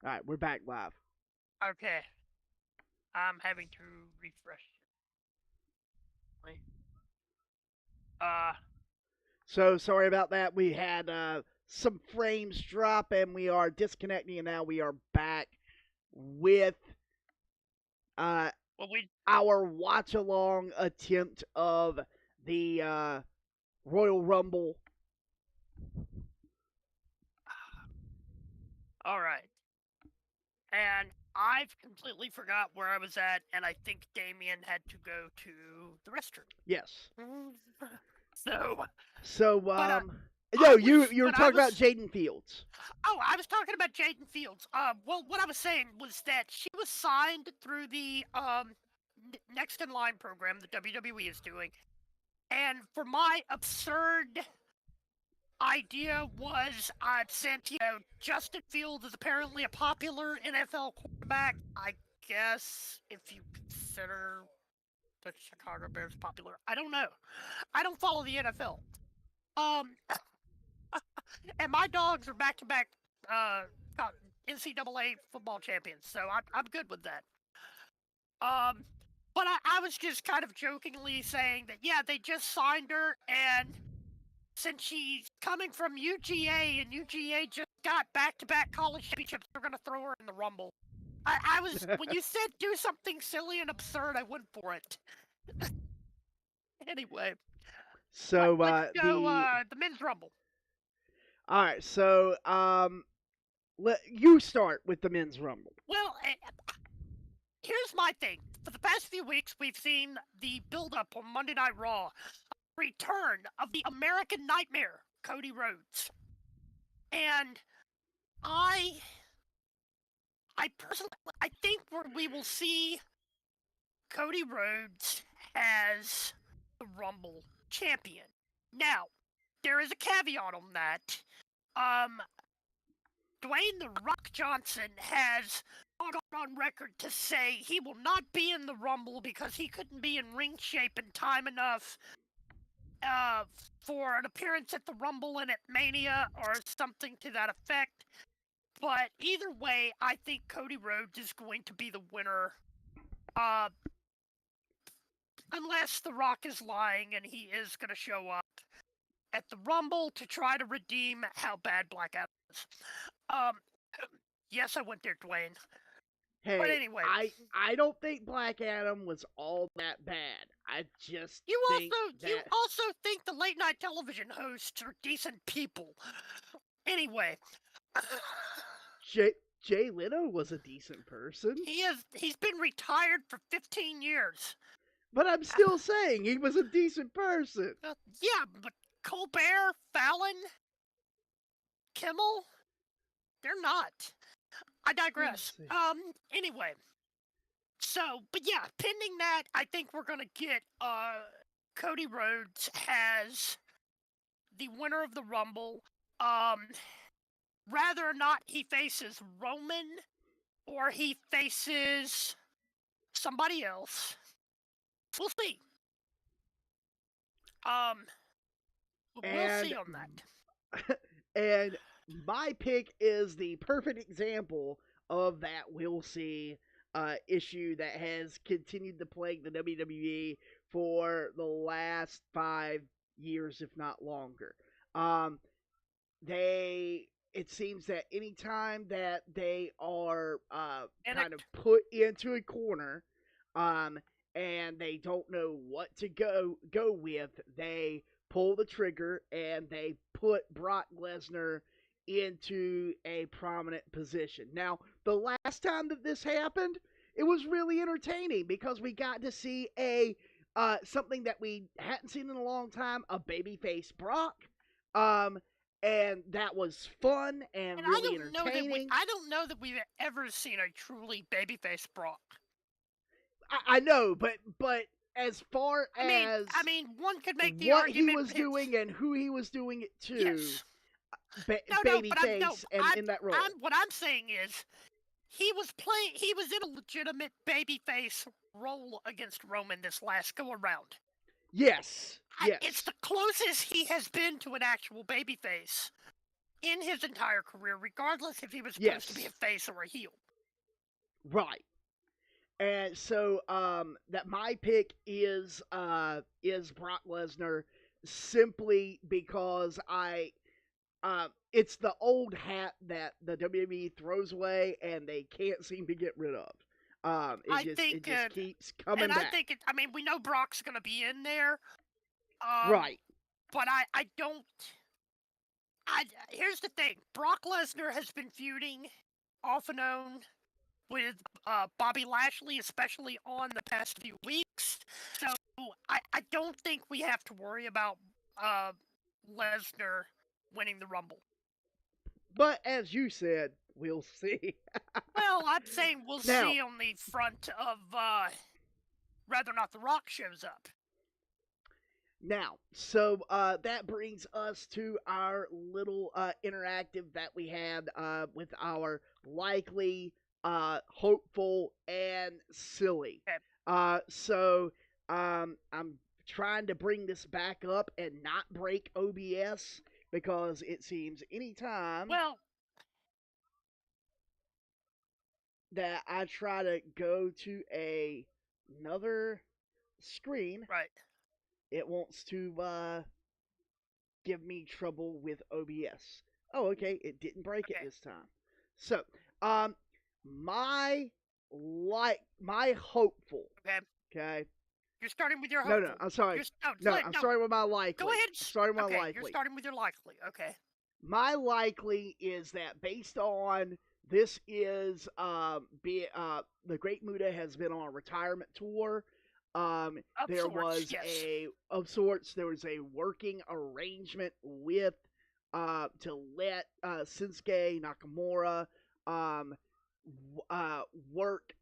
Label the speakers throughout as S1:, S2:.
S1: All right, we're back live.
S2: Okay. I'm having to refresh. Wait. Uh,
S1: So sorry about that. We had some frames drop and we are disconnecting, and now we are back with uh,
S2: well, we.
S1: our watch along attempt of the Royal Rumble.
S2: All right. And I've completely forgot where I was at, and I think Damion had to go to the restroom.
S1: Yes.
S2: So,
S1: So
S2: but
S1: no, you were talking about Jaden Fields.
S2: Oh, I was talking about Jaden Fields. Well, what I was saying was that she was signed through the next in line program the WWE is doing, and for my absurd idea was since Justin Fields is apparently a popular NFL quarterback, I guess if you consider the Chicago Bears popular, I don't know. I don't follow the NFL. And my dogs are back-to-back NCAA football champions, so I'm good with that. But I was just kind of jokingly saying that yeah, they just signed her, and since she's coming from UGA and UGA just got back-to-back college championships, they're gonna throw her in the Rumble. I was when you said do something silly and absurd, I went for it. Anyway,
S1: So
S2: let's go the men's Rumble.
S1: All right, so you start with the men's Rumble.
S2: Well, here's my thing. For the past few weeks, we've seen the build-up on Monday Night Raw, return of the American Nightmare, Cody Rhodes, and I personally, I think we will see Cody Rhodes as the Rumble champion. Now, there is a caveat on that. Dwayne "The Rock" Johnson has gone on record to say he will not be in the Rumble because he couldn't be in ring shape in time enough for an appearance at the Rumble and at Mania or something to that effect. But either way, I think Cody Rhodes is going to be the winner. Unless The Rock is lying and he is going to show up at the Rumble to try to redeem how bad Black Adam is. Yes, I went there, Dwayne.
S1: Hey,
S2: but anyway,
S1: I don't think Black Adam was all that bad. I just
S2: you
S1: think
S2: also think the late night television hosts are decent people. Anyway,
S1: Jay Leno was a decent person.
S2: He's been retired for 15 years.
S1: But I'm still saying he was a decent person.
S2: Yeah, but Colbert, Fallon, Kimmel, they're not. I digress. Anyway. So, but yeah, pending that, I think we're gonna get Cody Rhodes as the winner of the Rumble. Rather or not he faces Roman or he faces somebody else. We'll see. We'll see on that.
S1: And my pick is the perfect example of that we'll see issue that has continued to plague the WWE for the last 5 years, if not longer. It seems that anytime that they are kind of put into a corner, and they don't know what to go with, they pull the trigger and they put Brock Lesnar into a prominent position. Now, the last time that this happened, it was really entertaining because we got to see something that we hadn't seen in a long time, a babyface Brock. And that was fun and really entertaining.
S2: I don't know that we've ever seen a truly babyface Brock.
S1: I know, but as far as
S2: I mean, one could make the
S1: what
S2: argument
S1: he was doing and who he was doing it to,
S2: yes.
S1: babyface, and in that role.
S2: What I'm saying is, he was in a legitimate babyface role against Roman this last go around.
S1: Yes.
S2: It's the closest he has been to an actual babyface in his entire career, regardless if he was supposed to be a face or a heel.
S1: Right. And so that my pick is Brock Lesnar, simply because it's the old hat that the WWE throws away and they can't seem to get rid of. It just keeps coming back.
S2: I mean, we know Brock's going to be in there.
S1: Right.
S2: But I don't. Here's the thing: Brock Lesnar has been feuding off and on with Bobby Lashley, especially on the past few weeks. So I don't think we have to worry about Lesnar winning the Rumble.
S1: But as you said, we'll see.
S2: Well, I'm saying we'll see on the front of whether or not The Rock shows up.
S1: Now, so that brings us to our little interactive that we had with our likely, hopeful, and silly.
S2: Okay.
S1: So I'm trying to bring this back up and not break OBS, because it seems anytime that I try to go to another screen,
S2: right,
S1: it wants to give me trouble with OBS. Oh, okay, it didn't break it this time. So, my hopeful. Okay.
S2: You're starting with your hopeful.
S1: No, I'm sorry. I'm starting with my likely.
S2: Go ahead.
S1: Starting with my likely.
S2: You're starting with your likely. Okay.
S1: My likely is that, based on this, is the Great Muta has been on a retirement tour. There was a working arrangement with to let Shinsuke Nakamura work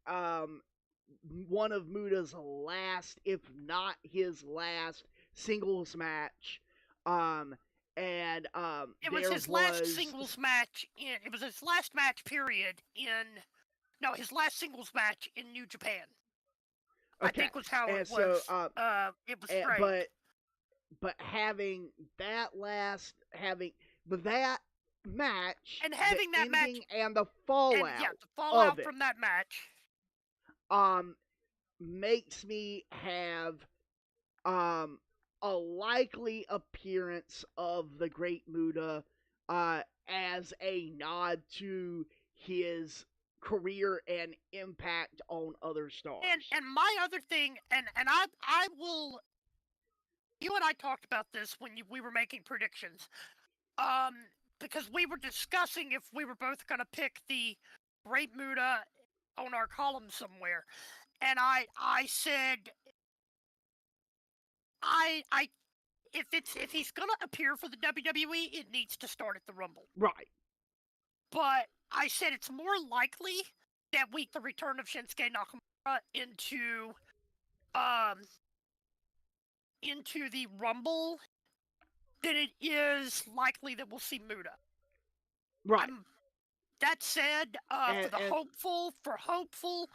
S1: one of Muta's last, if not his last, singles match. And
S2: it was his last singles match it was his last match period his last singles match in New Japan.
S1: Okay.
S2: I think was how it was.
S1: So,
S2: it was framed.
S1: But having that match,
S2: and having
S1: the
S2: that match
S1: and the fallout,
S2: the fallout from that match,
S1: makes me have a likely appearance of the Great Muta as a nod to his career and impact on other stars.
S2: And my other thing, and I will. You and I talked about this when we were making predictions, because we were discussing if we were both going to pick the Great Muta on our column somewhere, and I said, if he's going to appear for the WWE, it needs to start at the Rumble.
S1: Right.
S2: But I said it's more likely that the return of Shinsuke Nakamura into the Rumble than it is likely that we'll see Muta.
S1: Right.
S2: That said, for hopeful,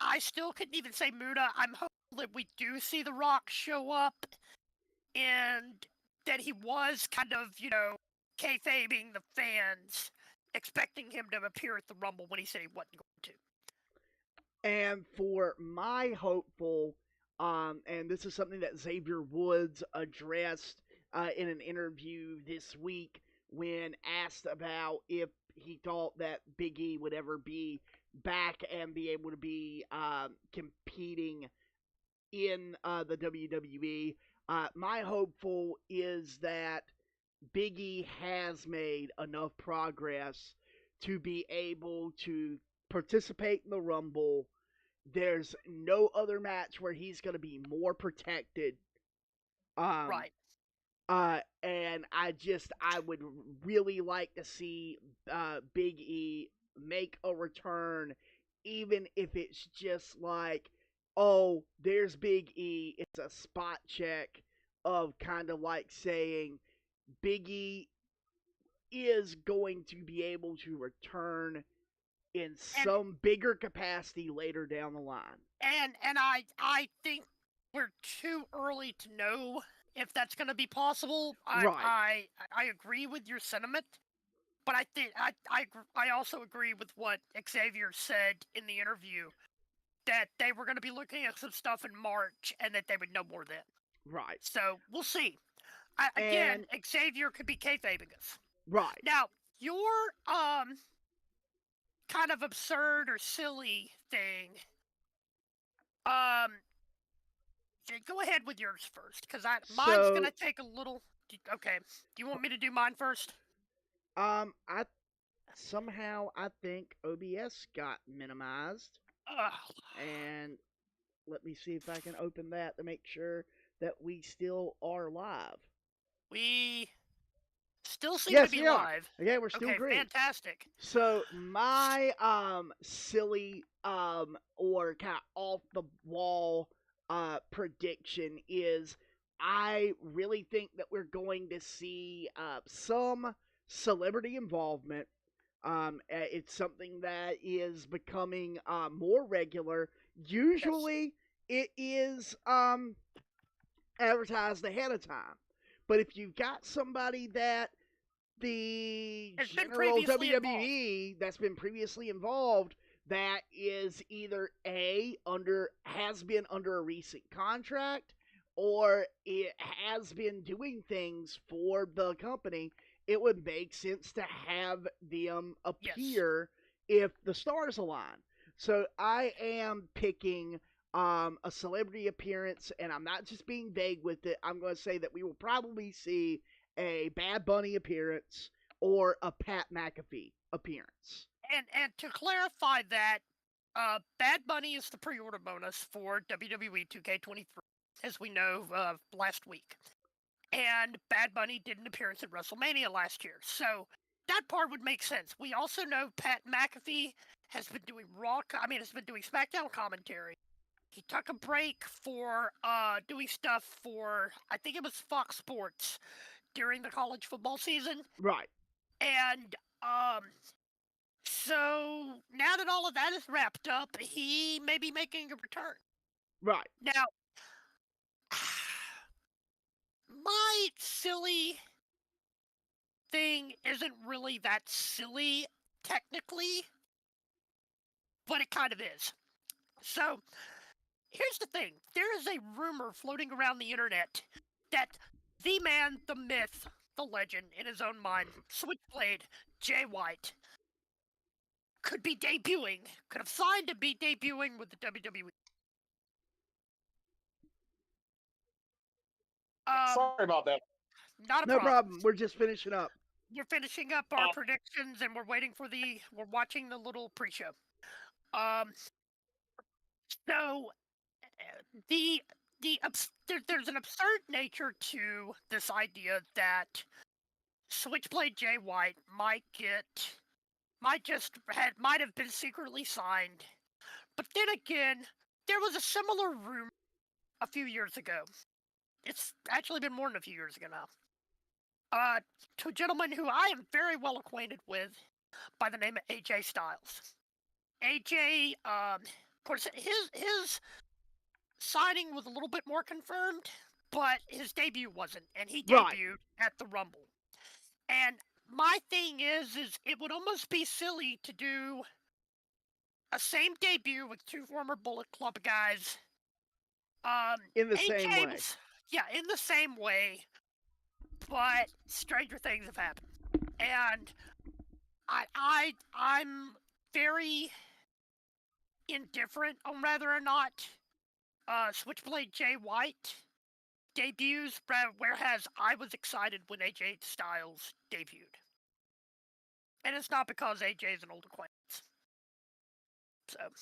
S2: I still couldn't even say Muta. I'm hopeful that we do see The Rock show up, and that he was kind of, kayfabing the fans, expecting him to appear at the Rumble when he said he wasn't going to.
S1: And for my hopeful, and this is something that Xavier Woods addressed in an interview this week when asked about if he thought that Big E would ever be back and be able to be competing in the WWE. My hopeful is that Big E has made enough progress to be able to participate in the Rumble. There's no other match where he's going to be more protected.
S2: Right.
S1: And I would really like to see Big E make a return, even if it's just like, oh, there's Big E. It's a spot check of kind of like saying Big E is going to be able to return in some bigger capacity later down the line.
S2: And I think we're too early to know if that's going to be possible.
S1: Right.
S2: I agree with your sentiment. But I think I also agree with what Xavier said in the interview, that they were going to be looking at some stuff in March and that they would know more then.
S1: Right.
S2: So we'll see. Again, Xavier could be kayfabing us.
S1: Right.
S2: Now, your kind of absurd or silly thing. Go ahead with yours first, because mine's gonna take a little. Okay, do you want me to do mine first?
S1: I think OBS got minimized, and let me see if I can open that to make sure that we still are live.
S2: We still seem to be live.
S1: Okay, we're still great.
S2: Fantastic.
S1: So my silly or kind of off the wall prediction is I really think that we're going to see some celebrity involvement. It's something that is becoming more regular. Usually, it is advertised ahead of time. But if you've got somebody that the general WWE that's been previously involved, that is either has been under a recent contract, or it has been doing things for the company, it would make sense to have them appear if the stars align. So I am picking a celebrity appearance, and I'm not just being vague with it. I'm going to say that we will probably see a Bad Bunny appearance or a Pat McAfee appearance.
S2: And to clarify that, Bad Bunny is the pre-order bonus for WWE 2K23, as we know last week. And Bad Bunny did an appearance at WrestleMania last year, so that part would make sense. We also know Pat McAfee has been doing has been doing SmackDown commentary. He took a break for doing stuff for, I think it was Fox Sports during the college football season.
S1: Right.
S2: And so now that all of that is wrapped up, he may be making a return.
S1: Right.
S2: Now, my silly thing isn't really that silly, technically, but it kind of is. So, here's the thing. There is a rumor floating around the internet that the man, the myth, the legend, in his own mind, Switchblade Jay White, could have signed to be debuting with the WWE.
S3: Sorry about that.
S2: Not a
S1: problem. No problem. We're just finishing up.
S2: We're finishing up our predictions, and we're watching the little pre-show. So there's an absurd nature to this idea that Switchblade Jay White might have been secretly signed. But then again, there was a similar rumor a few years ago. It's actually been more than a few years ago now. To a gentleman who I am very well acquainted with by the name of AJ Styles. AJ, of course, his signing was a little bit more confirmed, but his debut wasn't, and he debuted at the Rumble. And my thing is it would almost be silly to do a same debut with two former Bullet Club guys.
S1: In the same way.
S2: Yeah, in the same way. But stranger things have happened. And I'm very indifferent on whether or not Switchblade Jay White debuts, whereas I was excited when AJ Styles debuted. And it's not because AJ is an old acquaintance. So,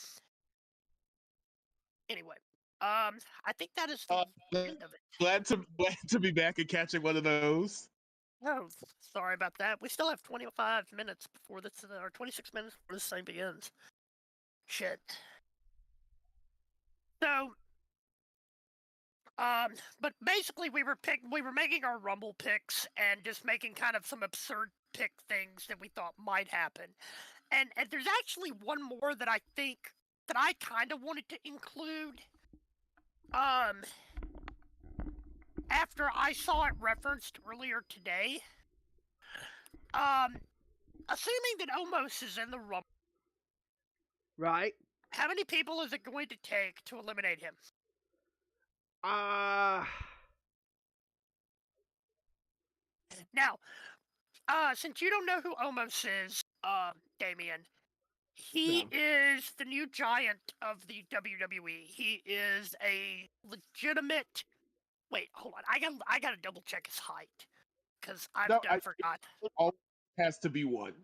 S2: anyway, I think that is the end of it.
S3: Glad to be back and catching one of those.
S2: Oh, sorry about that. We still have 25 minutes before this, or 26 minutes before this thing begins. Shit. So, but basically we were making our Rumble picks and just making kind of some absurd pick things that we thought might happen. And there's actually one more that I think that I kind of wanted to include. After I saw it referenced earlier today. assuming that Omos is in the Rumble,
S1: right?
S2: how many people is it going to take to eliminate him? Now, since you don't know who Omos is, Damion, he is the new giant of the WWE. He is a legitimate. Wait, hold on. I gotta double check his height because I forgot.
S3: It always has to be one.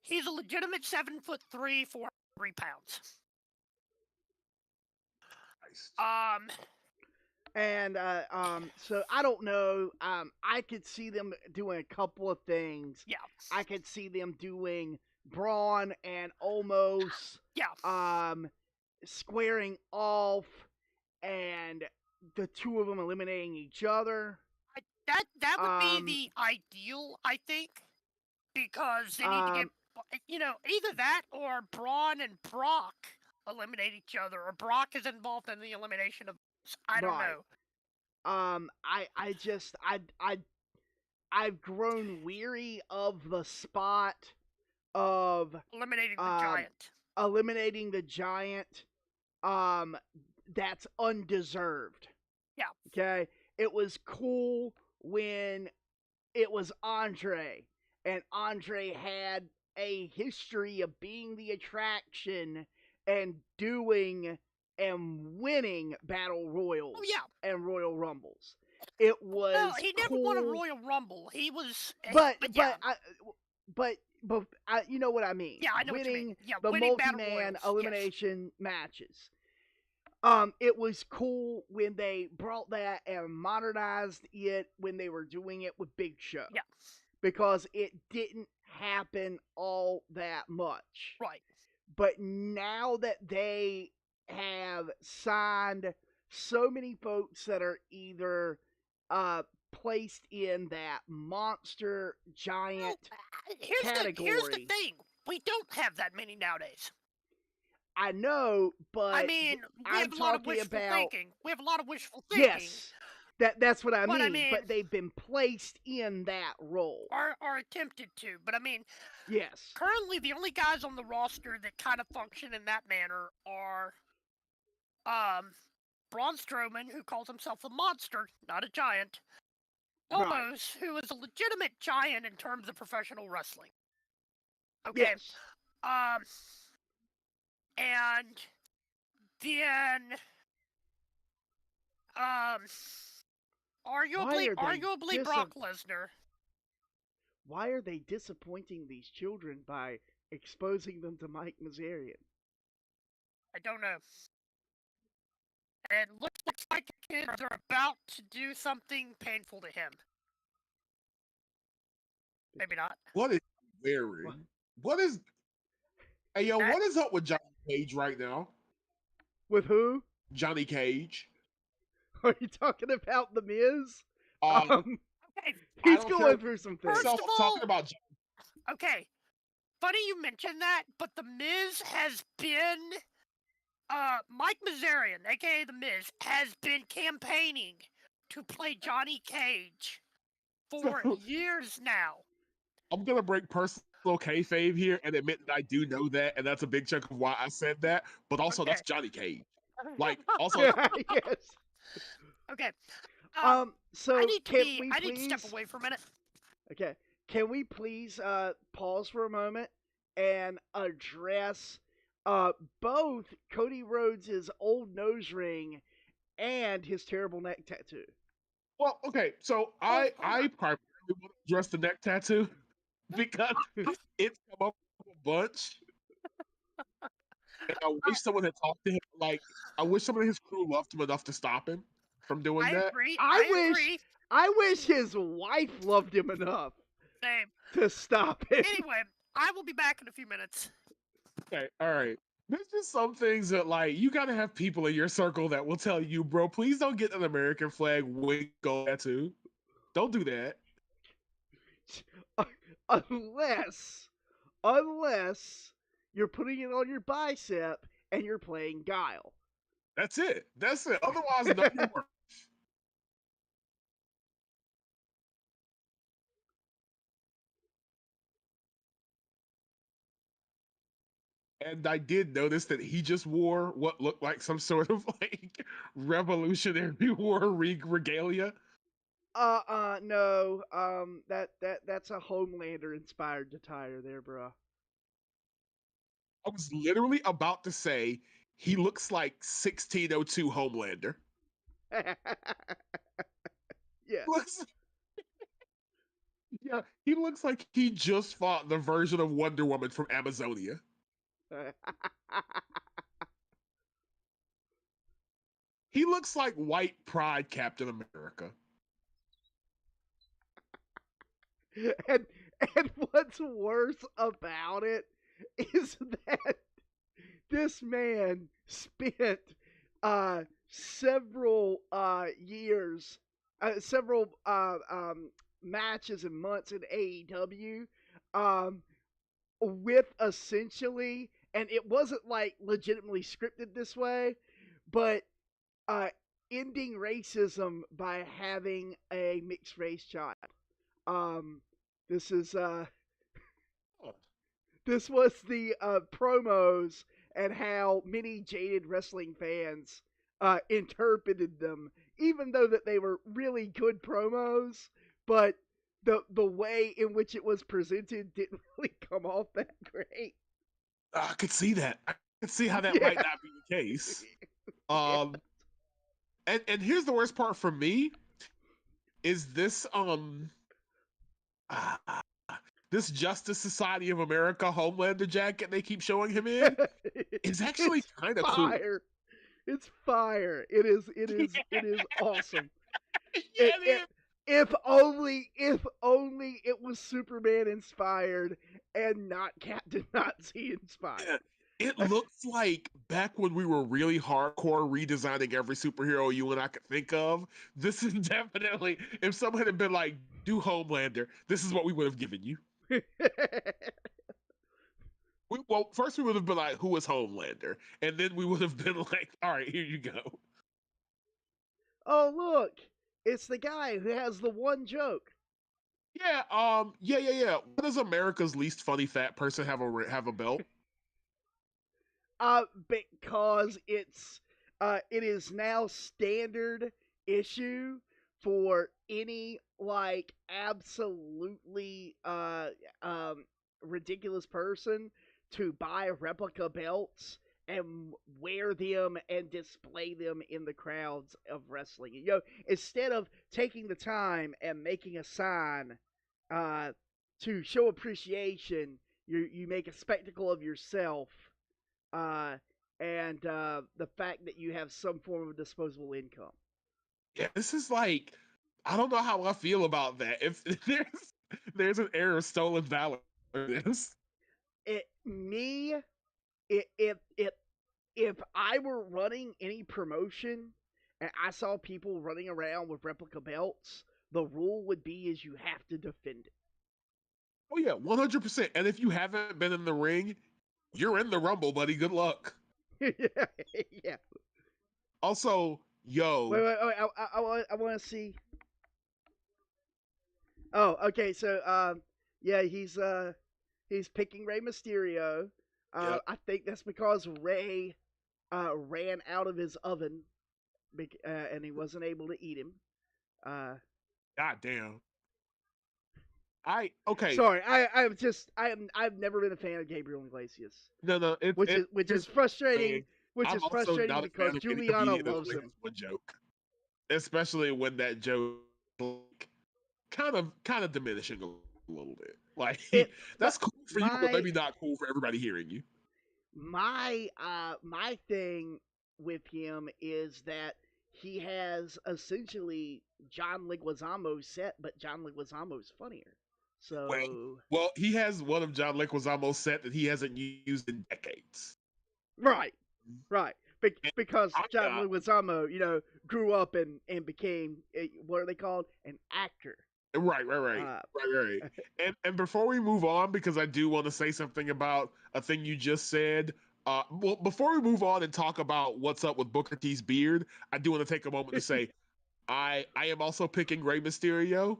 S2: He's a legitimate 7'3", 403 pounds.
S3: Nice.
S1: And so I don't know. I could see them doing a couple of things.
S2: Yeah.
S1: I could see them doing Braun and Omos.
S2: Yeah.
S1: Squaring off, and the two of them eliminating each other.
S2: That would be the ideal, I think, because they need to get, either that or Braun and Brock eliminate each other, or Brock is involved in the elimination of. I don't know.
S1: I've grown weary of the spot of
S2: eliminating the giant.
S1: Eliminating the giant. That's undeserved.
S2: Yeah.
S1: Okay. It was cool when it was Andre, and Andre had a history of being the attraction and doing and winning battle royals.
S2: Oh, yeah.
S1: And Royal Rumbles. It was.
S2: No, he never
S1: cool,
S2: won a Royal Rumble. He was.
S1: But
S2: yeah.
S1: You know what I mean.
S2: Yeah, I know
S1: winning
S2: what you mean. Yeah,
S1: the
S2: winning
S1: multi-man elimination matches. It was cool when they brought that and modernized it when they were doing it with Big Show.
S2: Yeah.
S1: Because it didn't happen all that much.
S2: Right.
S1: But now that they have signed so many folks that are either placed in that monster giant category.
S2: Here's the thing. We don't have that many nowadays.
S1: I know, but
S2: I mean, we have a lot of wishful thinking. We have a lot of wishful thinking.
S1: Yes, that's what I mean. But they've been placed in that role.
S2: Or attempted to. But I mean,
S1: yes.
S2: Currently, the only guys on the roster that kind of function in that manner are Braun Strowman, who calls himself a monster, not a giant. Omos, who is a legitimate giant in terms of professional wrestling. Okay.
S1: Yes.
S2: And then arguably Brock Lesnar.
S1: Why are they disappointing these children by exposing them to Mike Mazarian?
S2: I don't know. And looks like the kids are about to do something painful to him. Maybe not.
S3: What is he wearing? What is? Hey, yo, what is up with Johnny Cage right now?
S1: With who?
S3: Johnny Cage.
S1: Are you talking about The Miz?
S2: Okay.
S1: He's going through some things.
S2: First of all,
S3: talking about Johnny.
S2: Okay. Funny you mentioned that, but The Miz has been... Mike Mazarian, a.k.a. The Miz, has been campaigning to play Johnny Cage for years now.
S3: I'm going to break personal kayfabe here and admit that I do know that, and that's a big chunk of why I said that, but also that's Johnny Cage. Like, also...
S1: yes.
S2: Okay.
S1: So
S2: I need
S1: to
S2: to step away for a minute.
S1: Okay. Can we please pause for a moment and address both Cody Rhodes' old nose ring and his terrible neck tattoo?
S3: Well, okay, so I primarily want to address the neck tattoo because it's come up a bunch. And I wish someone had talked to him. Like, I wish someone in his crew loved him enough to stop him from doing that.
S2: Agree.
S1: I wish his wife loved him enough to stop him.
S2: Anyway, I will be back in a few minutes.
S3: Okay, all right. There's just some things that, like, you gotta have people in your circle that will tell you, bro, please don't get an American flag wiggle tattoo. Don't do that.
S1: Unless you're putting it on your bicep and you're playing Guile.
S3: That's it. Otherwise, no work. And I did notice that he just wore what looked like some sort of like Revolutionary War regalia.
S1: No. That's a Homelander inspired attire there, bro.
S3: I was literally about to say he looks like 1602 Homelander.
S1: Yes.
S3: Looks, yeah, he looks like he just fought the version of Wonder Woman from Amazonia. He looks like white pride Captain America.
S1: and what's worse about it is that this man spent several years, several matches and months in AEW with essentially, and it wasn't like legitimately scripted this way, but uh, ending racism by having a mixed race child. Um, this is this was the promos and how many jaded wrestling fans interpreted them, even though that they were really good promos, but the way in which it was presented didn't really come off that great.
S3: I could see that. I could see how that might not be the case. And here's the worst part for me is this this Justice Society of America Homelander jacket they keep showing him in is actually kind of cool.
S1: It's fire. It is awesome.
S3: Yeah,
S1: if only it was Superman inspired and not Captain Nazi inspired.
S3: Yeah. It looks like back when we were really hardcore redesigning every superhero you and I could think of. This is definitely, if someone had been like, do Homelander, this is what we would have given you. Well, first we would have been like, who is Homelander? And then we would have been like, all right, here you go.
S1: Oh, look, it's the guy who has the one joke.
S3: Yeah, yeah. What does America's least funny fat person have a belt?
S1: Because it is now standard issue for any like absolutely ridiculous person to buy replica belts and wear them and display them in the crowds of wrestling. You know, instead of taking the time and making a sign to show appreciation, you make a spectacle of yourself and the fact that you have some form of disposable income.
S3: Yeah, this is like, I don't know how I feel about that. If there's an air of stolen valor in this.
S1: If I were running any promotion and I saw people running around with replica belts, the rule would be is you have to defend it.
S3: Oh yeah, 100%. And if you haven't been in the ring, you're in the Rumble, buddy. Good luck.
S1: Yeah.
S3: Also, yo.
S1: Wait. I want to see. Oh, okay. So, yeah, he's picking Rey Mysterio.
S3: Yep.
S1: I think that's because Rey ran out of his oven, and he wasn't able to eat him.
S3: God damn. Okay.
S1: Sorry, I've never been a fan of Gabriel Iglesias.
S3: No,
S1: which is frustrating. Which is
S3: also
S1: frustrating because Juliana loves him.
S3: One joke, especially when that joke like, kind of diminishing a little bit. Like that's cool for you, but maybe not cool for everybody hearing you.
S1: My thing with him is that he has essentially John Leguizamo's set, but John Leguizamo's funnier. So
S3: well, he has one of John Leguizamo's set that he hasn't used in decades.
S1: Right. Because John Leguizamo, grew up and became what are they called? An actor.
S3: Right. Right. And before we move on, because I do want to say something about a thing you just said. Well, before we move on and talk about what's up with Booker T's beard, I do want to take a moment to say I am also picking Rey Mysterio,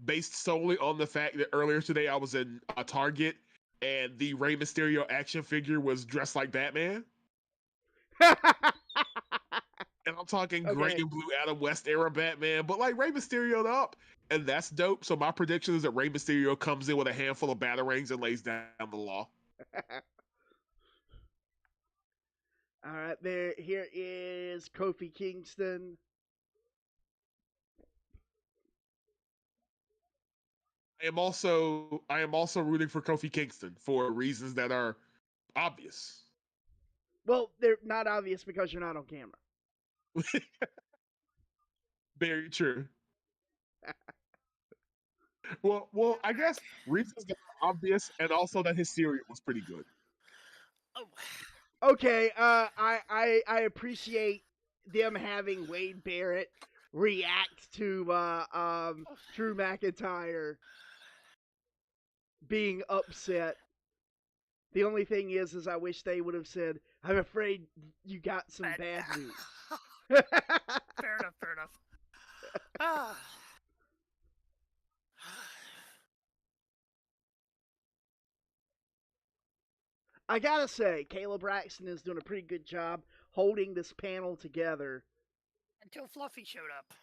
S3: based solely on the fact that earlier today I was in Target and the Rey Mysterio action figure was dressed like Batman. And I'm talking gray and blue Adam West era Batman, but like Rey Mysterio up, and that's dope. So my prediction is that Rey Mysterio comes in with a handful of batarangs and lays down the law.
S1: All right, here is Kofi Kingston.
S3: I am also rooting for Kofi Kingston for reasons that are obvious.
S1: Well, they're not obvious because you're not on camera.
S3: Very true. Well, I guess reasons that are obvious, and also that his cereal was pretty good.
S2: Oh.
S1: Okay, I appreciate them having Wade Barrett react to Drew McIntyre being upset. The only thing is I wish they would have said, "I'm afraid you got some bad news."
S2: Fair enough.
S1: I gotta say, Caleb Braxton is doing a pretty good job holding this panel together.
S2: Until Fluffy showed up.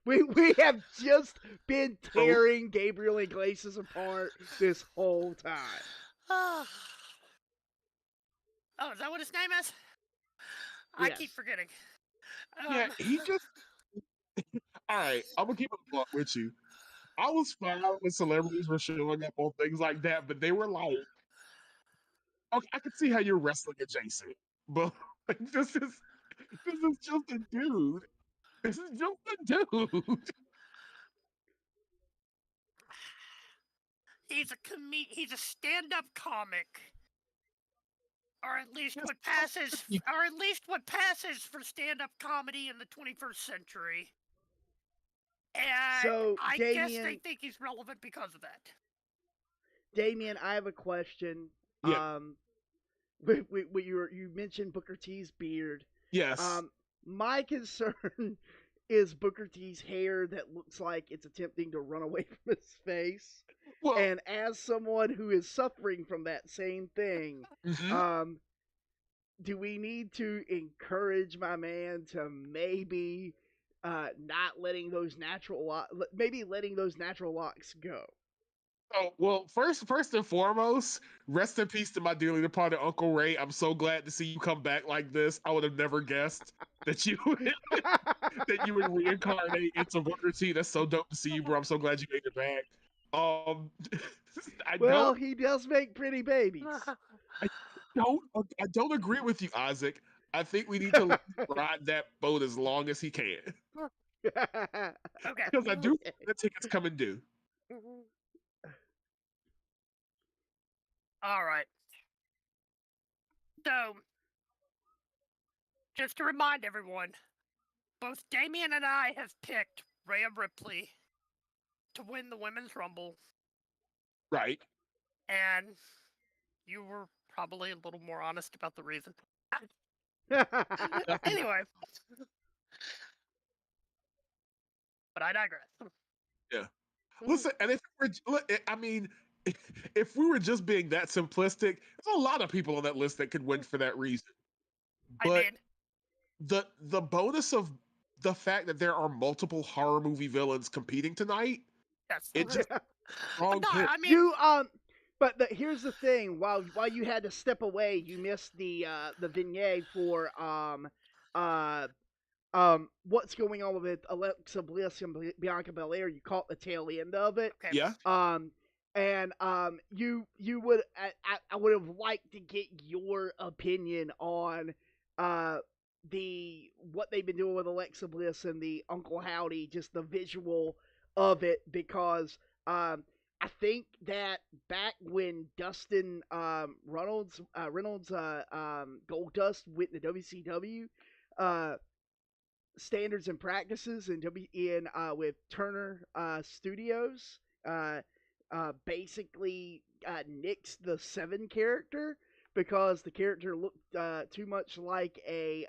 S1: We have just been tearing Gabriel Iglesias apart this whole time.
S2: Oh, is that what his name is? I keep forgetting.
S3: Yeah, he just. All right, I'm gonna keep it blunt with you. I was fine when celebrities were showing up on things like that, but they were like, okay, I can see how you're wrestling adjacent, but like, this is just a dude. This is just a dude.
S2: He's a stand-up comic. Or at least what passes for stand-up comedy in the 21st century. And
S1: so,
S2: I
S1: Damion,
S2: guess they think he's relevant because of that.
S1: Damion, I have a question.
S3: Yeah.
S1: You mentioned Booker T's beard.
S3: Yes.
S1: My concern is Booker T's hair that looks like it's attempting to run away from his face. Well, and as someone who is suffering from that same thing, do we need to encourage my man to maybe not letting those natural letting those natural locks go?
S3: Oh, well, first and foremost, rest in peace to my dearly departed Uncle Ray. I'm so glad to see you come back like this. I would have never guessed that you would reincarnate into Booker T. That's so dope to see you, bro. I'm so glad you made it back.
S1: He does make pretty babies.
S3: I don't agree with you, Isaac. I think we need to ride that boat as long as he can.
S2: Okay.
S3: Because I do think the tickets come and due.
S2: All right. So, just to remind everyone, both Damion and I have picked Rhea Ripley to win the Women's Rumble.
S3: Right.
S2: And you were probably a little more honest about the reason. Anyway. But I digress.
S3: Yeah. Listen, and if we were just being that simplistic, there's a lot of people on that list that could win for that reason. But the bonus of the fact that there are multiple horror movie villains competing tonight, it just wrong.
S1: But here's the thing: while you had to step away, you missed the vignette for what's going on with Alexa Bliss and Bianca Belair. You caught the tail end of it.
S2: Okay.
S3: Yeah.
S1: You would I would have liked to get your opinion on what they've been doing with Alexa Bliss and the Uncle Howdy, just the visual of it, because I think that back when Dustin Reynolds Goldust went to WCW, Standards and Practices with Turner Studios, basically nixed the Seven character because the character looked too much like a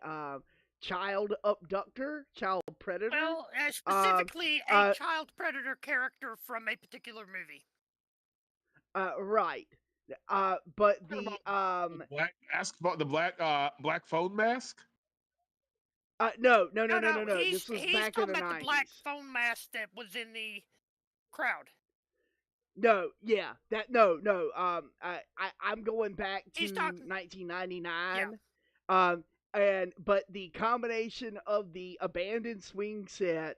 S1: child abductor, child predator.
S2: Well, specifically a child predator character from a particular movie.
S1: Right. But
S3: Talking
S1: the
S3: about the black mask, the black phone mask.
S1: no. This was
S2: He's
S1: back in
S2: talking
S1: the
S2: about the black
S1: 90s.
S2: phone mask that was in the crowd.
S1: No, yeah, that no. I'm going back
S2: He's
S1: to
S2: talking.
S1: 1999.
S2: Yeah.
S1: But the combination of the abandoned swing set,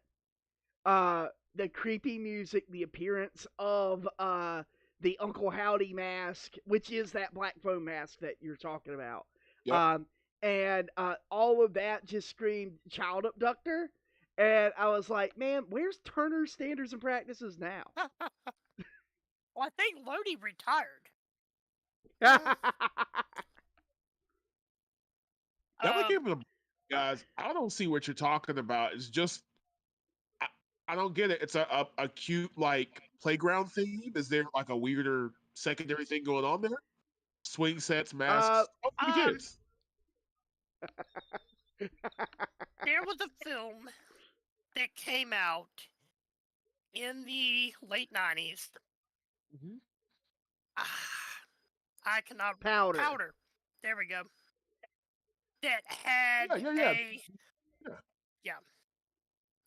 S1: the creepy music, the appearance of the Uncle Howdy mask, which is that black foam mask that you're talking about,
S3: Yep.
S1: and all of that just screamed child abductor. And I was like, man, where's Turner's standards and practices now?
S2: Well, I think Lodi retired.
S3: That became a guys. I don't see what you're talking about. It's just I, I don't get it. It's a cute like playground theme. Is there like a weirder secondary thing going on there? Swing sets,
S1: uh,
S3: masks. Oh, for the
S2: Um,
S3: kids.
S2: there was a film that came out in the late 90s.
S3: Mm-hmm.
S2: I cannot.
S1: Powder.
S2: Powder. There we go. That had
S3: Yeah.
S2: yeah.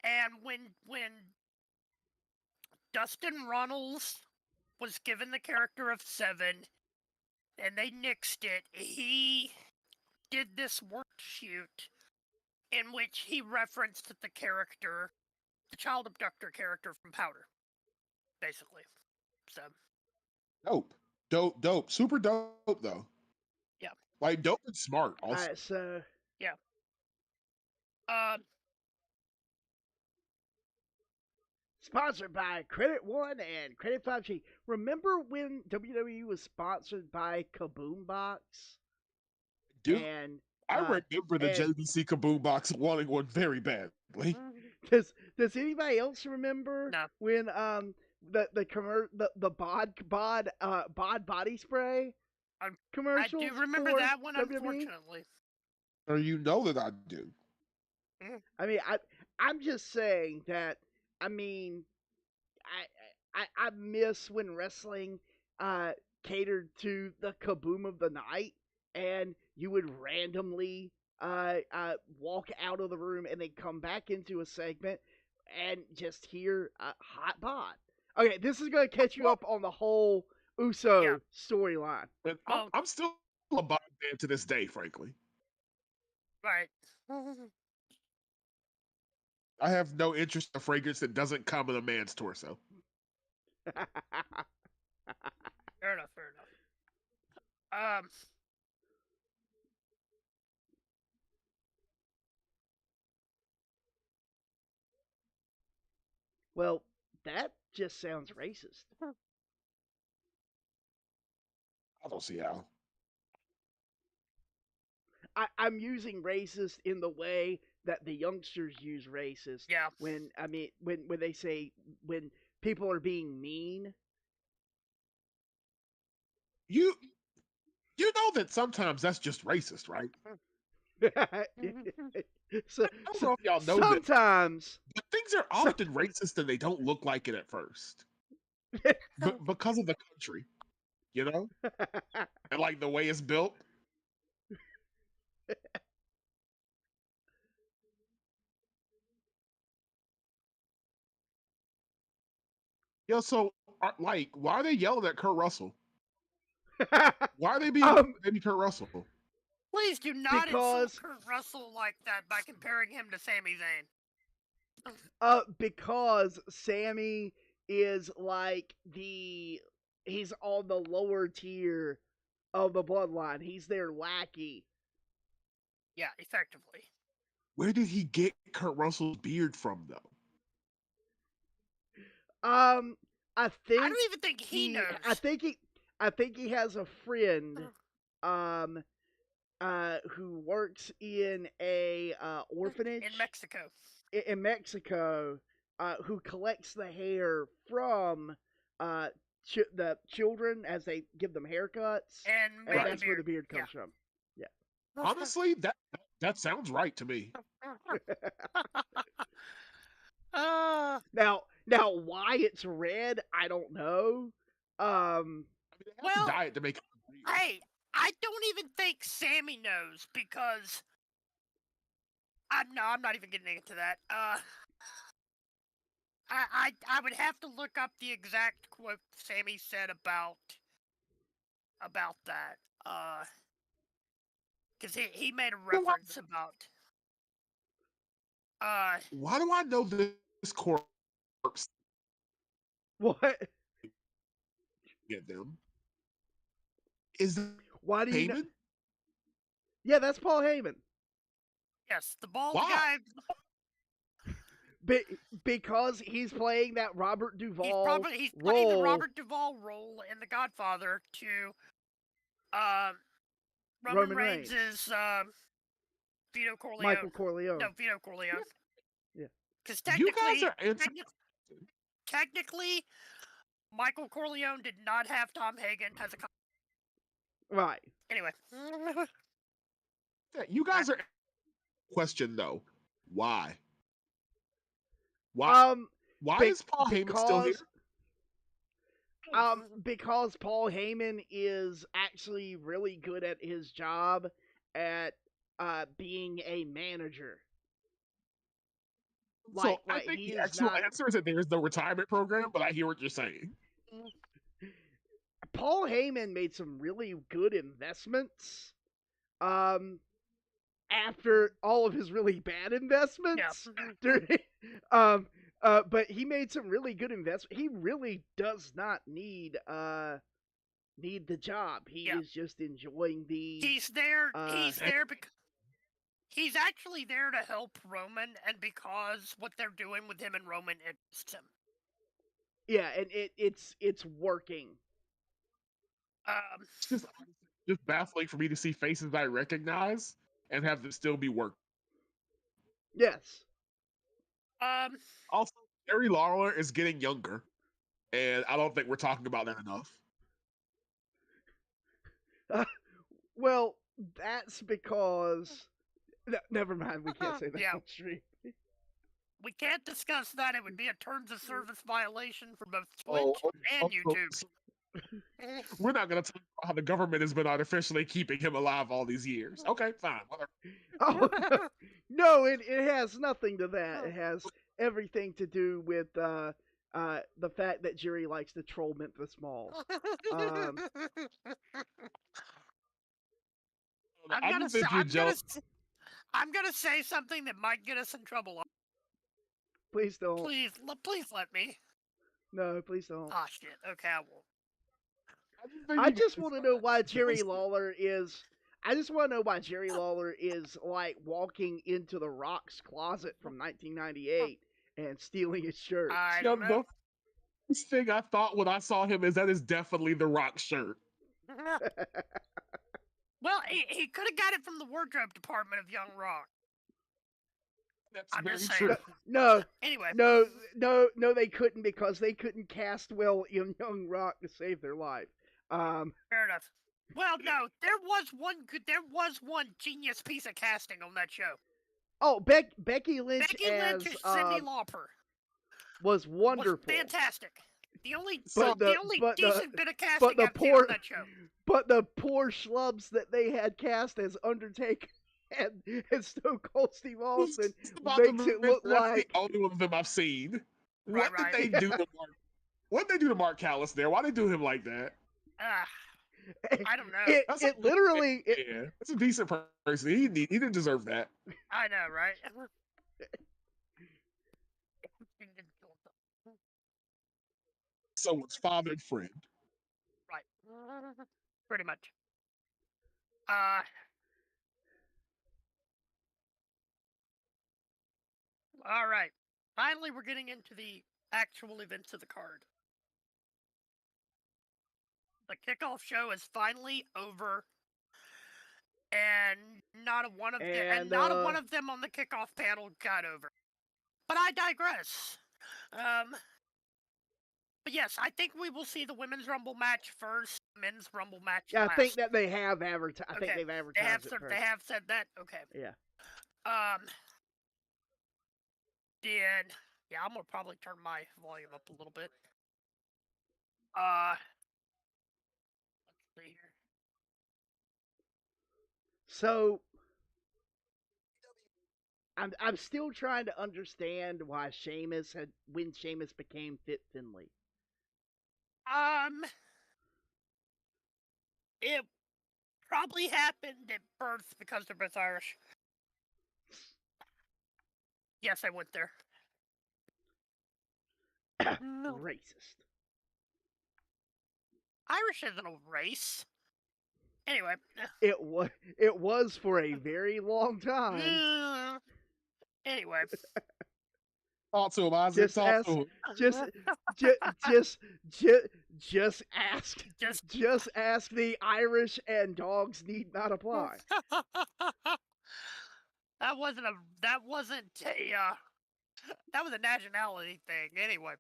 S2: And when Dustin Runnels was given the character of Seven, and they nixed it, he did this workshoot in which he referenced the character, the child abductor character from Powder, basically. So
S3: Dope. Super dope though.
S2: yeah.
S3: Like dope and smart also.
S1: Alright, so
S2: Yeah.
S1: sponsored by Credit One and Credit 5G. Remember when WWE was sponsored by Kaboom Box?
S3: Dude,
S1: And
S3: I remember the
S1: and
S3: JVC Kaboom box wanting one very badly.
S1: does anybody else remember
S2: No.
S1: when the bod body spray
S2: I
S1: commercials?
S2: do remember
S1: for
S2: that one,
S1: WWE?
S2: unfortunately.
S3: Or you know that I do.
S1: I mean, I'm just saying that. I mean, I miss when wrestling catered to the kaboom of the night, and you would randomly walk out of the room and then come back into a segment and just hear hot bod. Okay, this is going to catch you up on the whole Uso storyline.
S3: And
S2: Well,
S3: I'm still a Bond fan to this day, frankly.
S2: right.
S3: I have no interest in a fragrance that doesn't come in a man's torso.
S2: Fair enough.
S1: Well, that just sounds racist.
S3: I don't see how.
S1: I'm using racist in the way that the youngsters use racist.
S2: Yeah.
S1: When they say when people are being mean.
S3: You know that sometimes that's just racist, right?
S1: So,
S3: I don't know if y'all know that,
S1: sometimes
S3: but things are often racist and they don't look like it at first. But because of the country, you know? And like the way it's built. Yo, so like, why are they yelling at Kurt Russell? Why are they being maybe Kurt Russell?
S2: Please do not
S1: Because-
S2: insult Kurt Russell like that by comparing him to Sami Zayn.
S1: Because Sammy is like he's on the lower tier of the bloodline. He's their lackey.
S2: Yeah, effectively.
S3: Where did he get Kurt Russell's beard from, though?
S1: I think
S2: I don't even think he knows.
S1: I think he has a friend, who works in a orphanage
S2: in Mexico.
S1: In Mexico, who collects the hair from the children as they give them haircuts,
S2: And
S1: that's where the beard comes from. Yeah.
S3: Honestly, that sounds right to me.
S2: Uh,
S1: Now, why it's red, I don't know.
S3: I mean, they have
S2: Well,
S3: to diet to make it real.
S2: hey, I don't even think Sammy knows because I'm not even getting into that. I would have to look up the exact quote Sammy said about that. Because he made a reference about.
S3: Why do I know this corpse
S1: What?
S3: get them? Is that
S1: Why do you know?
S3: Heyman?
S1: Yeah, that's Paul Heyman.
S2: Yes, the bald
S3: Why?
S2: guy.
S1: Because he's playing that Robert Duvall
S2: He's
S1: role.
S2: playing the Robert Duvall role in The Godfather to Roman Reigns is Vito Corleone.
S1: Michael Corleone.
S2: No, Vito Corleone.
S1: Yeah.
S2: Because
S3: You guys are
S2: technically, Michael Corleone did not have Tom Hagen as a
S1: Right.
S2: Anyway.
S3: You guys are question though. Why? Why is Paul Heyman still here?
S1: Because Paul Heyman is actually really good at his job at being a manager.
S3: So I think the actual answer is that there's no retirement program, but I hear what you're saying.
S1: Paul Heyman made some really good investments after all of his really bad investments.
S2: Yeah.
S1: But he made some really good investments. He really does not need the job. He is just enjoying the.
S2: He's there. He's there because he's actually there to help Roman, and because what they're doing with him and Roman interests him.
S1: Yeah, and it's working.
S3: It's just baffling for me to see faces I recognize and have them still be working.
S1: Yes.
S3: Also, Jerry Lawler is getting younger, and I don't think we're talking about that enough.
S1: Well, that's because. Never mind. We can't say that on stream.
S2: We can't discuss that. It would be a terms of service violation for both Twitch and YouTube.
S3: We're not going to talk about how the government has been artificially keeping him alive all these years. Okay, fine. Whatever.
S1: Oh, no, it has nothing to that. It has everything to do with the fact that Jerry likes to troll Memphis Malls.
S2: I'm gonna say something that might get us in trouble.
S1: Please don't.
S2: Please let me.
S1: No, please don't.
S2: Oh shit. Okay, I won't.
S1: I just want to know why Jerry Lawler is. I just want to know why Jerry Lawler is like walking into The Rock's closet from 1998 and stealing his shirt.
S2: I don't know.
S3: The first thing I thought when I saw him is that is definitely The Rock's shirt.
S2: Well, he could have got it from the wardrobe department of Young Rock.
S3: That's very true.
S1: No.
S2: Anyway.
S1: No, they couldn't because they couldn't cast well in Young Rock to save their life.
S2: Fair enough. Well, no, there was one genius piece of casting on that show.
S1: Oh, Becky Lynch
S2: as Cyndi Lauper
S1: was wonderful.
S2: Was fantastic. The only
S1: decent
S2: bit of casting I've seen on that show.
S1: But the poor schlubs that they had cast as Undertaker and Stone Cold Steve Austin makes it look like
S3: the only one of them I've seen. What did they do to Mark? What did they do to Mark Callis there? Why did they do him like that?
S2: I don't know.
S1: It literally.
S3: Yeah, it's a decent person. He didn't deserve that.
S2: I know, right?
S3: Someone's fathered friend.
S2: Right. Pretty much. All right. Finally, we're getting into the actual events of the card. The kickoff show is finally over, and not one of them on the kickoff panel got over. But I digress. But yes, I think we will see the women's Rumble match first, men's Rumble match last.
S1: I think that they have advertised. I think they've advertised it first.
S2: They have said that. Okay.
S1: Yeah.
S2: I'm gonna probably turn my volume up a little bit. See here.
S1: So I'm still trying to understand why when Sheamus became Fit Finley.
S2: It probably happened at birth because they're both Irish. Yes, I went there. No.
S1: Racist.
S2: Irish isn't a race. Anyway.
S1: It was for a very long time.
S2: Anyway.
S3: Talk to him, Isaac.
S1: Just ask, just ask the Irish and dogs need not apply.
S2: That was a nationality thing anyway.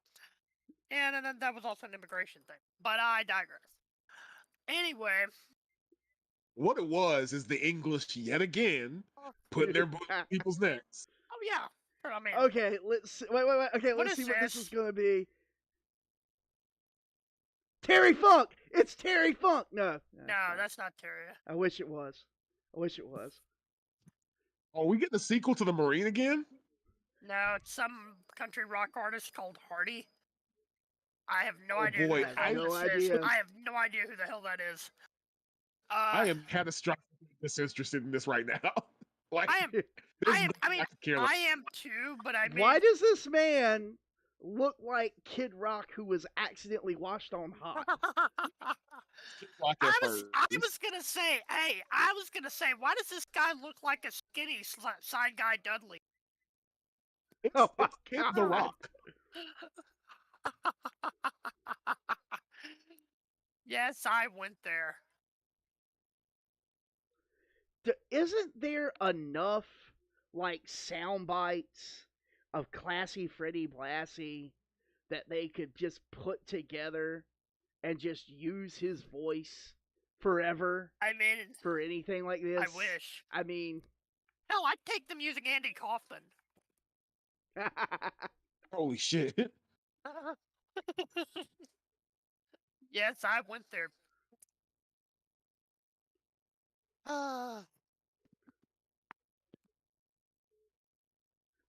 S2: And then that was also an immigration thing. But I digress. Anyway.
S3: What it was is the English yet again putting their boot in people's necks.
S2: Oh yeah. I mean,
S1: okay, let's wait. Okay, let's see what this is gonna be. Terry Funk! It's Terry Funk! No,
S2: that's not Terry.
S1: I wish it was.
S3: Oh, we get the sequel to the Marine again?
S2: No, it's some country rock artist called Hardy. I have no idea.
S3: Boy,
S2: I have no idea who the hell that is.
S3: I am catastrophically disinterested in this right now.
S2: I am too, but I mean,
S1: why does this man look like Kid Rock who was accidentally washed on hot?
S2: I was gonna say, why does this guy look like a skinny side guy Dudley?
S3: It's Kid the Rock.
S2: Yes, I went there.
S1: Isn't there enough sound bites of Classy Freddie Blassie that they could just put together and just use his voice forever?
S2: I mean,
S1: for anything like this.
S2: I wish.
S1: I mean,
S2: hell, I'd take them using Andy Kaufman.
S3: Holy shit.
S2: Yes, I went there.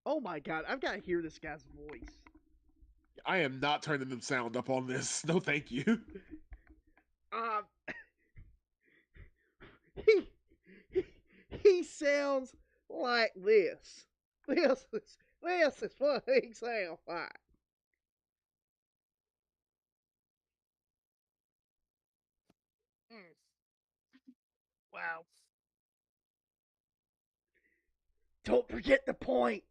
S1: Oh my god, I've got to hear this guy's voice.
S3: I am not turning the sound up on this. No, thank you.
S1: He sounds like this. This is what he sounds like.
S2: Wow.
S1: Don't forget the point.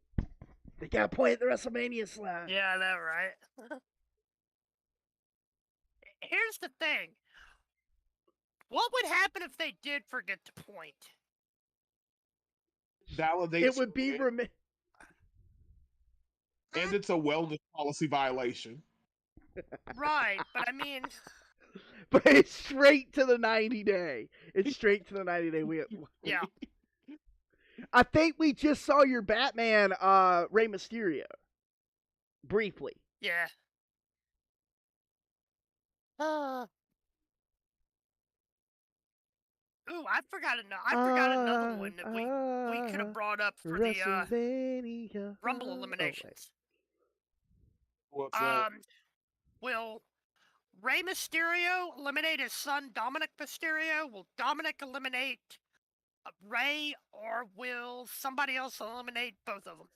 S1: They got to point at the WrestleMania slide.
S2: Yeah, I know, right? Here's the thing. What would happen if they did forget to point?
S3: Validation.
S1: It would be
S3: and it's a wellness policy violation.
S2: Right, but I mean...
S1: But it's straight to the 90-day. It's straight to the 90-day whip.
S2: Yeah.
S1: I think we just saw your Batman, Rey Mysterio. Briefly.
S2: Yeah. Ooh, I forgot another one that we could have brought up for the Rumble eliminations.
S3: What's that?
S2: Will Rey Mysterio eliminate his son Dominic Mysterio? Will Dominic eliminate Rey, or will somebody else eliminate both of them?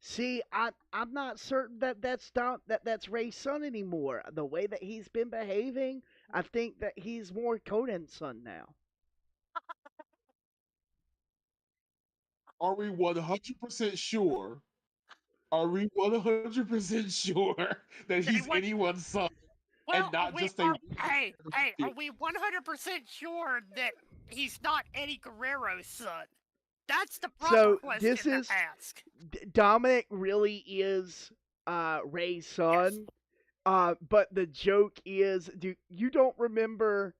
S1: See, I'm not certain that's Rey's son anymore. The way that he's been behaving, I think that he's more Conan's son now.
S3: Are we 100% sure? Are we 100% sure that he's anyone's son?
S2: Well,
S3: and not just a...
S2: Hey, are we 100% sure that he's not Eddie Guerrero's son? That's the proper question to ask.
S1: Dominic really is Rey's son. Yes. But the joke is, you don't remember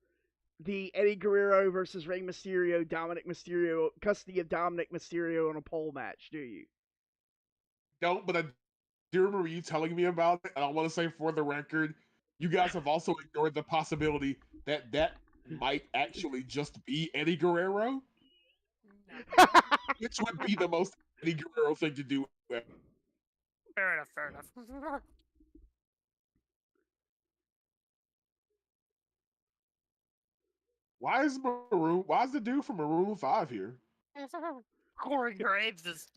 S1: the Eddie Guerrero versus Rey Mysterio, Dominic Mysterio, custody of Dominic Mysterio in a pole match, do you?
S3: Don't, but I do remember you telling me about it, and I want to say for the record, you guys have also ignored the possibility that might actually just be Eddie Guerrero, which would be the most Eddie Guerrero thing to do.
S2: Fair enough, fair enough.
S3: Why is the dude from Maroon 5 here?
S2: Corey Graves is...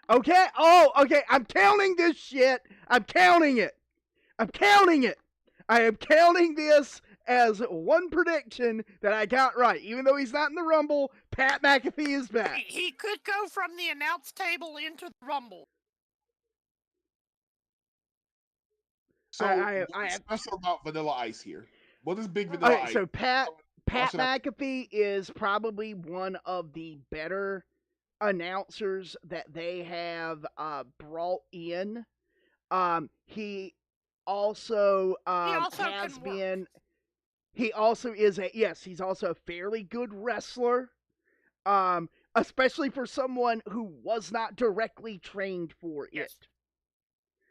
S1: Okay, oh, okay, I'm counting this shit. I'm counting it. I'm counting it. I am counting this as one prediction that I got right. Even though he's not in the Rumble, Pat McAfee is back.
S2: He could go from the announce table into the Rumble.
S3: So, what's special about Vanilla Ice here? What is Big Vanilla Ice?
S1: So Pat McAfee is probably one of the better announcers that they have brought in. He also has been. He also is he's also a fairly good wrestler. Especially for someone who was not directly trained for it.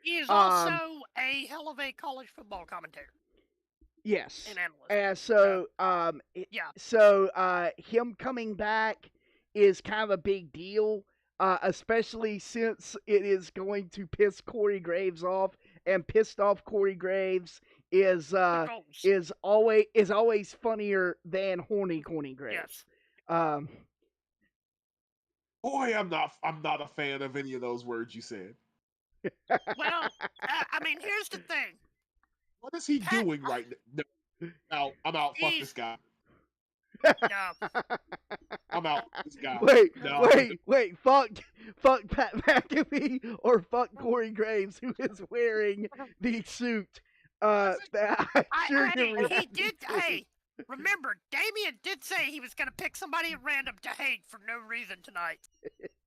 S2: He is also a hell of a college football commentator.
S1: Yes.
S2: And analyst.
S1: Him coming back is kind of a big deal, especially since it is going to piss Corey Graves off, and pissed off Corey Graves is always funnier than horny Corey Graves.
S2: Yes.
S3: Boy, I'm not a fan of any of those words you said.
S2: Well, I mean, here's the thing.
S3: What is he doing right now? I'm out. Fuck this guy.
S2: No.
S3: I'm out. This guy.
S1: Wait. Fuck Pat McAfee or fuck Corey Graves, who is wearing the suit.
S2: He did. Hey, remember, Damion did say he was going to pick somebody at random to hate for no reason tonight.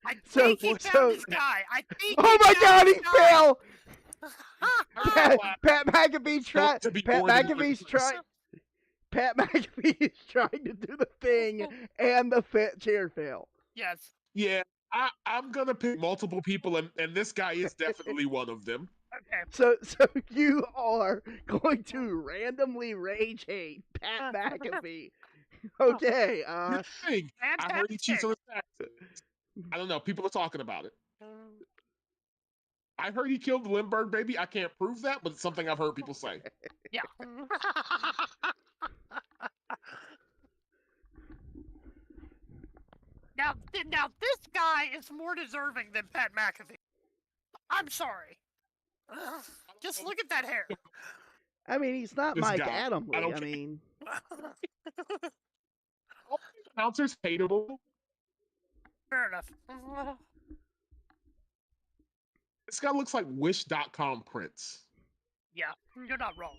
S2: I think he found this guy.
S1: Oh my God, he fell! Pat McAfee tried. Pat McAfee is trying to do the thing, and the chair fell.
S2: Yes.
S3: Yeah, I'm gonna pick multiple people, and this guy is definitely one of them.
S2: Okay.
S1: So you are going to randomly rage hate Pat McAfee. Okay.
S3: I heard he cheats on his taxes. I don't know. People are talking about it. I heard he killed the Lindbergh baby. I can't prove that, but it's something I've heard people say.
S2: Yeah. Now this guy is more deserving than Pat McAfee. I'm sorry. Just look at that hair.
S1: I mean, he's not Mike Adamley. I mean,
S3: announcers hateable.
S2: Fair enough.
S3: This guy looks like Wish.com Prince.
S2: Yeah, you're not wrong.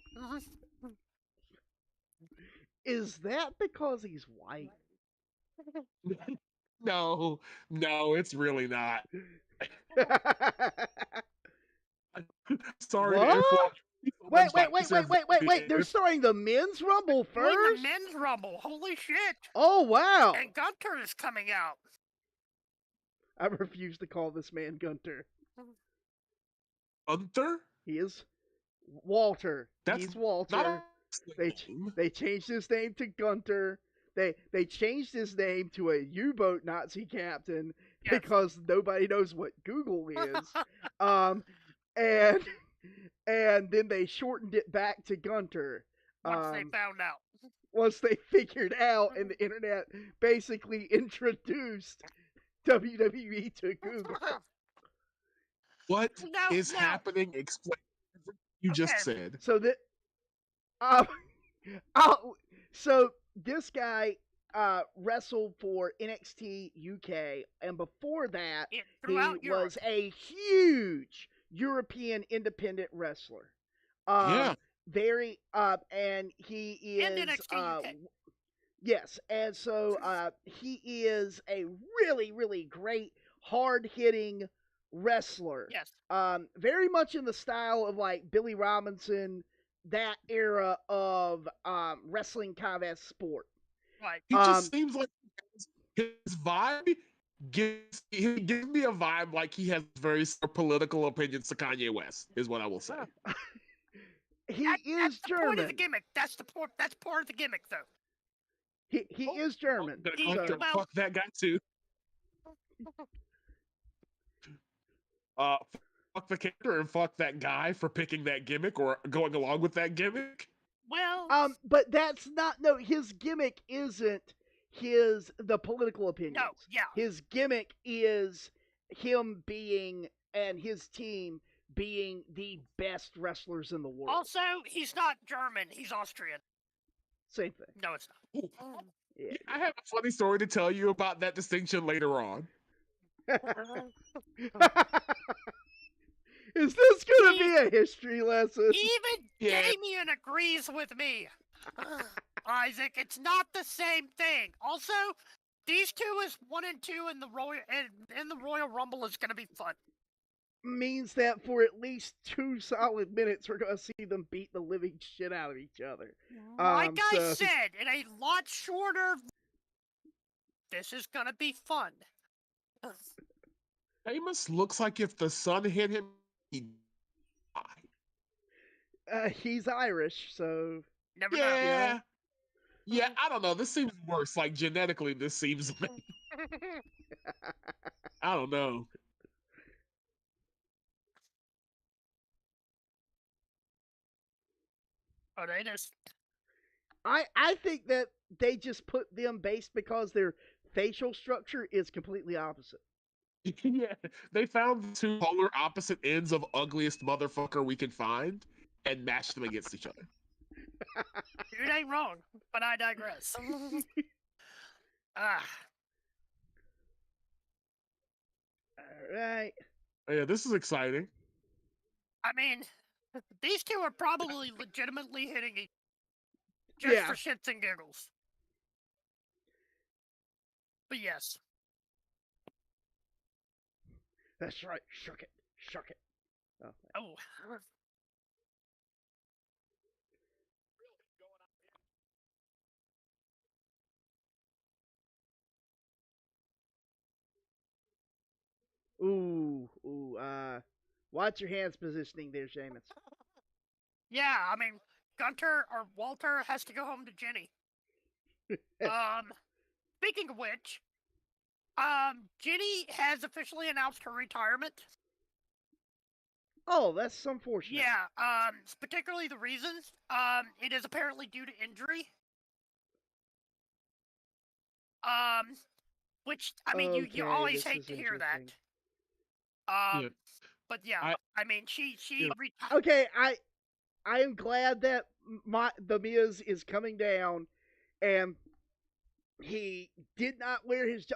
S1: Is that because he's white?
S3: No, it's really not. Sorry.
S1: Wait. They're starting the men's rumble first?
S2: The men's rumble. Holy shit.
S1: Oh, wow.
S2: And Gunter is coming out.
S1: I refuse to call this man Gunter.
S3: Gunter?
S1: He is Walter. He's Walter. They changed his name to Gunter. They changed his name to a U-boat Nazi captain because nobody knows what Google is. And then they shortened it back to Gunter.
S2: Once they found out.
S1: Once they figured out, and the internet basically introduced WWE to Google.
S3: What is happening? Explain what you just said.
S1: So so this guy wrestled for NXT UK, and before that, he was a huge European independent wrestler. And he is
S2: NXT UK.
S1: Yes, and so he is a really, really great, hard-hitting wrestler.
S2: Yes.
S1: Very much in the style of like Billy Robinson, that era of wrestling kind of as sport.
S2: Right.
S3: He just seems like his vibe gives me a vibe like he has very political opinions to Kanye West, is what I will say.
S1: He
S2: That's
S1: is
S2: the point of the
S1: German.
S2: gimmick. That's part of the gimmick, though.
S1: He is German.
S3: Gonna
S2: He-
S3: go after
S2: well-
S3: fuck that guy too. Fuck the character and fuck that guy for picking that gimmick or going along with that gimmick.
S2: Well,
S1: But that's not his gimmick isn't the political opinions.
S2: no, yeah.
S1: His gimmick is him being and his team being the best wrestlers in the world.
S2: Also, he's not German. He's Austrian.
S1: Same thing.
S2: No, it's
S3: Ooh.
S2: not.
S1: Yeah.
S3: I have a funny story to tell you about that distinction later on.
S1: Is this going to be a history lesson?
S2: Even
S3: Yeah.
S2: Damion agrees with me. Isaac, it's not the same thing. Also, these two is 1 and 2 in the Royal Rumble is going to be fun.
S1: Means that for at least 2 solid minutes, we're going to see them beat the living shit out of each other.
S2: Like I said, in a lot shorter. This is going to be fun.
S3: Amos looks like if the sun hit him, he'd die.
S1: He's Irish, so
S2: Never know.
S3: Yeah. Yeah, I don't know. This seems worse. Like, genetically, this seems... I don't know.
S2: Oh, they just.
S1: I think that they just put them based because their facial structure is completely opposite.
S3: Yeah, they found the two polar opposite ends of ugliest motherfucker we can find and matched them against each other.
S2: It ain't wrong, but I digress. Ah.
S1: Alright.
S3: Yeah, this is exciting.
S2: I mean, these two are probably legitimately hitting each just
S1: Yeah.
S2: for shits and giggles. But yes.
S1: That's right. Shook it. Shook it. Oh.
S2: Oh.
S1: Ooh. Watch your hands positioning there, Seamus.
S2: Yeah, I mean, Gunter or Walter has to go home to Jenny. Speaking of which, Jenny has officially announced her retirement.
S1: Oh, that's unfortunate.
S2: Yeah, particularly the reasons. It is apparently due to injury. Which, I mean, you
S1: Okay,
S2: always
S1: this
S2: hate
S1: is
S2: to hear that.
S1: interesting.
S3: Yeah.
S2: But yeah, I mean, she
S3: Yeah.
S1: Okay, I am glad that the Miz is coming down, and he did not wear his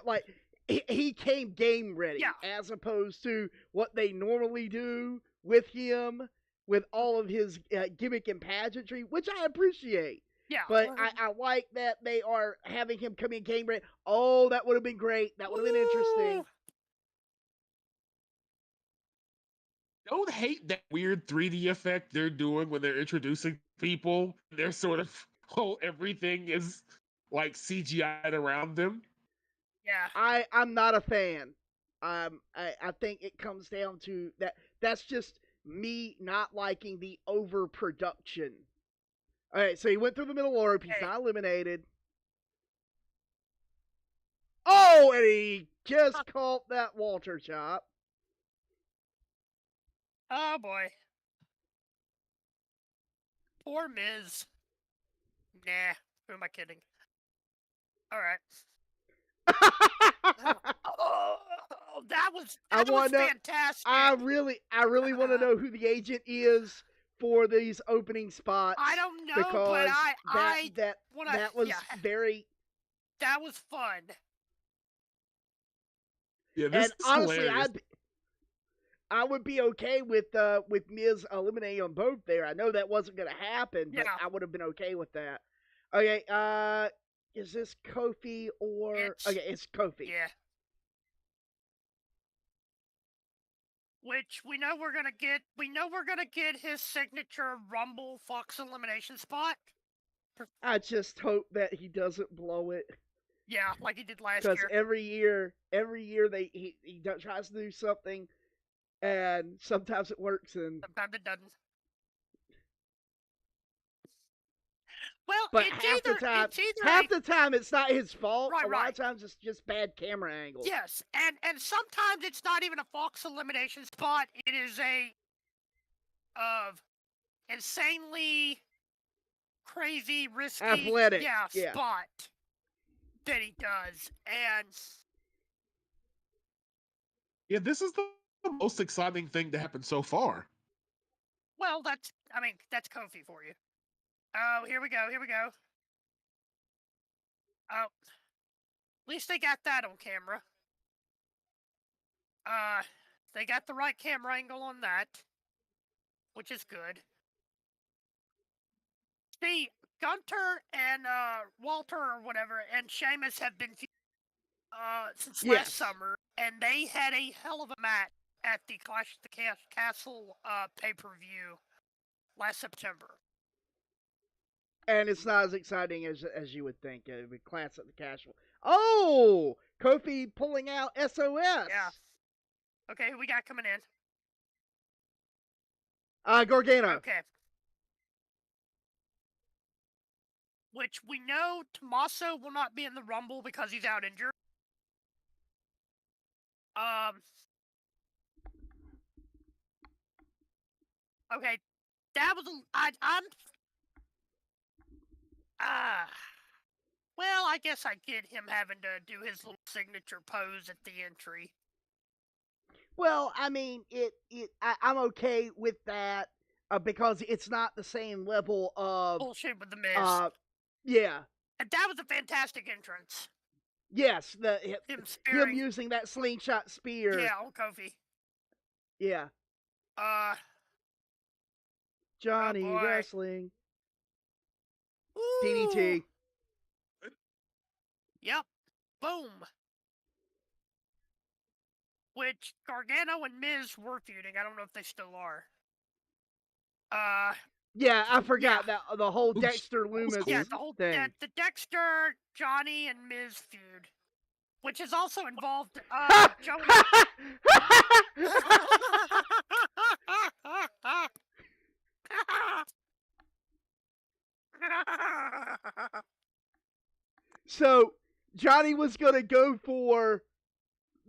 S1: he came game ready,
S2: Yeah.
S1: as opposed to what they normally do with him with all of his gimmick and pageantry, which I appreciate.
S2: Yeah.
S1: But I like that they are having him come in game ready. Oh, that would have been great. That would have been interesting.
S3: Don't hate that weird 3D effect they're doing when they're introducing people. They're sort of, everything is like CGI'd around them.
S2: Yeah.
S1: I'm not a fan. I think it comes down to that. That's just me not liking the overproduction. All right, so he went through the middle rope. He's not eliminated. Oh, and he just caught that Walter chop.
S2: Oh boy. Poor Miz. Nah, who am I kidding? Alright. Oh, that was fantastic.
S1: I really want to know who the agent is for these opening spots.
S2: I don't know,
S1: because
S2: but
S1: that was very.
S2: That was fun.
S3: Yeah, this
S1: And
S3: is
S1: honestly,
S3: hilarious.
S1: I would be okay with Miz eliminating them both there. I know that wasn't going to happen, but
S2: Yeah.
S1: I would have been okay with that. Okay, is this Kofi or it's Kofi.
S2: Yeah. Which we know we're gonna get. We know we're gonna get his signature Rumble Fox elimination spot.
S1: I just hope that he doesn't blow it.
S2: Yeah, like he did last
S1: Because
S2: year.
S1: every year he tries to do something, and sometimes it works, and
S2: Sometimes it doesn't. Well,
S1: But half the time it's not his fault.
S2: Right,
S1: a lot of times it's just bad camera angles.
S2: Yes, and sometimes it's not even a Fox elimination spot. It is a insanely crazy, risky,
S1: athletic,
S2: spot that he does, and
S3: this is the most exciting thing to happen so far.
S2: Well, that's Kofi for you. Oh, here we go. Oh, at least they got that on camera. They got the right camera angle on that, which is good. See, Gunter and Walter or whatever and Sheamus have been since last summer, and they had a hell of a match at the Clash of the Castle pay-per-view last September.
S1: And it's not as exciting as you would think. It would be Clash at the Castle. Oh, Kofi pulling out SOS.
S2: Yeah. Okay, who we got coming in?
S1: Gargano.
S2: Okay. Which we know Tommaso will not be in the Rumble because he's out injured. Okay, that was well, I guess I get him having to do his little signature pose at the entry.
S1: Well, I mean, I'm okay with that because it's not the same level of
S2: bullshit with the Miz.
S1: Yeah.
S2: And that was a fantastic entrance.
S1: Yes, him
S2: him
S1: using that slingshot spear.
S2: Yeah, on Kofi.
S1: Yeah. Johnny wrestling.
S2: Ooh.
S1: DDT.
S2: Yep. Boom. Which Gargano and Miz were feuding. I don't know if they still are.
S1: Yeah, I forgot that the whole Dexter Loomis
S2: the whole
S1: thing.
S2: The Dexter, Johnny, and Miz feud, which has also involved Joey.
S1: So Johnny was gonna go for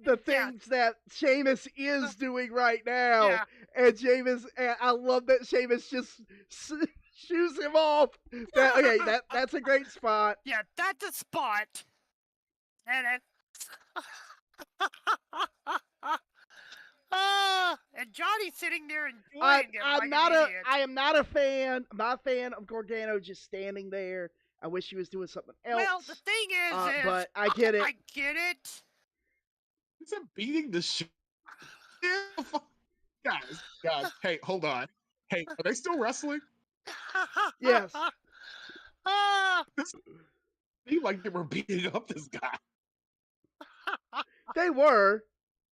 S1: the things that Sheamus is doing right now, and Sheamus. And I love that Sheamus just shoos him off. That's a great spot.
S2: Yeah, that's a spot. And and Johnny's sitting there enjoying it.
S1: I am not a fan. I'm not a fan of Gargano just standing there. I wish he was doing something else.
S2: Well, the thing is
S1: but I get it.
S2: I get it.
S3: Is it beating the shit? Guys, hey, hold on. Hey, are they still wrestling?
S1: Yes.
S3: They like they were beating up this guy.
S1: They were.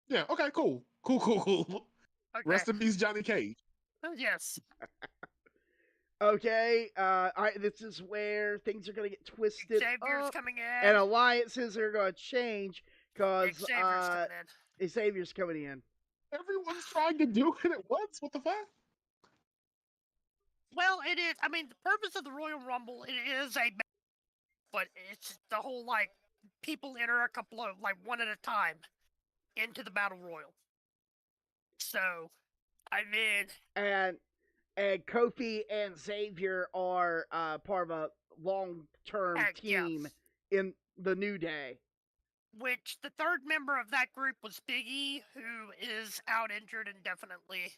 S3: Yeah, okay, cool. Okay. Rest in peace, Johnny Cage.
S2: Yes.
S1: Okay, all right, this is where things are going to get twisted
S2: Xavier's
S1: up,
S2: coming in.
S1: and alliances are going to change because
S2: Xavier's
S1: coming in.
S3: Everyone's trying to do it at once. What the fuck?
S2: Well, it is. I mean, the purpose of the Royal Rumble, it is but it's the whole, people enter a couple of, one at a time into the Battle Royal. So, I mean...
S1: And Kofi and Xavier are part of a long-term team in the New Day.
S2: Which, the third member of that group was Big E, who is out injured indefinitely.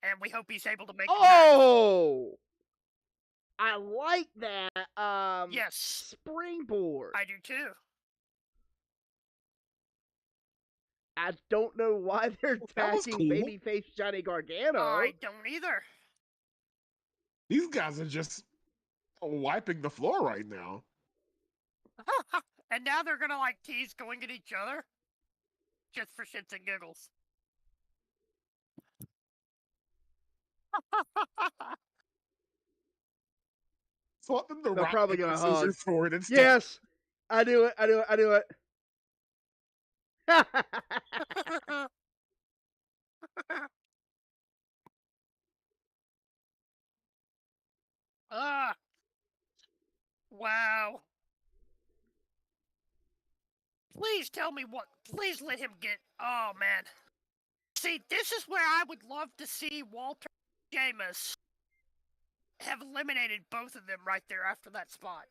S2: And we hope he's able to make it back.
S1: I like that.
S2: Yes.
S1: Springboard.
S2: I do too.
S1: I don't know why they're attacking babyface Johnny Gargano.
S2: I don't either.
S3: These guys are just wiping the floor right now.
S2: And now they're gonna tease going at each other? Just for shits and giggles.
S3: So
S1: they're probably gonna hug.
S3: Forward instead.
S1: Yes, I do it.
S2: Wow. Please tell me what. Please let him get. Oh man. See, this is where I would love to see Walter and Sheamus have eliminated both of them right there after that spot.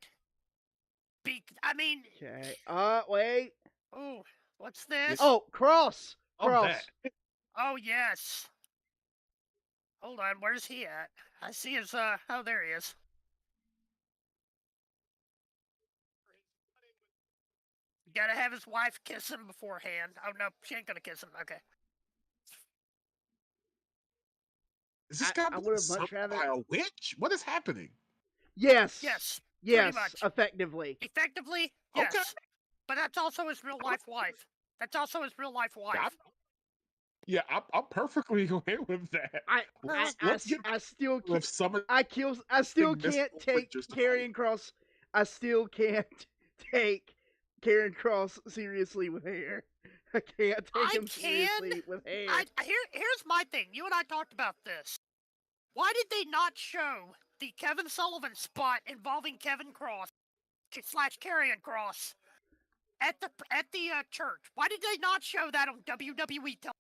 S2: I mean.
S1: Okay. Wait.
S2: Oh, what's this?
S1: Oh, cross.
S3: That.
S2: Oh yes. Hold on, where's he at? I see his. Oh, there he is. Gotta have his wife kiss him beforehand. Oh no, she ain't gonna kiss him. Okay.
S3: Is this guy
S1: would have much rather
S3: by a witch? What is happening?
S1: Yes.
S2: Yes.
S1: Yes.
S2: Much.
S1: Effectively.
S2: Effectively, yes.
S3: Okay.
S2: But that's also his real life wife. That's also his real life wife.
S3: Yeah, I'm perfectly okay with that.
S1: I still can't.
S3: Some
S1: I still can't take Karrion Kross. I still can't take Karrion Kross seriously with hair. I can't take him seriously with hair.
S2: Here's my thing. You and I talked about this. Why did they not show the Kevin Sullivan spot involving Kevin Kross / Karrion Kross at the church? Why did they not show that on WWE television?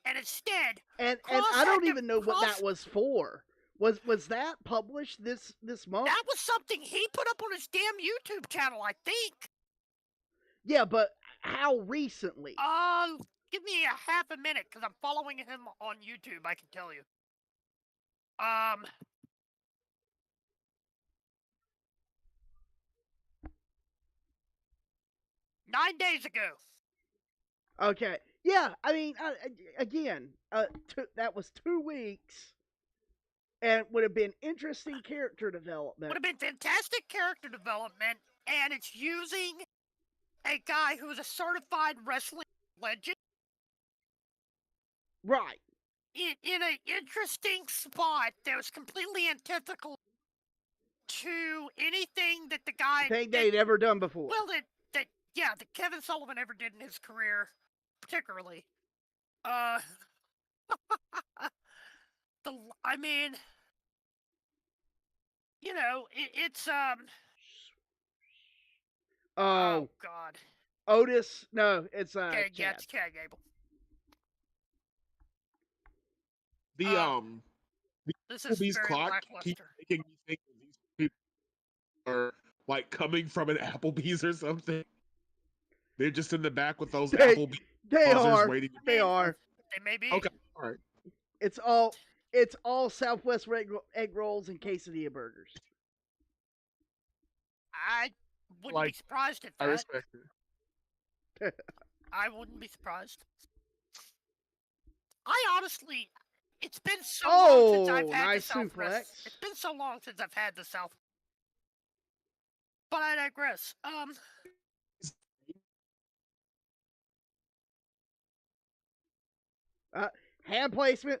S2: And instead,
S1: and I don't even know what that was for. Was that published this month?
S2: That was something he put up on his damn YouTube channel, I think.
S1: Yeah, but how recently?
S2: Give me a half a minute, because I'm following him on YouTube, I can tell you. 9 days ago.
S1: Okay. Yeah, I mean, again, that was 2 weeks, and would have been interesting character development.
S2: Would have been fantastic character development, and it's using a guy who is a certified wrestling legend.
S1: Right.
S2: In an interesting spot that was completely antithetical to anything that the guy
S1: they'd ever done before.
S2: Well, that Kevin Sullivan ever did in his career, particularly. I mean, you know, it's Oh God.
S1: Otis? No, it's
S2: Chad. Yeah, it's Chad Gable. This is
S3: these
S2: very
S3: clock keep making me think that these people are like coming from an Applebee's or something. They're just in the back with those Applebee's.
S1: They are.
S3: Waiting.
S1: They are.
S2: They may be.
S3: Okay. All right.
S1: It's all Southwest egg rolls and quesadilla burgers.
S2: I wouldn't be surprised if that.
S3: I respect
S2: it. I wouldn't be surprised. I honestly, it's been so long since I've had the Southwest. It's been so long since I've had the South. But I digress.
S1: Hand placement.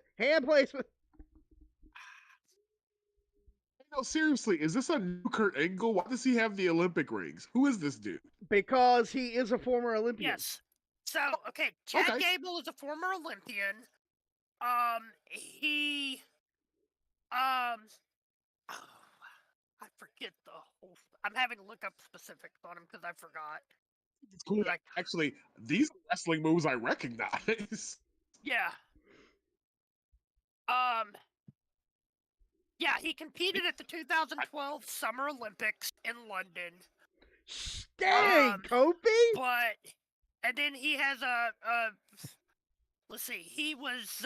S3: No, seriously, is this a new Kurt Angle? Why does he have the Olympic rings? Who is this dude?
S1: Because he is a former Olympian.
S2: Yes. So, okay, Chad Gable is a former Olympian. I forget the whole. I'm having to look up specifics on him because I forgot.
S3: It's cool. Actually, these wrestling moves I recognize.
S2: Yeah. Yeah, he competed at the 2012 Summer Olympics in London.
S1: Dang, Kofi!
S2: And then he has let's see, he was,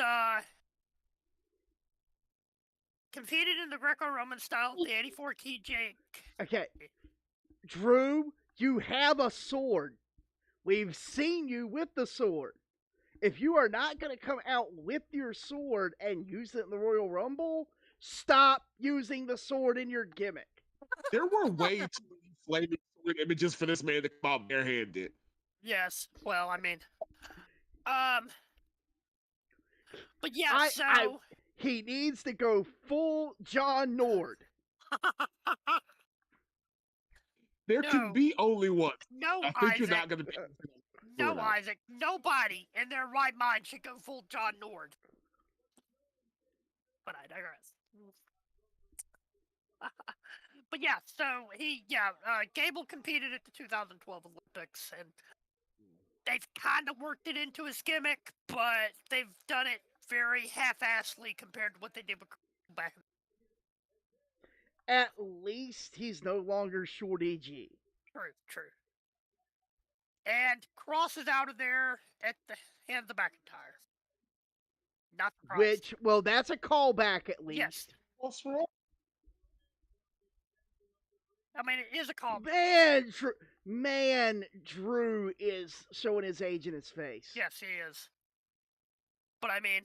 S2: competed in the Greco-Roman style, the 84 TJ.
S1: Okay. Drew, you have a sword. We've seen you with the sword. If you are not going to come out with your sword and use it in the Royal Rumble, stop using the sword in your gimmick.
S3: There were way too many flaming sword images for this man to come out barehanded.
S2: Yes. Well, I mean, but yeah,
S1: he needs to go full John Nord.
S3: There can be only one.
S2: No,
S3: I think you're not going to be.
S2: No, Isaac. Nobody in their right mind should go full John Nord. But I digress. But yeah, so Gable competed at the 2012 Olympics, and they've kind of worked it into his gimmick, but they've done it very half-assedly compared to what they did with back.
S1: At least he's no longer Short EG.
S2: True. And Cross is out of there at the end of the McIntyre. Not surprised.
S1: Which, well, that's a callback at least.
S2: Yes. I mean, it is a call.
S1: Man, Drew is showing his age in his face.
S2: Yes, he is. But I mean,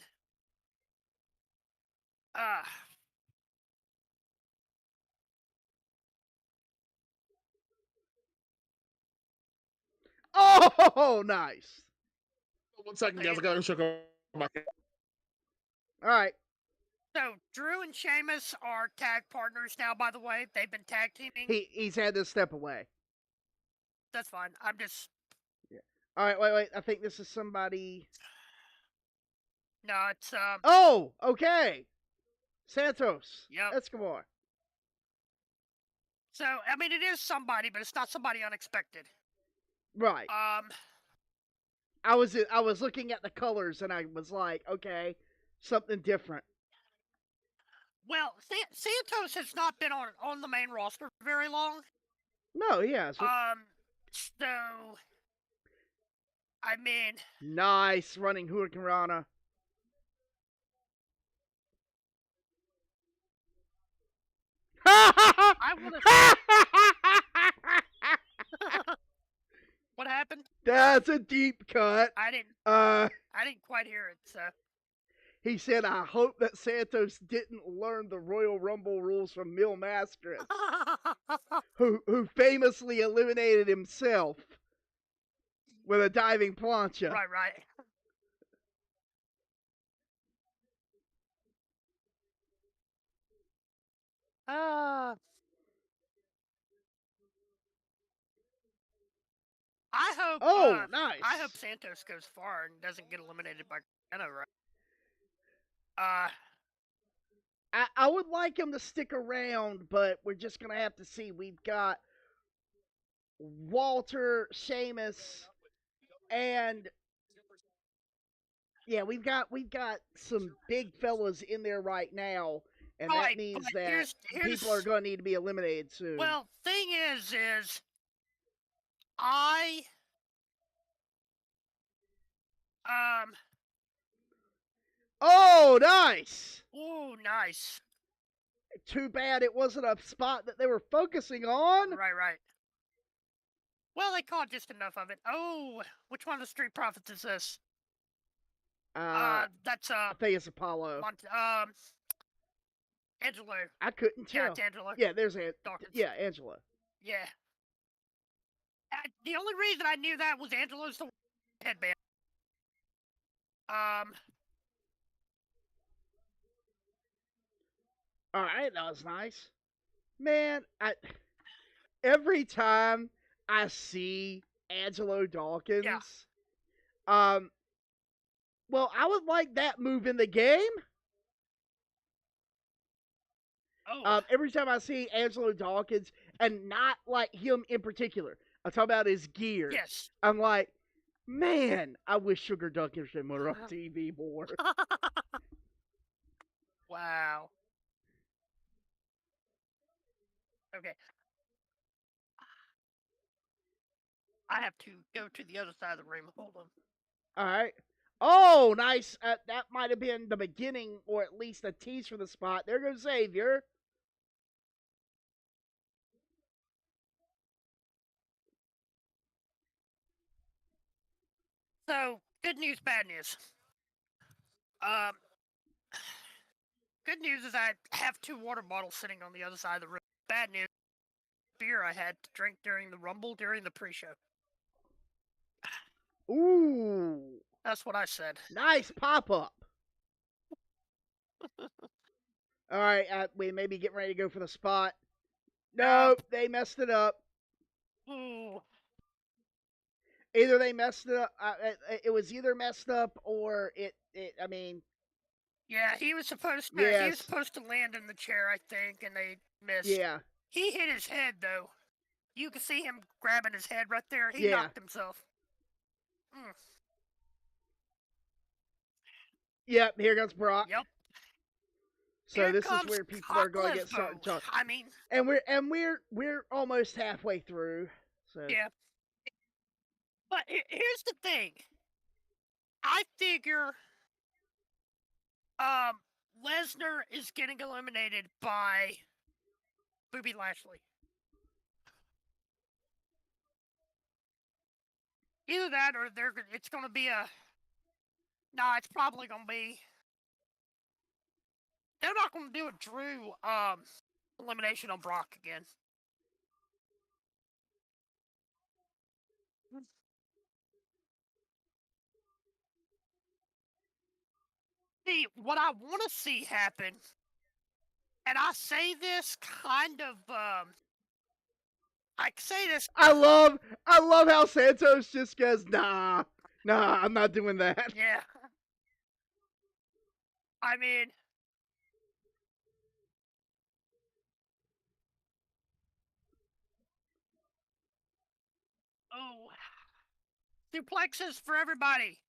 S1: Oh, nice.
S3: 1 second, guys. I gotta check on my.
S1: All right.
S2: So Drew and Sheamus are tag partners now. By the way, they've been tag teaming.
S1: He's had to step away.
S2: That's fine. I'm just.
S1: Yeah. All right. Wait. I think this is somebody.
S2: No, it's
S1: Oh, okay. Santos.
S2: Yep.
S1: Escobar.
S2: So I mean, it is somebody, but it's not somebody unexpected.
S1: Right. I was looking at the colors and I was like, okay, something different.
S2: Well, Santos has not been on the main roster for very long.
S1: No, he has.
S2: So I mean,
S1: nice running Hurricane Rana.
S2: I would have. What happened?
S1: That's a deep cut.
S2: I didn't quite hear it. So
S1: he said, "I hope that Santos didn't learn the Royal Rumble rules from Mil Mastras, who famously eliminated himself with a diving plancha."
S2: Right. I hope.
S1: Oh, nice.
S2: I hope Santos goes far and doesn't get eliminated by Gargano, right?
S1: I would like him to stick around, but we're just gonna have to see. We've got Walter, Sheamus, and yeah, we've got some big fellas in there right now, and
S2: right,
S1: that means that people are going to need to be eliminated soon.
S2: Well, thing is
S1: Oh, nice.
S2: Oh, nice.
S1: Too bad it wasn't a spot that they were focusing on.
S2: Right. Well, they caught just enough of it. Oh, which one of the Street Profits is this? That's
S1: I think it's Apollo.
S2: Angelo.
S1: I couldn't tell.
S2: Yeah, it's Angelo.
S1: Yeah, there's
S2: Dawkins.
S1: Yeah, Angelo.
S2: Yeah. The only reason I knew that was Angelo's the headband.
S1: All right, that was nice. Man, every time I see Angelo Dawkins, well, I would like that move in the game.
S2: Oh.
S1: Every time I see Angelo Dawkins, and not like him in particular, I'm talking about his gear.
S2: Yes.
S1: I'm like, man, I wish Sugar Dunkerson were on TV more.
S2: Wow. Okay. I have to go to the other side of the room. Hold on.
S1: All right. Oh, nice. That might have been the beginning, or at least a tease for the spot. There goes Xavier.
S2: So, good news, bad news. Good news is I have 2 water bottles sitting on the other side of the room. Bad news, beer I had to drink during the Rumble during the pre-show.
S1: Ooh.
S2: That's what I said.
S1: Nice pop-up. All right, we may be getting ready to go for the spot. Nope, they messed it up.
S2: Ooh.
S1: Either they messed it up. It was either messed up or it. I mean.
S2: Yeah, he was supposed to. Yes. He was supposed to land in the chair, I think, and they missed.
S1: Yeah,
S2: He hit his head though. You can see him grabbing his head right there. He
S1: Yeah.
S2: knocked himself.
S1: Yep, here goes Brock.
S2: Yep.
S1: So
S2: Here
S1: this is
S2: comes
S1: where people
S2: Cock
S1: are going to get started
S2: Lesbo.
S1: talking.
S2: I mean,
S1: And we're almost halfway through. So
S2: yeah. But here's the thing. I figure Lesnar is getting eliminated by Bobby Lashley. Either that or it's going to be a... Nah, it's probably going to be... They're not going to do a Drew elimination on Brock again. See, what I want to see happen, and I say this kind of, I say this...
S1: I love how Santos just goes, nah, I'm not doing that.
S2: Yeah. I mean... Oh. Duplexes for everybody.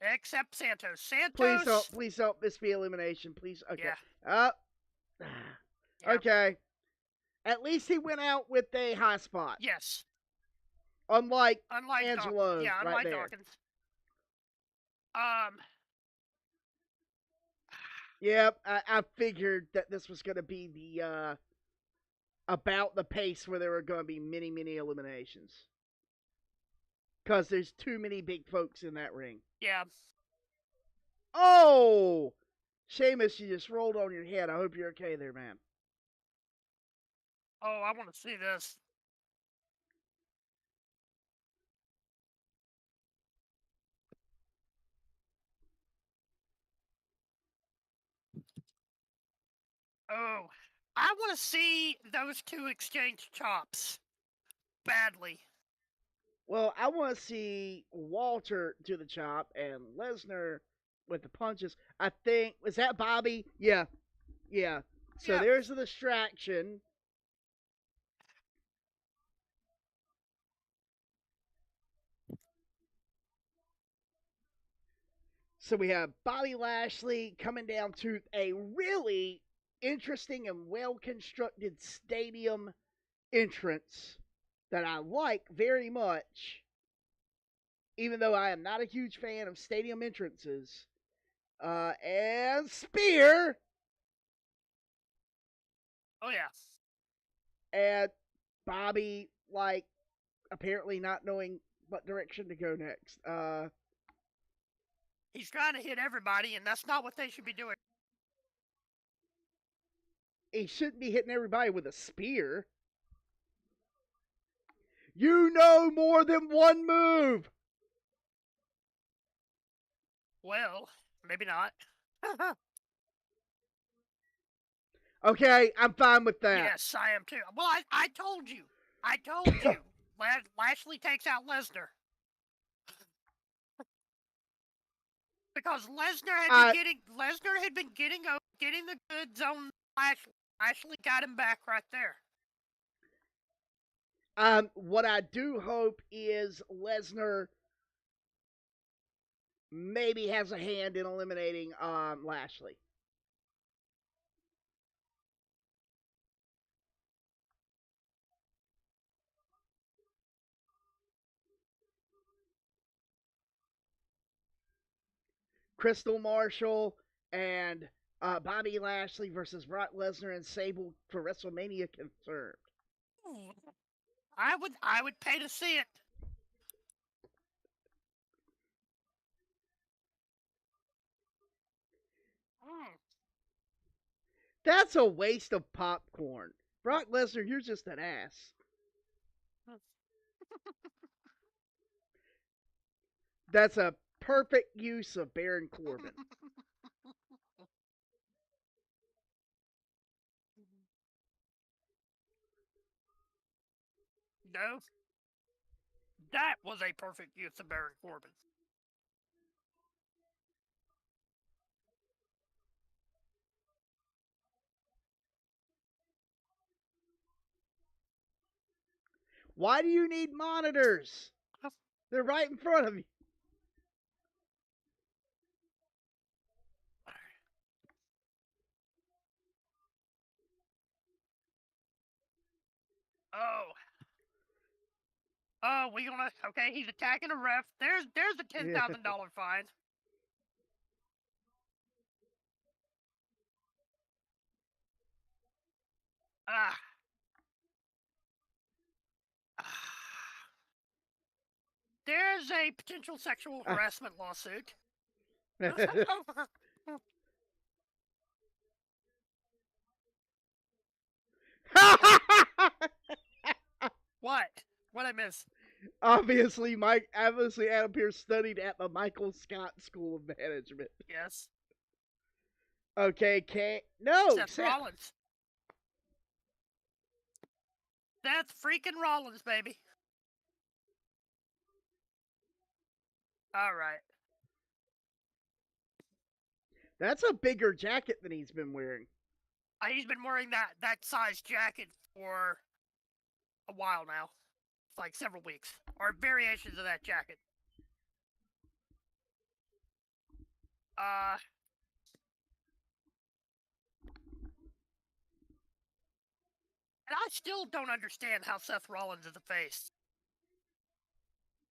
S2: Except Santos. Santos...
S1: Please help this be elimination, please. Okay.
S2: Yeah.
S1: Okay. At least he went out with a high spot.
S2: Yes.
S1: Unlike Angelo,
S2: yeah,
S1: right
S2: unlike
S1: there.
S2: Dawkins.
S1: Yep, I figured that this was going to be the about the pace where there were going to be many eliminations. Because there's too many big folks in that ring.
S2: Yeah.
S1: Oh! Sheamus, you just rolled on your head. I hope you're okay there, man.
S2: Oh, I want to see this. Oh, I want to see those two exchange chops. Badly.
S1: Well, I want to see Walter do the chop and Lesnar with the punches. I think, was that Bobby? Yeah. So there's a distraction. So we have Bobby Lashley coming down to a really interesting and well-constructed stadium entrance that I like very much, even though I am not a huge fan of stadium entrances. And spear.
S2: Oh, yeah.
S1: And Bobby, like, apparently not knowing what direction to go next.
S2: He's trying to hit everybody, and that's not what they should be doing.
S1: He shouldn't be hitting everybody with a spear. You know more than one move.
S2: Well, maybe not.
S1: Okay, I'm fine with that.
S2: Yes, I am too. Well, I told you. Lashley takes out Lesnar. Because Lesnar had been getting the goods on Lashley. Lashley got him back right there.
S1: What I do hope is Lesnar maybe has a hand in eliminating Lashley. Crystal Marshall and Bobby Lashley versus Brock Lesnar and Sable for WrestleMania confirmed.
S2: I would pay to see it.
S1: That's a waste of popcorn. Brock Lesnar, you're just an ass. That's a perfect use of Baron Corbin.
S2: No. That was a perfect use of Baron Corbin.
S1: Why do you need monitors? They're right in front of you.
S2: Oh. Oh, we gonna okay, he's attacking a ref. There's a $10,000 fine. Ah. There's a potential sexual harassment lawsuit. What? What I miss?
S1: Obviously, Adam Pearce studied at the Michael Scott School of Management.
S2: Yes.
S1: Okay, no,
S2: Seth Rollins. Seth freaking Rollins, baby. All right.
S1: That's a bigger jacket than he's been wearing.
S2: He's been wearing that size jacket for a while now. It's like several weeks. Or variations of that jacket. And I still don't understand how Seth Rollins is a face.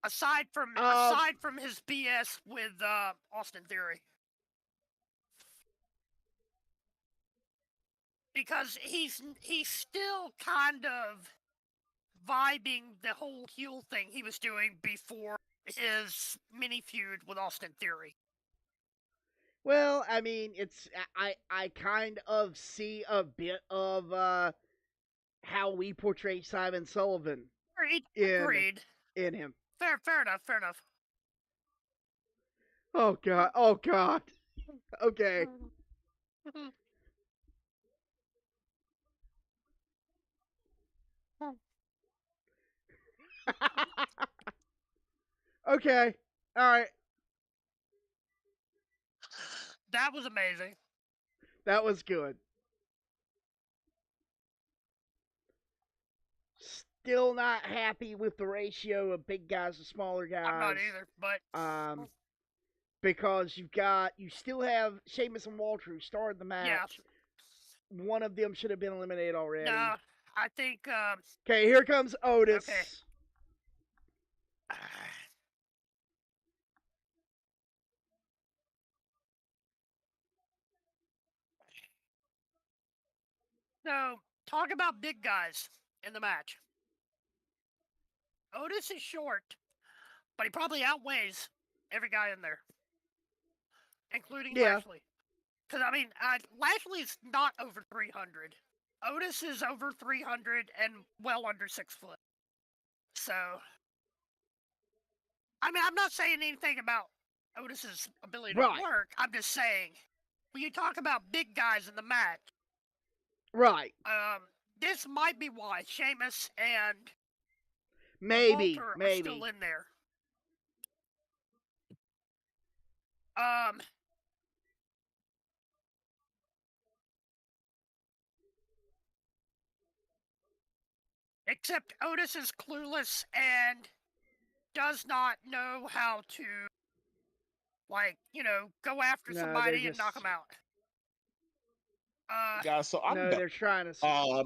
S2: Aside from his BS with Austin Theory. Because he's still kind of vibing the whole heel thing he was doing before his mini feud with Austin Theory.
S1: Well, I mean, I kind of see a bit of how we portray Simon Sullivan.
S2: Agreed.
S1: In him.
S2: Fair enough.
S1: Oh god. Okay. Okay. All right.
S2: That was amazing.
S1: That was good. Still not happy with the ratio of big guys to smaller guys.
S2: I'm not either, but
S1: because you still have Sheamus and Walter who started the match. Yeah. One of them should have been eliminated already.
S2: No, I think.
S1: Okay, here comes Otis. Okay.
S2: So, talk about big guys in the match. Otis is short, but he probably outweighs every guy in there, including Lashley. Because, I mean, Lashley's not over 300. Otis is over 300 and well under 6 foot. So, I mean, I'm not saying anything about Otis's ability to work. I'm just saying, when you talk about big guys in the match,
S1: right?
S2: This might be why Sheamus and
S1: Walter
S2: are still in there. Except Otis is clueless and does not know how to, like, go after somebody and knock them out.
S3: Guys, so I'm
S1: no, they're trying to.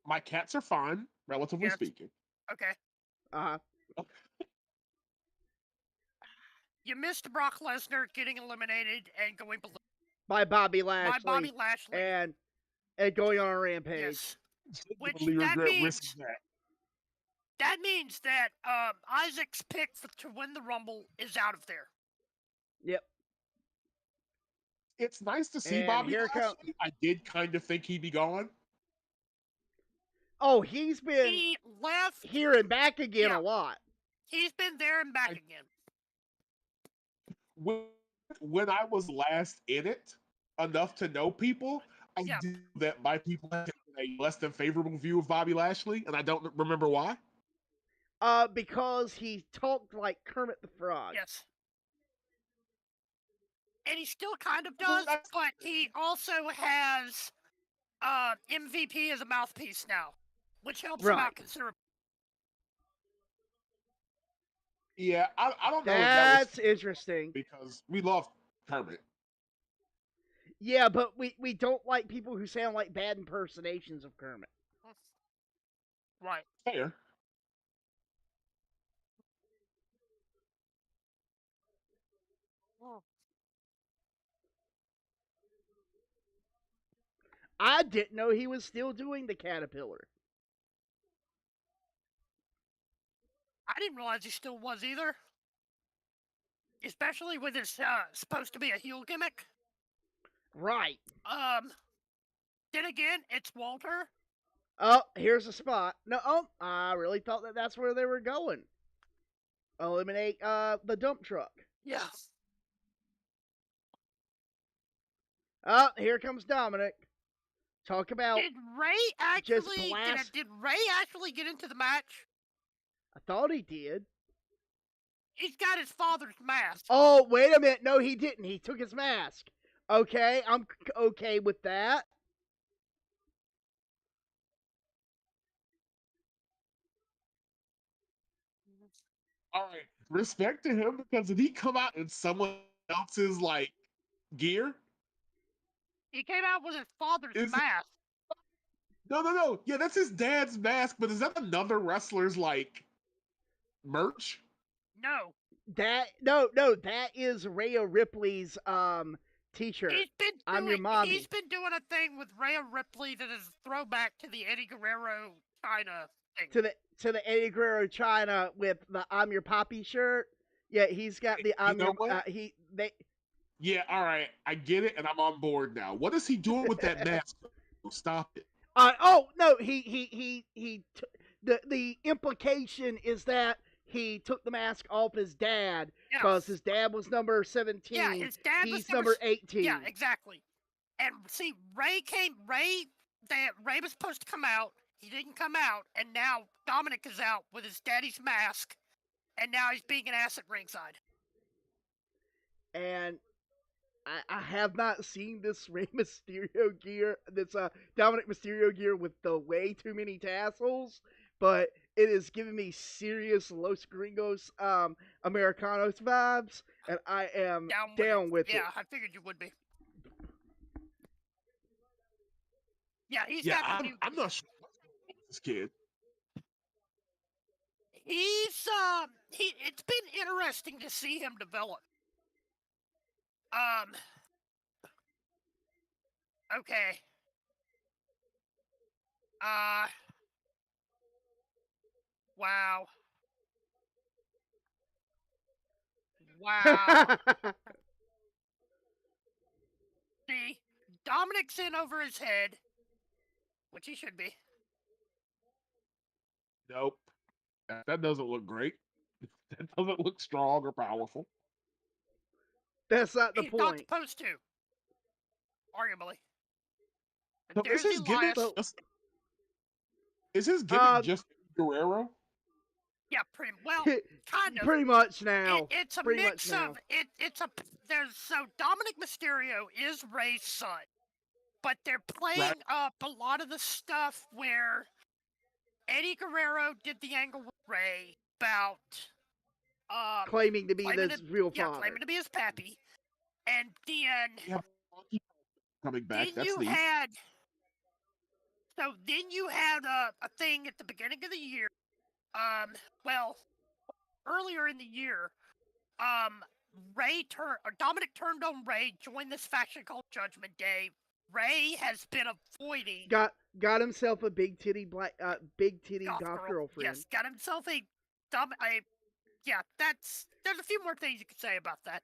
S3: My cats are fine, relatively speaking.
S2: Okay.
S1: Uh-huh.
S2: You missed Brock Lesnar getting eliminated and going below.
S1: By Bobby Lashley. And going on a rampage.
S2: Yes. Which that means that Isaac's pick to win the Rumble is out of there.
S1: Yep.
S3: It's nice to see Bobby Lashley. I did kind of think he'd be gone.
S1: Oh, he
S2: left
S1: here and back again a lot.
S2: He's been there and back again.
S3: When I was last in it, enough to know people, I knew that my people had a less than favorable view of Bobby Lashley, and I don't remember why.
S1: Because he talked like Kermit the Frog.
S2: Yes. And he still kind of does, but he also has MVP as a mouthpiece now, which helps him out considerably.
S3: Yeah, I don't know if that was
S1: That's interesting.
S3: because we love Kermit.
S1: Yeah, but we don't like people who sound like bad impersonations of Kermit.
S2: Right.
S3: Fair.
S2: Oh.
S1: I didn't know he was still doing the caterpillar.
S2: I didn't realize he still was either. Especially with his supposed to be a heel gimmick.
S1: Right.
S2: Then again, it's Walter.
S1: Oh, here's a spot. No, I really thought that's where they were going. Eliminate the dump truck.
S2: Yeah.
S1: Oh, here comes Dominic. Talk about
S2: Did Ray
S1: just
S2: actually
S1: blast.
S2: did Ray actually get into the match?
S1: I thought he did.
S2: He's got his father's mask.
S1: Oh, wait a minute. No, he didn't. He took his mask. Okay, I'm okay with that.
S3: All right, respect to him because did he come out in someone else's like gear?
S2: He came out with his father's
S3: Is it-
S2: mask.
S3: No. Yeah, that's his dad's mask, but is that another wrestler's like merch?
S2: No.
S1: That is Rhea Ripley's t-shirt. I'm your mommy.
S2: He's been doing a thing with Rhea Ripley that is a throwback to the Eddie Guerrero China thing.
S1: To the Eddie Guerrero China with the I'm your poppy shirt. Yeah, he's got the I'm your
S3: Yeah, all right, I get it, and I'm on board now. What is he doing with that mask? Stop it.
S1: Oh no, the implication is that he took the mask off his dad because his dad was number 17.
S2: Yeah, his dad
S1: he's
S2: was
S1: number 18.
S2: Yeah, exactly. And see, Ray was supposed to come out. He didn't come out, and now Dominic is out with his daddy's mask, and now he's being an ass at ringside.
S1: And I have not seen this Rey Mysterio gear, this Dominic Mysterio gear with the way too many tassels, but it is giving me serious Los Gringos Americanos vibes, and I am down with it.
S2: Yeah, I figured you would be. Yeah,
S3: I'm not sure what's going on with this kid.
S2: It's been interesting to see him develop. Okay. Wow. See, Dominic's in over his head, which he should be.
S3: Nope. That doesn't look great. That doesn't look strong or powerful.
S1: That's not the
S2: He's
S1: point.
S2: not supposed to. Arguably.
S3: So
S2: is his gimmick
S3: just Guerrero?
S2: Yeah, kind of.
S1: Pretty much now.
S2: It's a
S1: pretty
S2: mix of so Dominic Mysterio is Ray's son, but they're playing up a lot of the stuff where Eddie Guerrero did the angle with Ray about
S1: claiming to be his real father.
S2: Yeah, claiming to be his pappy, and then
S3: coming back. That's neat.
S2: Then you had a thing at the beginning of the year. Earlier in the year, Dominic turned on Ray, joined this faction called Judgment Day. Ray has been avoiding.
S1: Got himself a big titty goth girlfriend.
S2: Yes, got himself yeah, there's a few more things you could say about that.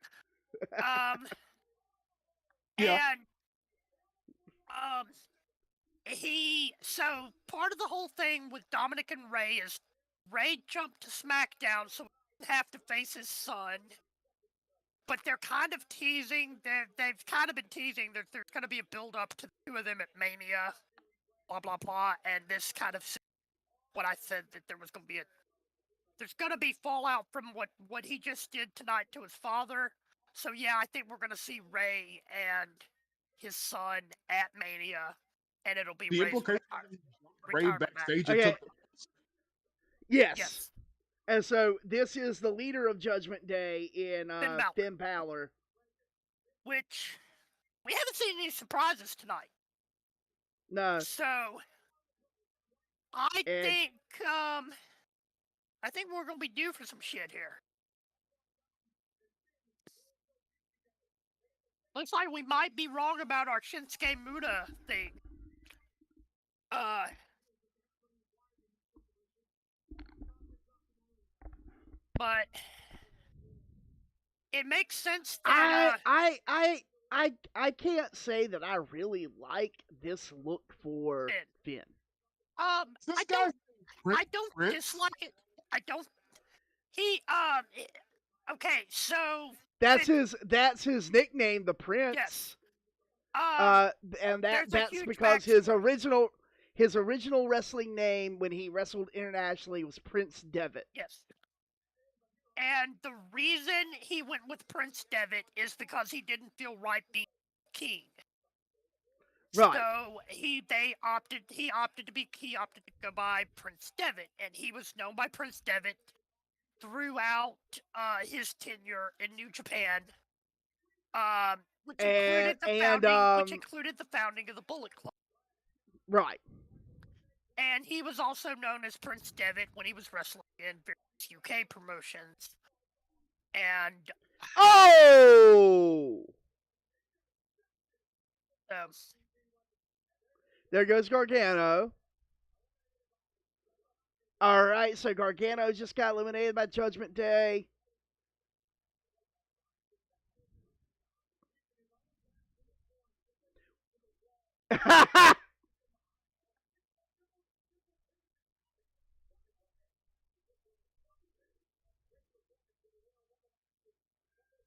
S3: Yeah.
S2: And so part of the whole thing with Dominic and Ray is Ray jumped to SmackDown so he didn't have to face his son. But they're kind of teasing, they've kind of been teasing that there's going to be a build-up to the two of them at Mania, blah, blah, blah, and this kind of what I said, that there was going to be there's going to be fallout from what he just did tonight to his father. So yeah, I think we're going to see Ray and his son at Mania, and it'll be
S3: the implication
S2: Ray
S3: backstage.
S1: Okay. Yes. And so this is the leader of Judgment Day in
S2: Finn Balor.
S1: Finn Balor.
S2: Which we haven't seen any surprises tonight.
S1: No.
S2: So I think we're gonna be due for some shit here. Looks like we might be wrong about our Shinsuke Muda thing. But it makes sense that
S1: I can't say that I really like this look for Finn.
S2: I don't dislike it. I don't. He okay, so
S1: that's his nickname, the Prince.
S2: Yes.
S1: And that's because his original wrestling name when he wrestled internationally was Prince Devitt.
S2: Yes. And the reason he went with Prince Devitt is because he didn't feel right being king.
S1: Right.
S2: So he opted to go by Prince Devitt, and he was known by Prince Devitt throughout his tenure in New Japan. Which included the founding of the Bullet Club.
S1: Right.
S2: And he was also known as Prince Devitt when he was wrestling in various UK promotions. And
S1: there goes Gargano. All right, so Gargano just got eliminated by Judgment Day.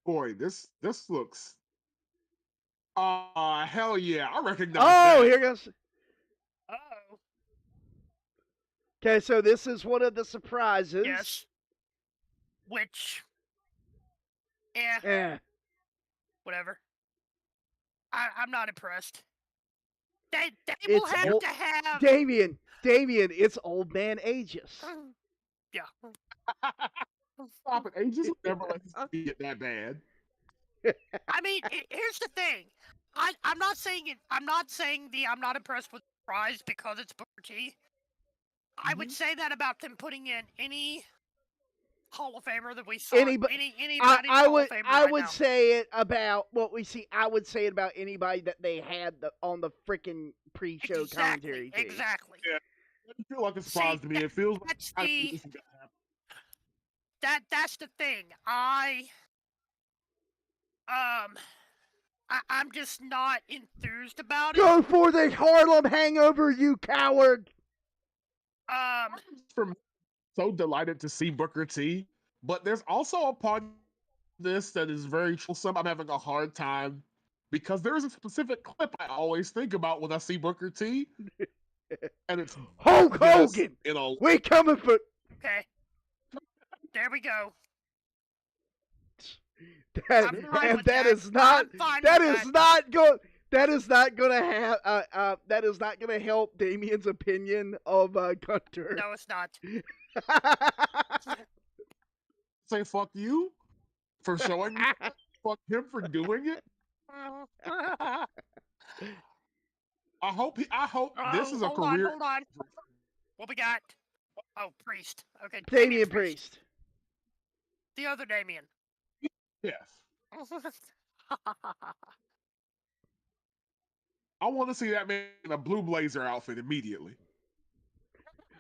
S3: Boy, this looks. Hell yeah! I recognize that.
S1: Oh, here goes.
S2: Uh-oh.
S1: Okay, so this is one of the surprises.
S2: Yes. Which, whatever. I'm not impressed. They will have to have
S1: Damion, it's old man Aegis.
S2: Yeah.
S3: Stop it. Aegis would never let this be that bad.
S2: I mean, here's the thing. I'm not saying I'm not impressed with the prize because it's Booker T. I would say that about them putting in any Hall of Famer that we saw. Anybody
S1: I would say it about what we see. I would say it about anybody that they had on the freaking pre-show commentary.
S2: Exactly.
S3: Yeah. It doesn't feel like a surprise to me. It feels like
S2: that's the thing. I'm just not enthused about it.
S1: Go for the Harlem Hangover, you coward!
S3: I'm so delighted to see Booker T, but there's also a part of this that is very troublesome. I'm having a hard time because there is a specific clip I always think about when I see Booker T, and it's
S1: Hulk Hogan. We coming for.
S2: Okay. There we go.
S1: That is not gonna help Damien's opinion of Gunter.
S2: No, it's not.
S3: Say fuck you for showing me. Fuck him for doing it. I hope this is a career.
S2: Hold on. What we got? Oh, Priest. Okay.
S1: Damian Priest.
S2: The other Damian.
S3: Yes. I want to see that man in a blue blazer outfit immediately.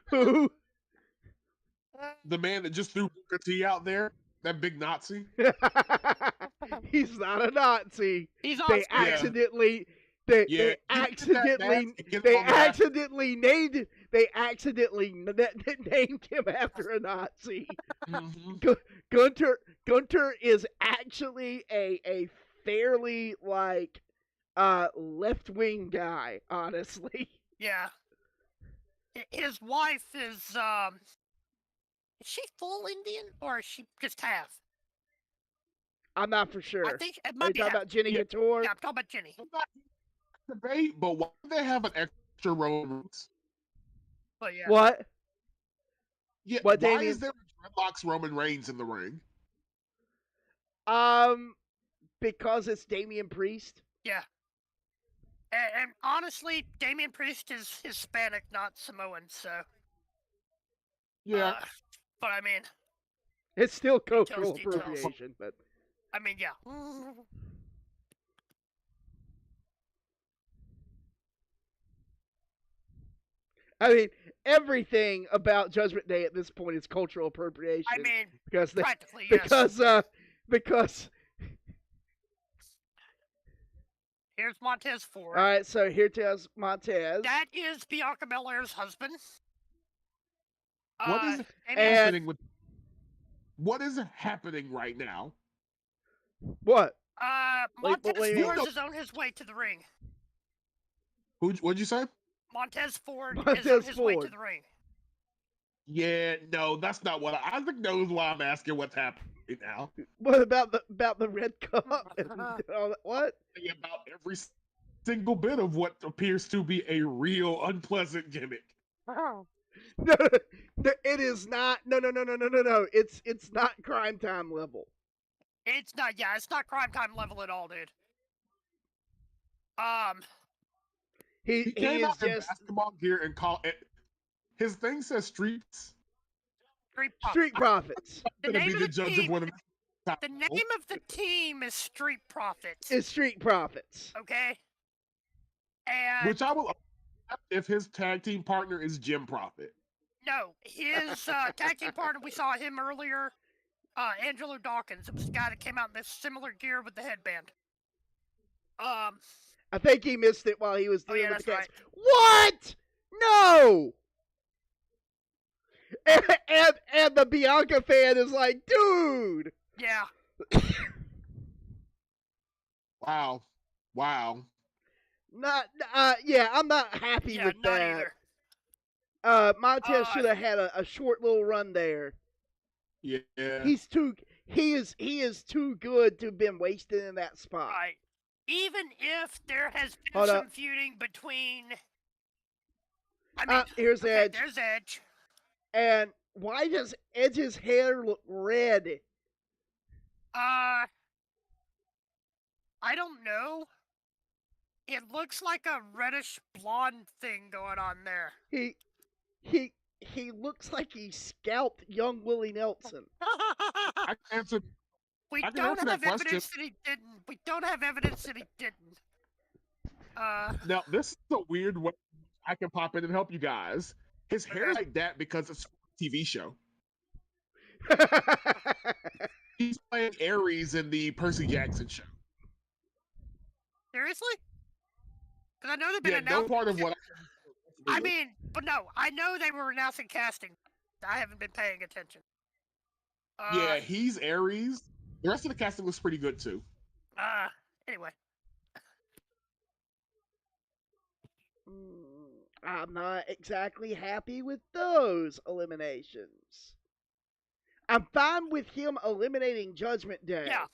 S1: Who?
S3: The man that just threw Booker T out there, that big Nazi.
S1: He's not a Nazi.
S2: He's
S1: they accidentally named him after a Nazi.
S3: Mm-hmm.
S1: Gunter is actually a fairly left-wing guy, honestly.
S2: Yeah. His wife is she full Indian or is she just half?
S1: I'm not for sure.
S2: I think it might be
S1: talking about Jenny Couture?
S2: Yeah, I'm talking about Jenny.
S3: Debate, but why do they have an extra row of roots?
S2: But yeah.
S1: What?
S3: Yeah.
S1: What,
S3: why
S1: Damian?
S3: is there a locks Roman Reigns in the ring?
S1: Because it's Damian Priest.
S2: Yeah. And honestly, Damian Priest is Hispanic, not Samoan, so.
S3: Yeah.
S2: But I mean,
S1: It's still cultural
S2: details.
S1: appropriation, but
S2: I mean, yeah.
S1: I mean, everything about Judgment Day at this point is cultural appropriation.
S2: I mean,
S1: because they,
S2: practically, yes.
S1: Because
S2: here's Montez Ford.
S1: All right, so here's Montez.
S2: That is Bianca Belair's husband.
S3: What is happening with? What is happening right now?
S1: What?
S2: Montez Ford is on his way to the ring.
S3: What'd you say?
S2: Montez Ford is on his way to the ring.
S3: Yeah, no, that's not what I think. Knows why I'm asking what's happening now.
S1: What about the red cup? What?
S3: About every single bit of what appears to be a real unpleasant gimmick.
S1: No, it is not. No. It's not Crime Time level.
S2: It's not. Yeah, it's not Crime Time level at all, dude.
S3: He came out in basketball gear and called it. His thing says Street
S1: Profits.
S2: The name of the team is Street Profits.
S1: It's Street Profits.
S2: Okay. And
S3: which I will if his tag team partner is Jim Profit.
S2: No, his tag team partner, we saw him earlier, Angelo Dawkins. It was the guy that came out in this similar gear with the headband.
S1: I think he missed it while he was doing
S2: the cats.
S1: Right. What? No! And the Bianca fan is like, dude!
S2: Yeah.
S3: Wow.
S1: Yeah, I'm not happy with
S2: not
S1: that.
S2: Either.
S1: Montez should have had a short little run there.
S3: Yeah.
S1: He is too good to have been wasted in that spot.
S2: Right. Even if there has been some feuding between. I mean,
S1: here's Edge.
S2: There's Edge.
S1: And why does Edge's hair look red?
S2: I don't know. It looks like a reddish blonde thing going on there.
S1: He looks like he scalped young Willie Nelson.
S3: I answered.
S2: We don't have evidence that he didn't. We don't have evidence that he didn't.
S3: Now this is a weird way I can pop in and help you guys. His hair is like that because it's a TV show. He's playing Aries in the Percy Jackson show.
S2: Seriously? Because I know they've been announcing.
S3: No part of what.
S2: I mean, but no, I know they were announcing casting. I haven't been paying attention.
S3: Yeah, he's Aries. The rest of the casting looks pretty good too.
S2: Anyway.
S1: I'm not exactly happy with those eliminations. I'm fine with him eliminating Judgment Day.
S2: Yeah.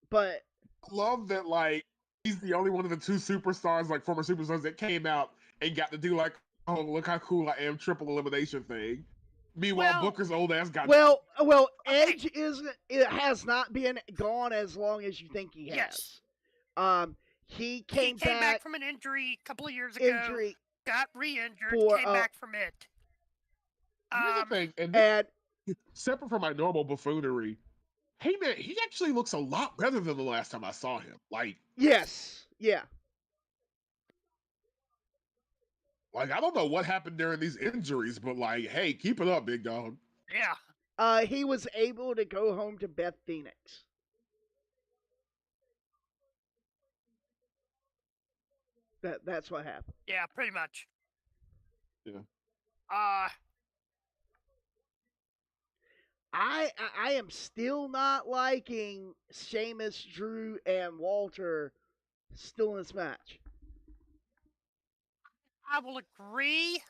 S1: But
S3: I love that, like, he's the only one of the two superstars, like former superstars, that came out and got to do like, oh, look how cool I am, triple elimination thing. Meanwhile, Booker's old ass got.
S1: Well, Edge has not been gone as long as you think he has.
S2: Yes.
S1: He came back
S2: from an injury a couple of years ago. Got re-injured. Came back from it.
S3: Here's the thing, and separate from my normal buffoonery, hey man, he actually looks a lot better than the last time I saw him. Like,
S1: yes, yeah.
S3: Like, I don't know what happened during these injuries, but like, hey, keep it up, big dog.
S2: Yeah.
S1: He was able to go home to Beth Phoenix. That's what happened.
S2: Yeah, pretty much.
S3: Yeah.
S1: I am still not liking Sheamus, Drew, and Walter still in this match.
S2: I will agree.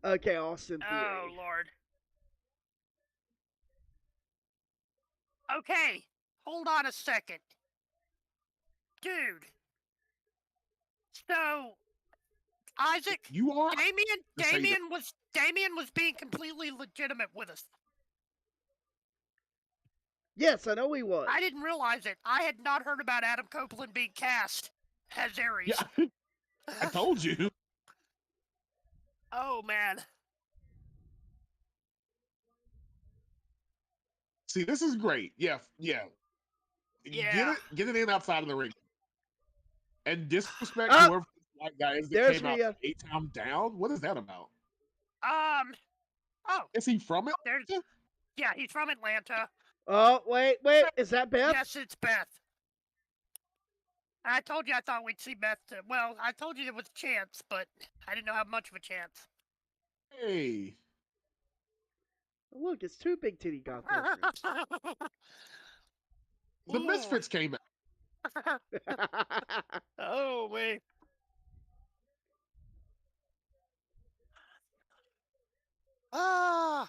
S1: Okay, Austin Theory.
S2: Oh, Lord. Okay, hold on a second. Dude. So, Isaac,
S3: You are.
S2: Damion was being completely legitimate with us.
S1: Yes, I know he was.
S2: I didn't realize it. I had not heard about Adam Copeland being cast as Ares.
S3: Yeah, I told you.
S2: Oh man.
S3: See, this is great. Yeah.
S2: Yeah.
S3: Get it in outside of the ring. And disrespect whoever this white guy is that came out
S1: Rhea.
S3: 8-time down. What is that about?
S2: Oh.
S3: Is he from it?
S2: Yeah, he's from Atlanta.
S1: Oh, wait. Is that Beth?
S2: Yes, it's Beth. I told you I thought we'd see Beth. Well, I told you there was a chance, but I didn't know how much of a chance.
S3: Hey.
S1: Look, it's two big titty goth.
S3: The Misfits came out.
S2: Oh, wait.
S1: I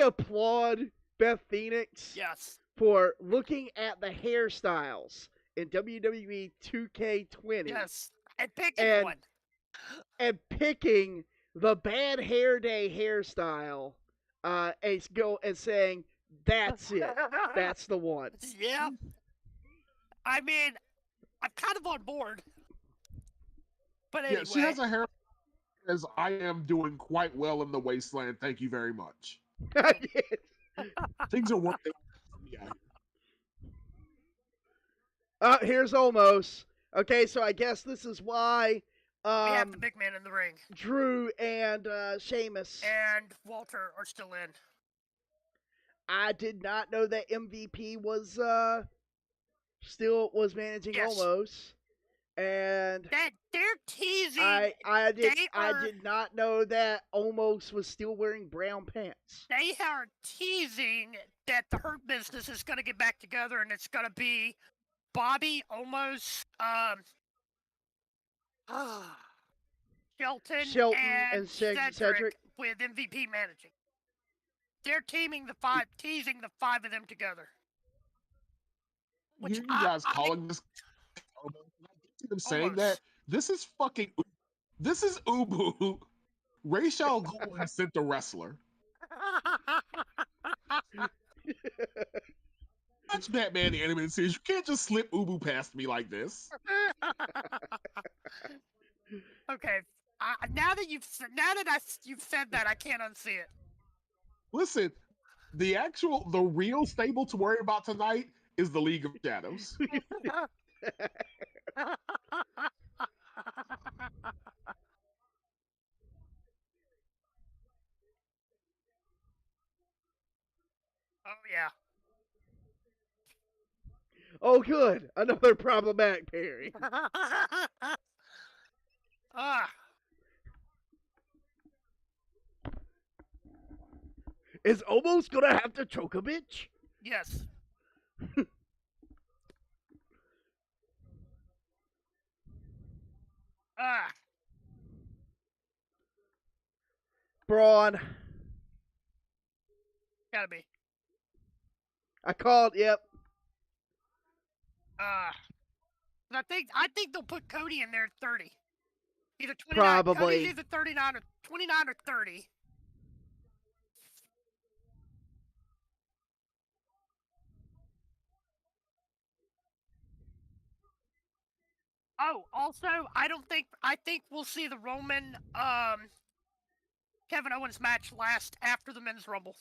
S1: applaud Beth Phoenix.
S2: Yes.
S1: For looking at the hairstyles in WWE 2K20.
S2: Yes. And picking one.
S1: And picking the bad hair day hairstyle and saying, that's it. That's the one.
S2: Yeah. I mean, I'm kind of on board. But anyway.
S3: Yeah, she has a hair as I am doing quite well in the wasteland. Thank you very much. Things are working. Yeah.
S1: Here's Omos. Okay, so I guess this is why
S2: we have the big man in the ring.
S1: Drew and Sheamus
S2: and Walter are still in.
S1: I did not know that MVP was managing Omos. And
S2: that they're teasing.
S1: I did not know that Omos was still wearing brown pants.
S2: They are teasing that the Hurt Business is going to get back together, and it's going to be Bobby, Omos, Shelton and Cedric with MVP managing. They're teasing the five of them together.
S3: Which you guys calling this? Them saying that this is Ubu. Ra's al Ghul has sent a wrestler. Watch Batman the animated series. You can't just slip Ubu past me like this.
S2: Okay, now that you've said that, I can't unsee it.
S3: Listen, the real stable to worry about tonight is the League of Shadows.
S2: Oh yeah.
S1: Oh good, another problematic pairing. Is Omos gonna have to choke a bitch?
S2: Yes.
S1: Braun.
S2: Gotta be.
S1: I called. Yep.
S2: I think they'll put Cody in there at 30. Either 29.
S1: Probably.
S2: Cody's either 39 or 29 or 30. Oh, also, I think we'll see the Roman Kevin Owens match last after the Men's Rumble.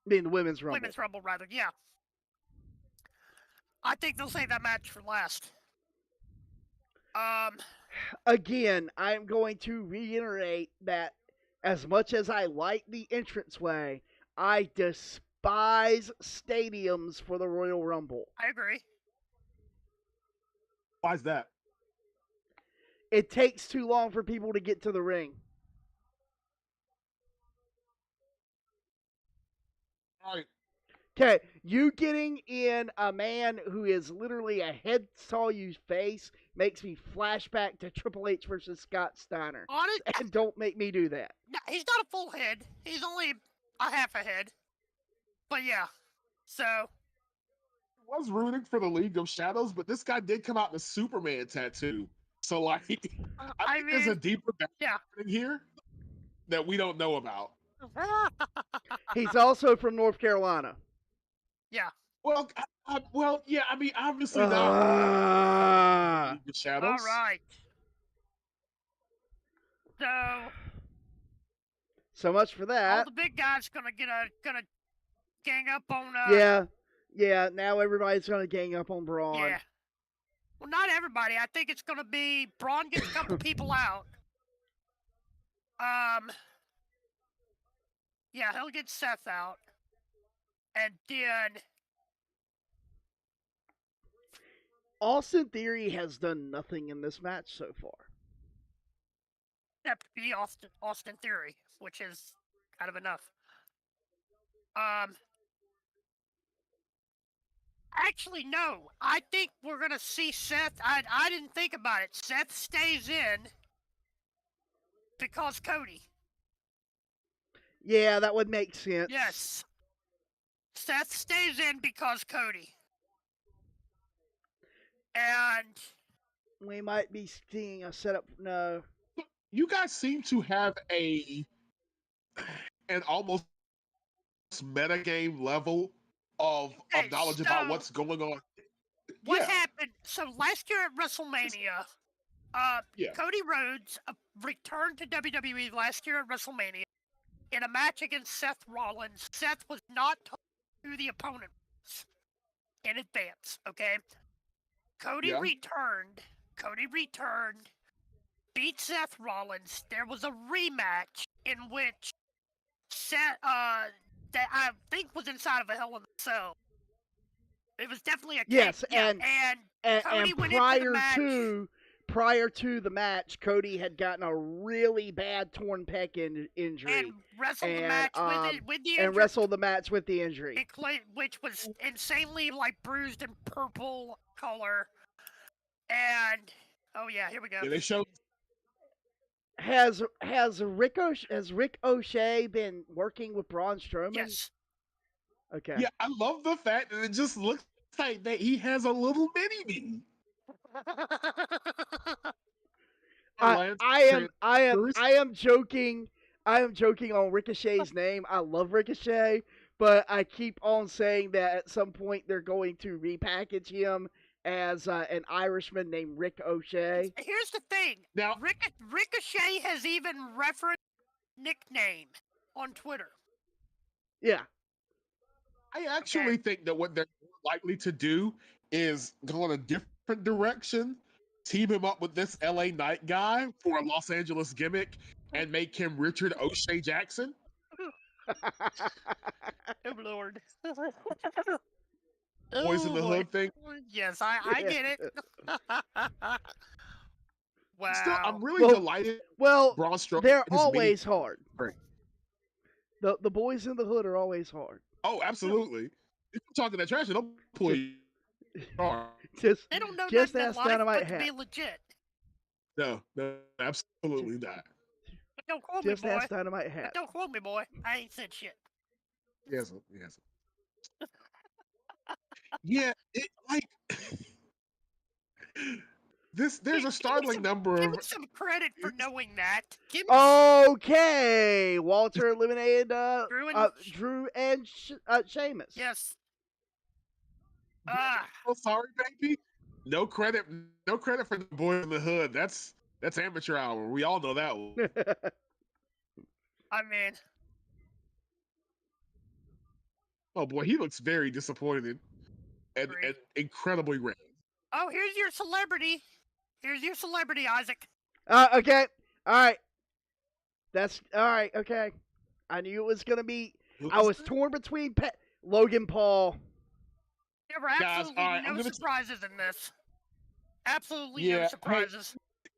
S1: I mean the Women's Rumble.
S2: Women's Rumble, rather, yeah. I think they'll save that match for last.
S1: Again, I'm going to reiterate that as much as I like the entranceway, I despise stadiums for the Royal Rumble.
S2: I agree.
S3: Why is that?
S1: It takes too long for people to get to the ring.
S3: All right.
S1: Okay, you getting in a man who is literally a head tall you face makes me flashback to Triple H versus Scott Steiner. And don't make me do that.
S2: No, he's not a full head. He's only a half a head. But yeah, so
S3: was rooting for the League of Shadows, but this guy did come out in a Superman tattoo. So, like, I think there's a deeper background here that we don't know about.
S1: He's also from North Carolina.
S2: Yeah.
S3: Well, yeah. I mean, obviously not League of Shadows.
S2: All right.
S1: So much for that.
S2: All the big guys gonna gang up on.
S1: Yeah. Now everybody's gonna gang up on Braun.
S2: Yeah. Well, not everybody. I think it's gonna be Braun gets a couple people out. Yeah, he'll get Seth out, and then
S1: Austin Theory has done nothing in this match so far.
S2: Except be Austin Theory, which is kind of enough. Actually, no. I think we're gonna see Seth. I didn't think about it. Seth stays in because Cody.
S1: Yeah, that would make sense.
S2: Yes. Seth stays in because Cody. And
S1: we might be seeing a setup. No.
S3: You guys seem to have an almost metagame level of knowledge about what's going on.
S2: What happened? So last year at WrestleMania, Cody Rhodes returned to WWE last year at WrestleMania in a match against Seth Rollins. Seth was not told who the opponent was in advance, okay? Cody returned, beat Seth Rollins. There was a rematch in which Seth, that I think was inside of a Hell in a Cell. It was definitely a
S1: yes,
S2: and Cody went into the match.
S1: Prior to the match, Cody had gotten a really bad torn pec injury
S2: and wrestled the match with the injury.
S1: And wrestled the match with the injury,
S2: which was insanely bruised and purple color. And here we go.
S3: Yeah, they showed.
S1: Has Rick O'Shea been working with Braun Strowman?
S2: Yes.
S1: Okay.
S3: Yeah, I love the fact that it just looks like that he has a little mini me.
S1: I am joking. I am joking on Ricochet's name. I love Ricochet, but I keep on saying that at some point they're going to repackage him as an Irishman named Rick O'Shea.
S2: Here's the thing.
S3: Now,
S2: Ricochet has even referenced nickname on Twitter.
S1: Yeah.
S3: I actually think that what they're likely to do is go in a different direction, team him up with this LA Knight guy for a Los Angeles gimmick, and make him Richard O'Shea Jackson.
S2: Oh, Lord.
S3: Boys in the Hood thing.
S2: Yes, I get it. Wow.
S3: Still, I'm really delighted.
S1: Well,
S3: Braun Strowman
S1: they're always hard. The boys in the hood are always hard.
S3: Oh, absolutely. If you're talking that trash, they'll pull you hard.
S2: They don't know
S1: just
S2: nothing
S1: ask Dynamite
S2: to be legit.
S3: No, absolutely not.
S2: But don't quote
S1: just
S2: me, boy.
S1: ask Dynamite Hat.
S2: But don't quote me, boy. I ain't said shit.
S3: Yes. Yeah, there's a startling number of.
S2: Give me some credit for knowing that.
S1: Okay, Walter eliminated Drew and Sheamus.
S2: Yes.
S3: Oh, sorry, baby. No credit for the boy in the hood. That's amateur hour. We all know that one.
S2: I mean.
S3: Oh boy, he looks very disappointed and incredibly red.
S2: Oh, here's your celebrity. Isaac.
S1: Okay. All right. That's all right. Okay. I knew it was gonna be. I was torn between Logan Paul.
S2: There were absolutely no surprises in this. Absolutely no surprises.
S3: Hey,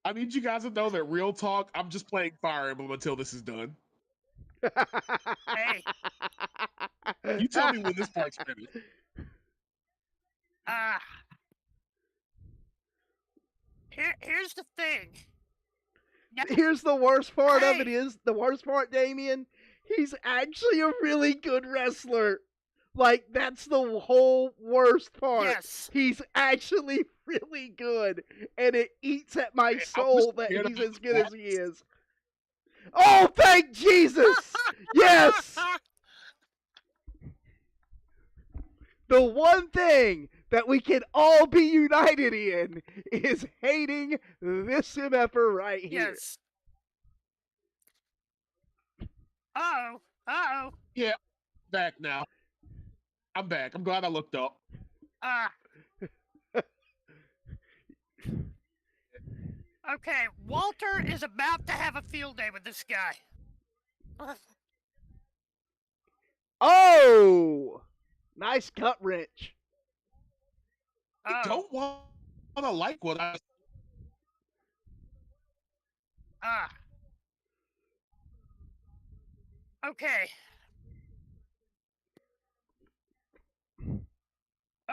S3: I need you guys to know that real talk. I'm just playing Fire Emblem until this is done.
S2: Hey.
S3: You tell me when this part's finished.
S2: Here's the thing. Now,
S1: here's the worst part of it is the worst part, Damion. He's actually a really good wrestler. Like, that's the whole worst part.
S2: Yes.
S1: He's actually really good, and it eats at my
S3: I'm just
S1: soul that
S3: scared
S1: he's
S3: about
S1: as
S3: the
S1: good as he
S3: bats.
S1: is. Oh, thank Jesus! Yes! The one thing that we can all be united in is hating this MFer right here.
S2: Yes. Uh-oh. Uh-oh.
S3: Yeah, back now. I'm back. I'm glad I looked up.
S2: Okay, Walter is about to have a field day with this guy.
S1: Oh! Nice gut wrench.
S3: I don't want to like what I.
S2: Okay.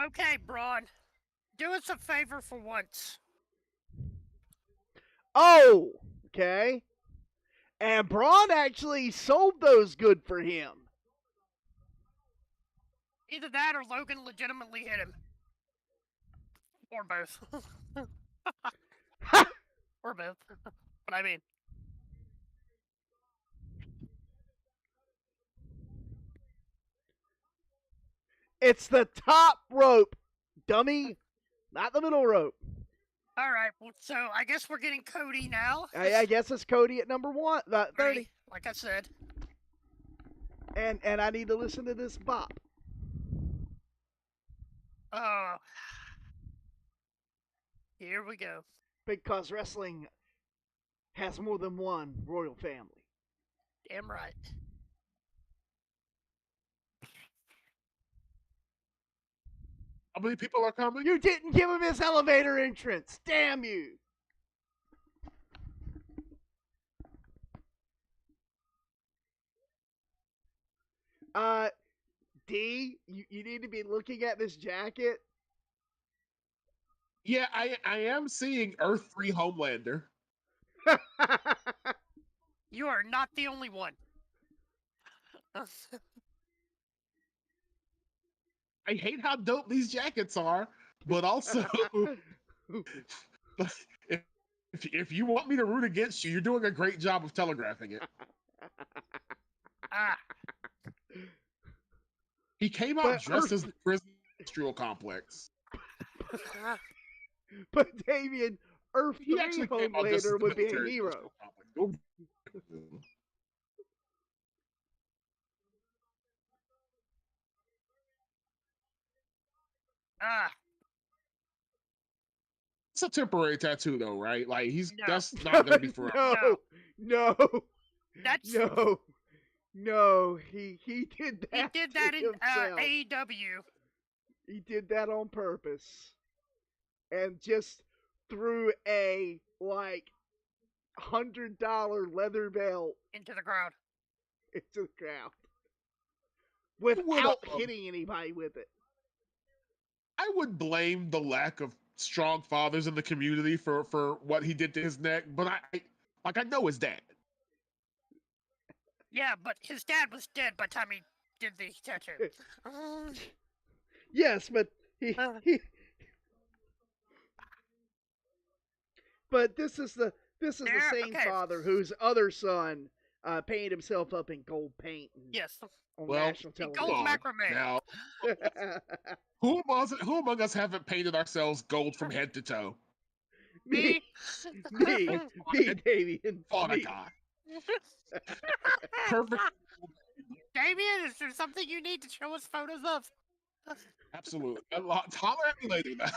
S2: Okay, Braun. Do us a favor for once.
S1: Oh! Okay. And Braun actually sold those good for him.
S2: Either that or Logan legitimately hit him. Or both. Or both. But I mean.
S1: It's the top rope, dummy. Not the middle rope.
S2: Alright, well, so I guess we're getting Cody now.
S1: I guess it's Cody at number 30.
S2: Like I said.
S1: And I need to listen to this bop.
S2: Oh. Here we go.
S1: Because wrestling has more than one royal family.
S2: Damn right.
S3: How many people are coming?
S1: You didn't give him his elevator entrance. Damn you. D, you need to be looking at this jacket.
S3: Yeah, I am seeing Earth 3 Homelander.
S2: You are not the only one.
S3: I hate how dope these jackets are, but also, if you want me to root against you, you're doing a great job of telegraphing it. He came out dressed as the prison industrial complex.
S1: But Damion, Earth 3
S3: actually came out just as
S1: Homelander
S3: the
S1: would be a
S3: military
S1: hero.
S3: industrial It's a temporary tattoo, though, right? Like that's not gonna be forever.
S1: No. He did that.
S2: He did that in
S1: himself.
S2: AEW.
S1: He did that on purpose, and just threw a $100 leather belt
S2: into the crowd.
S1: Without hitting anybody with it.
S3: I would blame the lack of strong fathers in the community for what he did to his neck, but I know his dad.
S2: Yeah, but his dad was dead by the time he did the tattoo.
S1: Yes, but he but this is the same father whose other son painted himself up in gold paint.
S2: Yes.
S1: On national television.
S2: Gold macrame.
S3: Now, who among us haven't painted ourselves gold from head to toe?
S2: Me,
S1: Damion.
S3: Fought a guy. Perfect.
S2: Damion, is there something you need to show us photos of?
S3: Absolutely. Holler at me later now.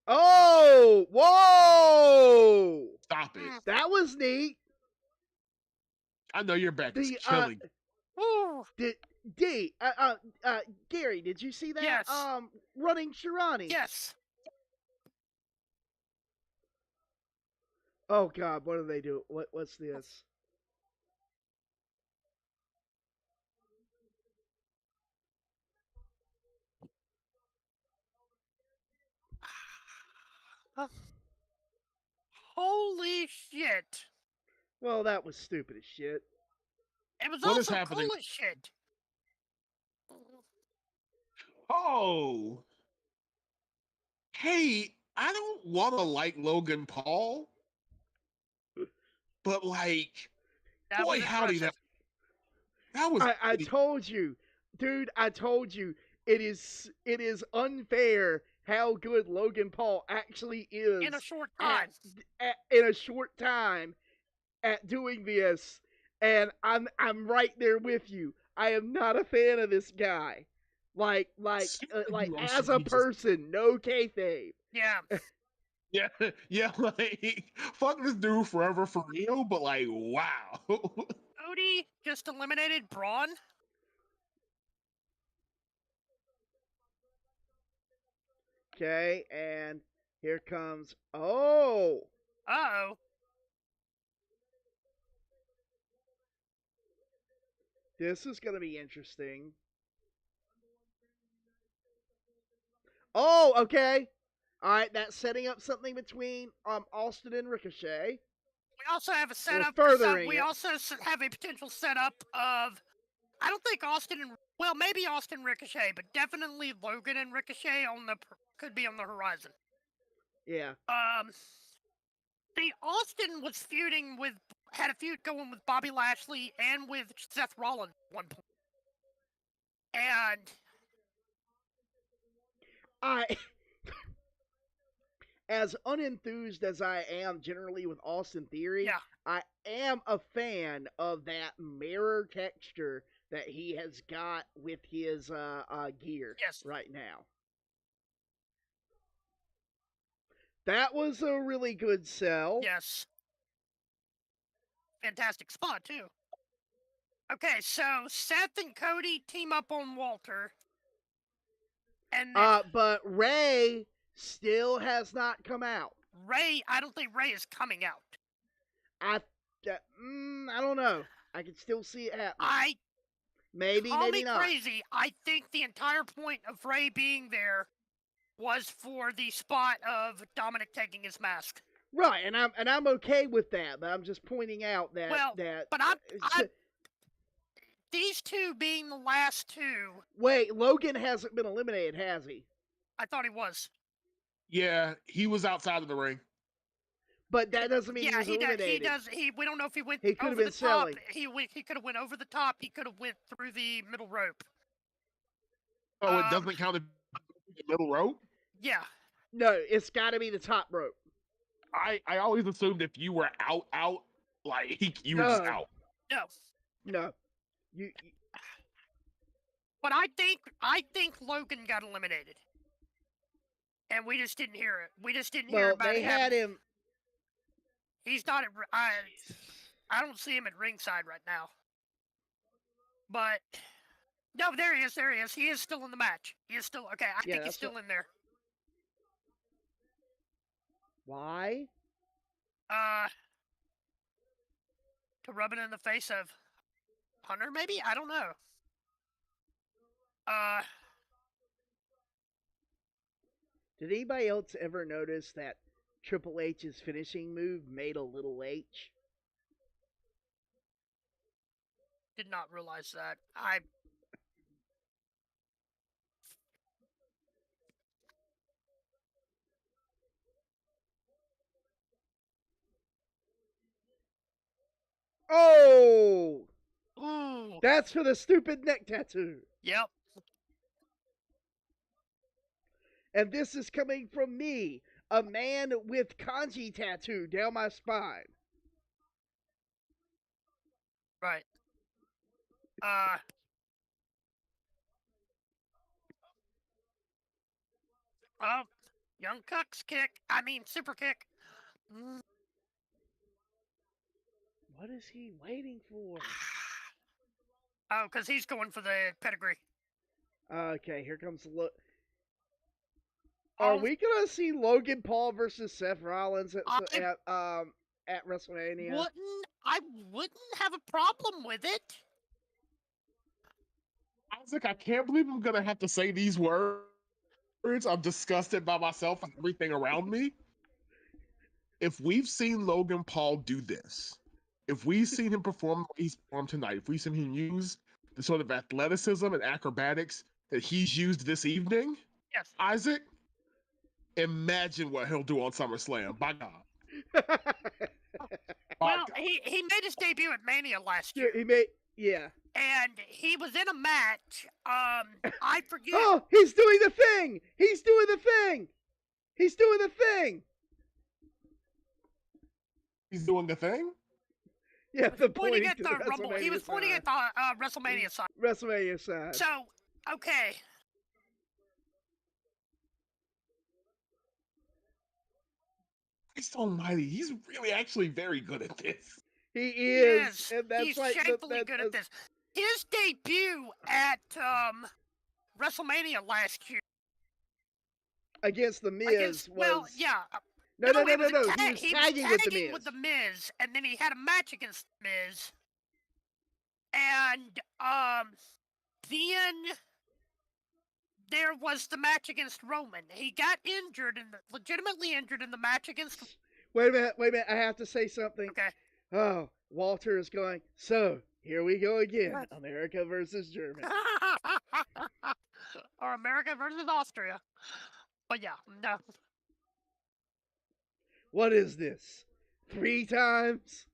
S1: Oh! Whoa!
S3: Stop it.
S1: That was neat.
S3: I know your back is killing.
S1: Gary, did you see that?
S2: Yes.
S1: Running Shirani.
S2: Yes.
S1: Oh God, what do they do? What's this?
S2: Holy shit.
S1: Well, that was stupid as shit.
S2: It was
S3: What is
S2: also
S3: happening?
S2: cool as shit.
S3: Oh, hey, I don't want to like Logan Paul, but like,
S2: That
S3: boy,
S2: was
S3: howdy,
S2: impressive.
S3: that was.
S1: I told you, dude. I told you. It is unfair how good Logan Paul actually is
S2: In a short time.
S1: in a short time at doing this, and I'm right there with you. I am not a fan of this guy. Like
S3: You are
S1: as a
S3: you just
S1: person, no kayfabe.
S2: Yeah.
S3: yeah yeah like fuck this dude forever for real, but like wow.
S2: Cody just eliminated Braun.
S1: Okay, and here comes. Oh,
S2: Uh-oh.
S1: this is gonna be interesting. Oh, okay. All right, that's setting up something between Austin and Ricochet.
S2: We also have a setup.
S1: furthering
S2: we
S1: it.
S2: also have a potential setup of. I don't think Austin and maybe Austin Ricochet, but definitely Logan and Ricochet could be on the horizon.
S1: Yeah.
S2: See, Austin was had a feud going with Bobby Lashley and with Seth Rollins at one point, and
S1: I as unenthused as I am generally with Austin Theory,
S2: yeah,
S1: I am a fan of that mirror texture that he has got with his gear
S2: yes,
S1: right now. That was a really good sell.
S2: yes, fantastic spot too. Okay, so Seth and Cody team up on Walter, and then
S1: But Ray still has not come out.
S2: Ray. I don't think Ray is coming out.
S1: I don't know. I can still see it happening. Maybe
S2: Call me
S1: not.
S2: crazy. I think the entire point of Ray being there was for the spot of Dominic taking his mask.
S1: Right, and I'm okay with that, but I'm just pointing out that
S2: but these two being the last two.
S1: Wait, Logan hasn't been eliminated, has he?
S2: I thought he was.
S3: Yeah, he was outside of the ring.
S1: But that doesn't mean he was eliminated.
S2: He does. We don't know if he went
S1: he could
S2: over
S1: have been
S2: the top.
S1: selling.
S2: He could have went over the top. He could have went through the middle rope.
S3: Oh, it doesn't count the middle rope?
S2: Yeah.
S1: No, it's got to be the top rope.
S3: I always assumed if you were out, like you were just out.
S1: No. You.
S2: But I think Logan got eliminated, and we just didn't hear it. We just didn't hear about it.
S1: They had him.
S2: He's not at. I don't see him at ringside right now. But no, there he is. There he is. He is still in the match. He is still okay. I think he's still in there.
S1: Why?
S2: To rub it in the face of Hunter, maybe? I don't know.
S1: Did anybody else ever notice that Triple H's finishing move made a little H?
S2: Did not realize that.
S1: Oh!
S2: Ooh!
S1: That's for the stupid neck tattoo.
S2: Yep.
S1: And this is coming from me, a man with kanji tattoo down my spine.
S2: Right. Oh, Young Cuck's kick. Super kick.
S1: What is he waiting for?
S2: Oh, because he's going for the pedigree.
S1: Okay, here comes the look. Are we gonna see Logan Paul versus Seth Rollins at WrestleMania?
S2: I wouldn't have a problem with it.
S3: Isaac, I can't believe I'm gonna have to say these words. I'm disgusted by myself and everything around me. If we've seen Logan Paul do this if we've seen him perform the way he's performed tonight, if we've seen him use the sort of athleticism and acrobatics that he's used this evening,
S2: Yes.
S3: Isaac, imagine what he'll do on SummerSlam. By God.
S2: Well, he made his debut at Mania last year.
S1: Yeah.
S2: And he was in a match. I forget.
S1: Oh, he's doing the thing! He's doing the thing! He's doing the thing!
S3: He's doing the thing?
S1: Yeah, the pointing
S2: at the Rumble. He was pointing at the WrestleMania side.
S1: WrestleMania side.
S2: So, okay.
S3: Christ almighty, he's really actually very good at this.
S1: He is. And that's
S2: he's
S1: like
S2: shamefully good at this. His debut at WrestleMania last year.
S1: Against The Miz was...
S2: Well, yeah.
S1: No. He was tagging
S2: with The Miz, and then he had a match against The Miz. And then there was the match against Roman. He got legitimately injured in the match against...
S1: Wait a minute. I have to say something.
S2: Okay.
S1: Oh, Walter is going, so, here we go again. America versus Germany.
S2: Or America versus Austria. But yeah, no.
S1: What is this? 3 times?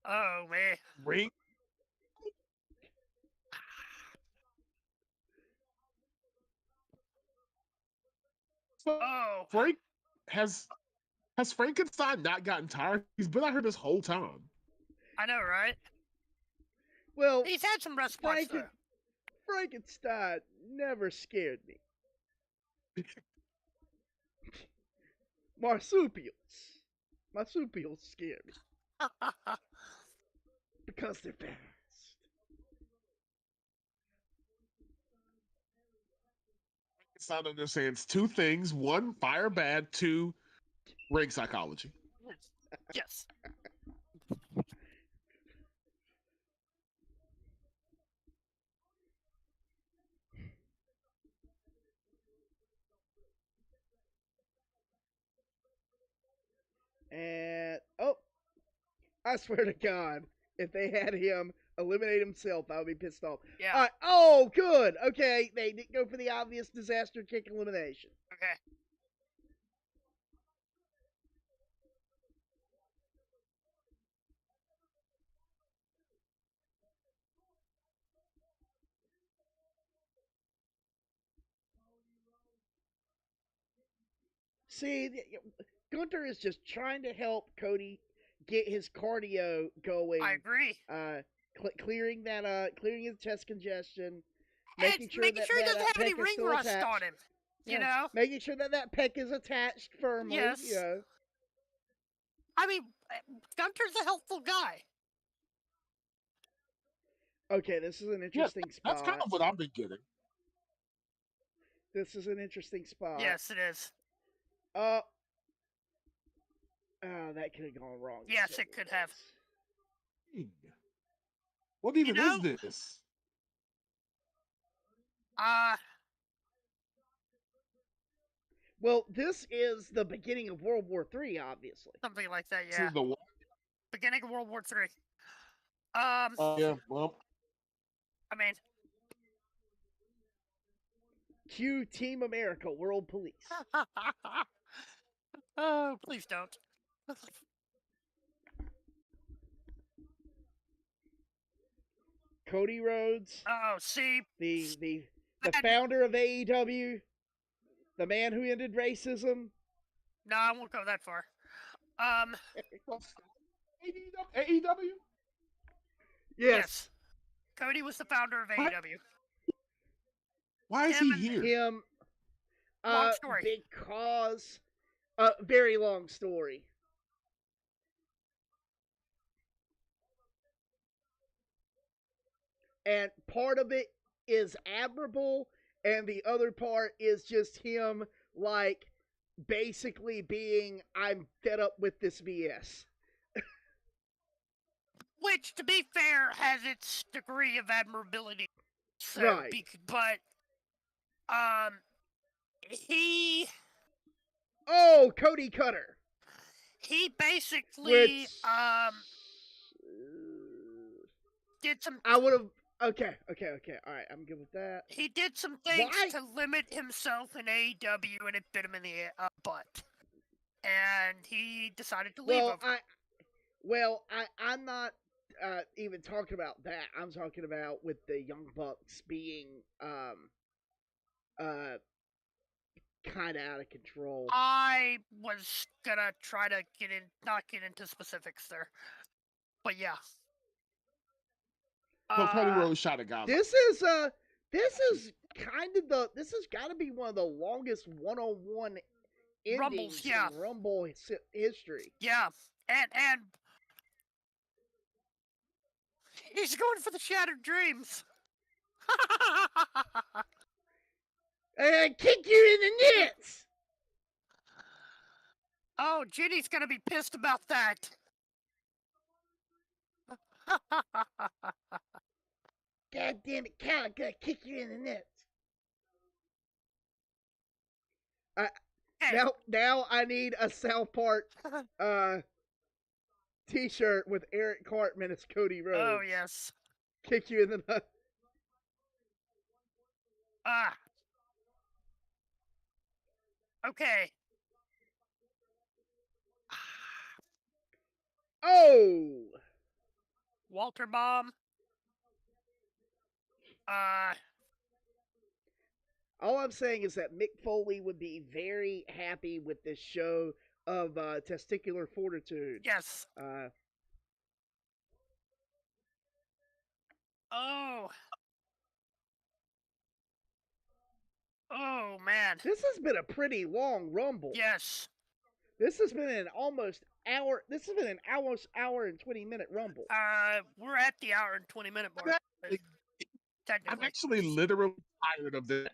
S2: Oh, man.
S3: Ring?
S2: Oh.
S3: Frank has Frankenstein not gotten tired? He's been out here this whole time.
S2: I know, right?
S1: Well,
S2: he's had some rest spots, though.
S1: Frankenstein never scared me. Marsupials scare me. Because they're fast.
S3: Frankenstein understands 2 things. 1, fire bad. 2, ring psychology.
S2: Yes.
S1: And, I swear to God, if they had him eliminate himself, I would be pissed off.
S2: Yeah.
S1: Oh, good. Okay, they didn't go for the obvious disaster kick elimination.
S2: Okay.
S1: See, Gunther is just trying to help Cody get his cardio going.
S2: I agree.
S1: Clearing his chest congestion,
S2: making sure he doesn't have any ring rust on him. You know,
S1: making sure that pec is attached firmly.
S2: Yes.
S1: You know.
S2: I mean, Gunther's a helpful guy.
S1: Okay, this is an interesting spot.
S3: That's kind of what I've been getting.
S1: This is an interesting spot.
S2: Yes, it is.
S1: Oh, that could have gone wrong.
S2: Yes, it could have.
S3: What even is this?
S1: Well, this is the beginning of World War III, obviously.
S2: Something like that, yeah.
S3: This is the what?
S2: Beginning of World War III.
S3: Yeah, well.
S2: I mean.
S1: Cue Team America, World Police.
S2: Oh, please don't.
S1: Cody Rhodes.
S2: Oh, see.
S1: The founder of AEW. The man who ended racism.
S2: No, I won't go that far.
S3: AEW?
S1: Yes.
S2: Cody was the founder of AEW.
S3: Why is he here?
S2: Long story.
S1: Because very long story. And part of it is admirable, and the other part is just him, like, basically being, I'm fed up with this BS.
S2: Which, to be fair, has its degree of admirability. So,
S1: right.
S2: But, he...
S1: Oh, Cody Cutter.
S2: He basically, did some.
S1: I would have. Okay. All right, I'm good with that.
S2: He did some things
S1: Why?
S2: to limit himself in AEW, and it bit him in the butt. And he decided to leave.
S1: I'm not even talking about that. I'm talking about with the Young Bucks being kind of out of control.
S2: I was gonna try to not get into specifics there, but yeah.
S3: So Cody Rhodes shot a guy.
S1: This is this has got to be one of the longest one-on-one endings
S2: Rumbles, yeah.
S1: in Rumble history.
S2: Yeah, and he's going for the Shattered Dreams.
S1: Kick you in the nuts.
S2: Oh, Ginny's gonna be pissed about that.
S1: God damn it, Cal, I'm gonna kick you in the nuts. Now I need a South Park t-shirt with Eric Cartman as Cody Rhodes.
S2: Oh, yes.
S1: Kick you in the nuts.
S2: Okay.
S1: Oh!
S2: Walter Bomb.
S1: All I'm saying is that Mick Foley would be very happy with this show of testicular fortitude.
S2: Yes. Oh, man.
S1: This has been a pretty long Rumble.
S2: Yes.
S1: This has been an almost hour. This has been an hour and 20-minute Rumble.
S2: We're at the hour and 20-minute mark.
S3: I'm actually literally tired of this.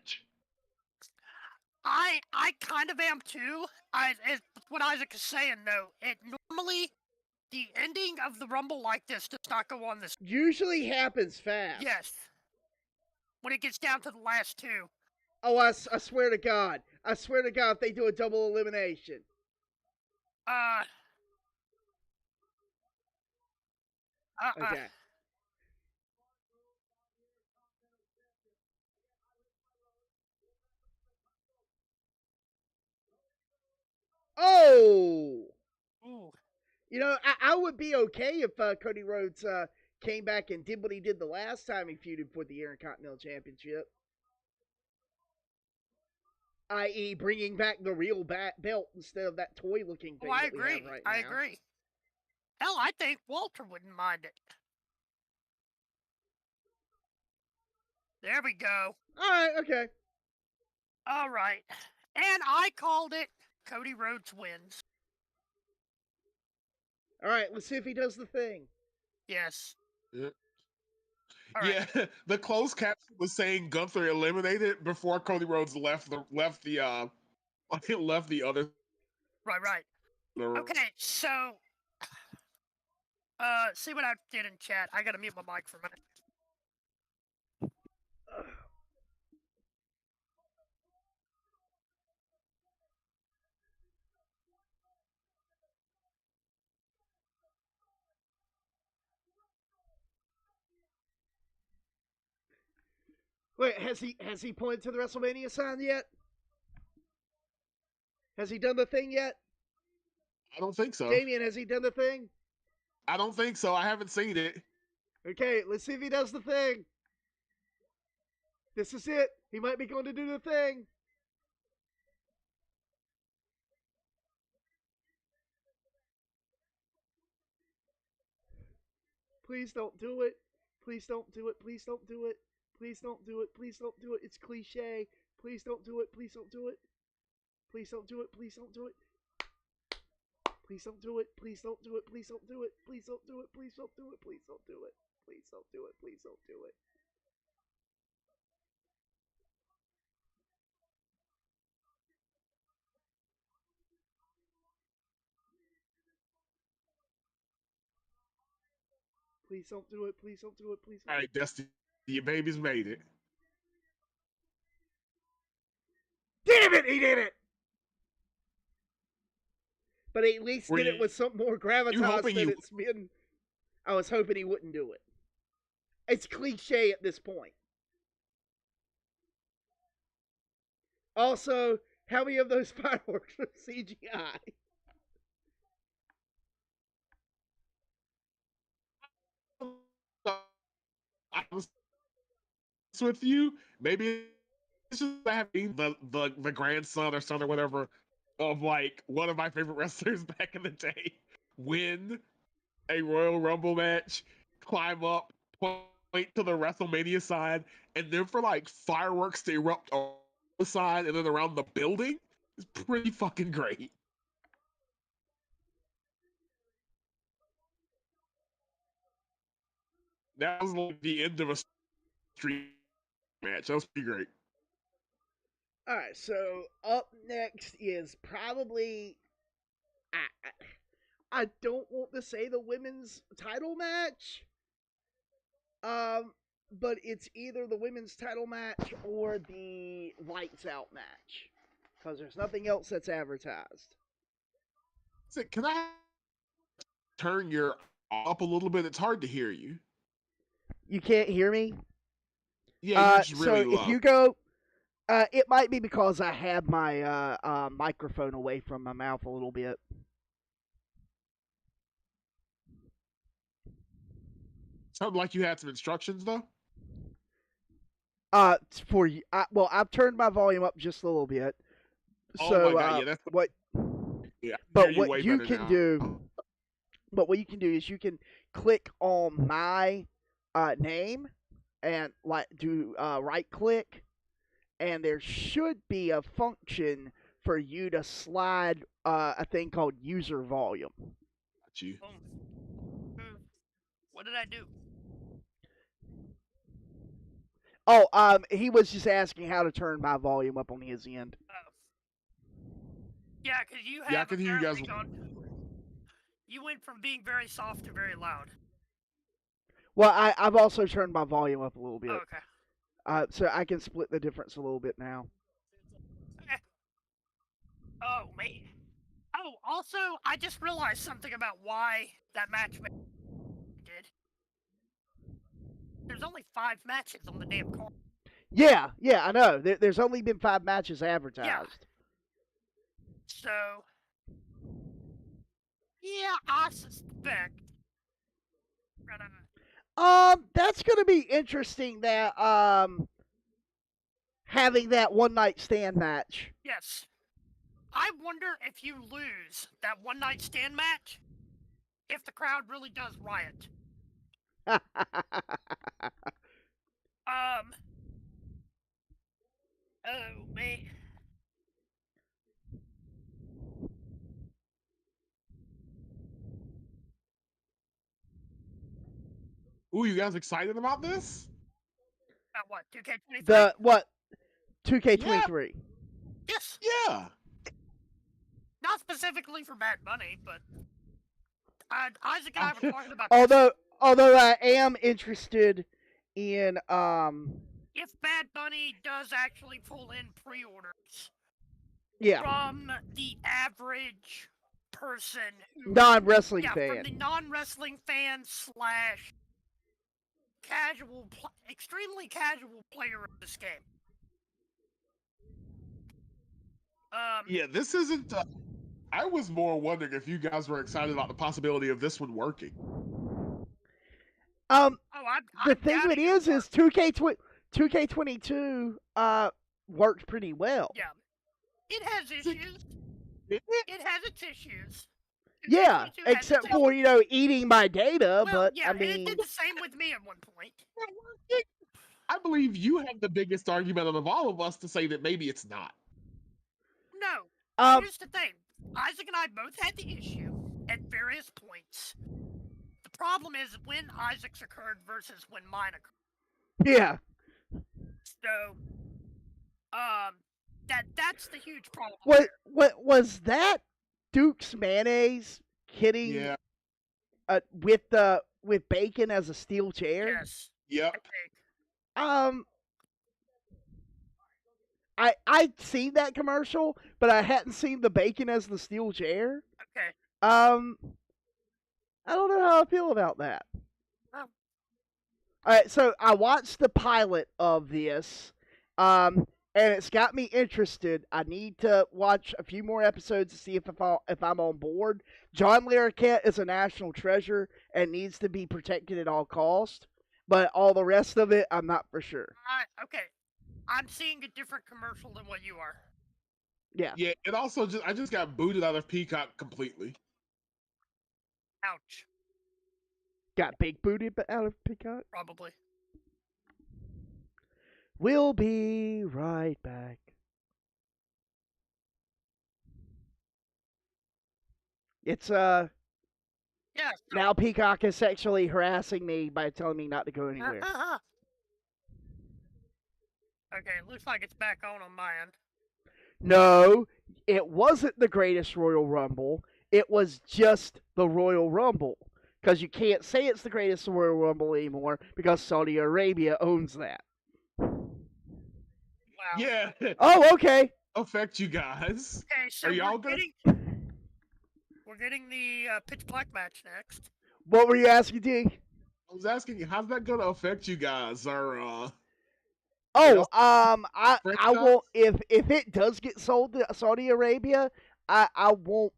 S2: I kind of am too. It's what Isaac is saying though. It normally the ending of the Rumble like this does not go on this.
S1: Usually happens fast.
S2: Yes. When it gets down to the last two.
S1: Oh, I swear to God. I swear to God if they do a double elimination. Okay. Oh!
S2: Ooh.
S1: You know, I would be okay if Cody Rhodes came back and did what he did the last time he feuded for the Intercontinental Championship. I.e., bringing back the real belt instead of that toy-looking thing that we have right now.
S2: I agree. Hell, I think Walter wouldn't mind it. There we go.
S1: Alright, okay.
S2: Alright. And I called it. Cody Rhodes wins.
S1: Alright, let's see if he does the thing.
S2: Yes.
S3: Yeah.
S2: Right.
S3: Yeah, the closed caption was saying Gunther eliminated before Cody Rhodes left the other.
S2: Right. Okay, so see what I did in chat. I gotta mute my mic for a minute.
S1: Wait, has he pointed to the WrestleMania sign yet? Has he done the thing yet?
S3: I don't think so.
S1: Damion, has he done the thing?
S3: I don't think so. I haven't seen it.
S1: Okay, let's see if he does the thing. This is it. He might be going to do the thing. Please don't do it. Please don't do it. Please don't do it. Please don't do it. Please don't do it. It's cliche. Please don't do it. Please don't do it. Please don't do it. Please don't do it. Please don't do it. Please don't do it. Please don't do it. Please don't do it. Please don't do it. Please don't do it. Please don't do it. Please don't do it. Please don't do it. Please don't do it. Please.
S3: All right, Dusty, your baby's made it.
S1: Damn it! He did it. But he at least did it with some more gravitas than it's been. I was hoping he wouldn't do it. It's cliche at this point. Also, how many of those fireworks were CGI?
S3: I was with you. Maybe it's just having the grandson or son or whatever of like one of my favorite wrestlers back in the day win a Royal Rumble match, climb up, point to the WrestleMania side, and then for like fireworks to erupt on the side and then around the building is pretty fucking great. That was like the end of a street match. That was pretty great.
S1: All right, so up next is probably I don't want to say the women's title match, um, but it's either the women's title match or the lights out match because there's nothing else that's advertised.
S3: So, can I turn your up a little bit? It's hard to hear you.
S1: You can't hear me?
S3: Yeah, you're just really
S1: so
S3: low.
S1: if you go, it might be because I have my microphone away from my mouth a little bit.
S3: Sounded like you had some instructions though.
S1: For well, I've turned my volume up just a little bit.
S3: Oh
S1: So
S3: my god, yeah, that's
S1: what?
S3: yeah.
S1: But what you can do, is you can click on my name and like do right click, and there should be a function for you to slide a thing called user volume.
S3: Got you.
S2: What did I do?
S1: Oh, he was just asking how to turn my volume up on his end.
S2: Yeah, because you have
S3: Yeah, I can hear you guys.
S2: You went from being very soft to very loud.
S1: Well, I've also turned my volume up a little bit.
S2: Oh, okay.
S1: So I can split the difference a little bit now.
S2: Okay. Oh, man. Oh, also, I just realized something about why that match did. There's only 5 matches on the damn card.
S1: Yeah, I know. There's only been 5 matches advertised.
S2: Yeah. So, yeah, I suspect.
S1: That's gonna be interesting. That having that one night stand match.
S2: Yes. I wonder if you lose that one night stand match, if the crowd really does riot. Oh, man.
S3: Ooh, you guys excited about this?
S2: About what, 2K23?
S1: The what? 2K23.
S2: Yeah. Yes.
S3: Yeah.
S2: Not specifically for Bad Bunny, but Isaac and I were talking about
S1: although I am interested in
S2: if Bad Bunny does actually pull in pre-orders.
S1: Yeah.
S2: From the average person
S1: non-wrestling fan.
S2: From the non-wrestling fan / casual, extremely casual player of this game.
S3: Yeah, this isn't. I was more wondering if you guys were excited about the possibility of this one working.
S1: The thing of it is 2K22 worked pretty well.
S2: Yeah, it has issues. It has its issues.
S1: Yeah, except for eating my data.
S2: Well,
S1: but
S2: yeah,
S1: I mean,
S2: it did the same with me at one point.
S3: I believe you have the biggest argument of all of us to say that maybe it's not.
S2: No. Here's the thing. Isaac and I both had the issue at various points. The problem is when Isaac's occurred versus when mine occurred.
S1: Yeah.
S2: So, that's the huge problem.
S1: What was that? Duke's mayonnaise hitting with bacon as a steel chair?
S2: Yes.
S3: Yep.
S1: I'd seen that commercial, but I hadn't seen the bacon as the steel chair.
S2: Okay.
S1: I don't know how I feel about that. All right, so I watched the pilot of this, and it's got me interested. I need to watch a few more episodes to see if I'm on board. John Larroquette is a national treasure and needs to be protected at all costs, but all the rest of it, I'm not for sure.
S2: Okay, I'm seeing a different commercial than what you are.
S1: Yeah.
S3: Yeah, and also I just got booted out of Peacock completely.
S2: Ouch.
S1: Got big booty out of Peacock?
S2: Probably.
S1: We'll be right back. It's
S2: Yeah.
S1: now Peacock is sexually harassing me by telling me not to go anywhere.
S2: Okay, looks like it's back on my end.
S1: No, it wasn't the greatest Royal Rumble. It was just the Royal Rumble. Because you can't say it's the greatest Royal Rumble anymore because Saudi Arabia owns that.
S2: Wow.
S3: Yeah.
S1: Oh, okay.
S3: Affect you guys.
S2: Okay, so
S3: Are y'all good?
S2: We're getting the pitch black match next.
S1: What were you asking, D?
S3: I was asking you, how's that gonna affect you guys? Or
S1: I won't if it does get sold to Saudi Arabia, I won't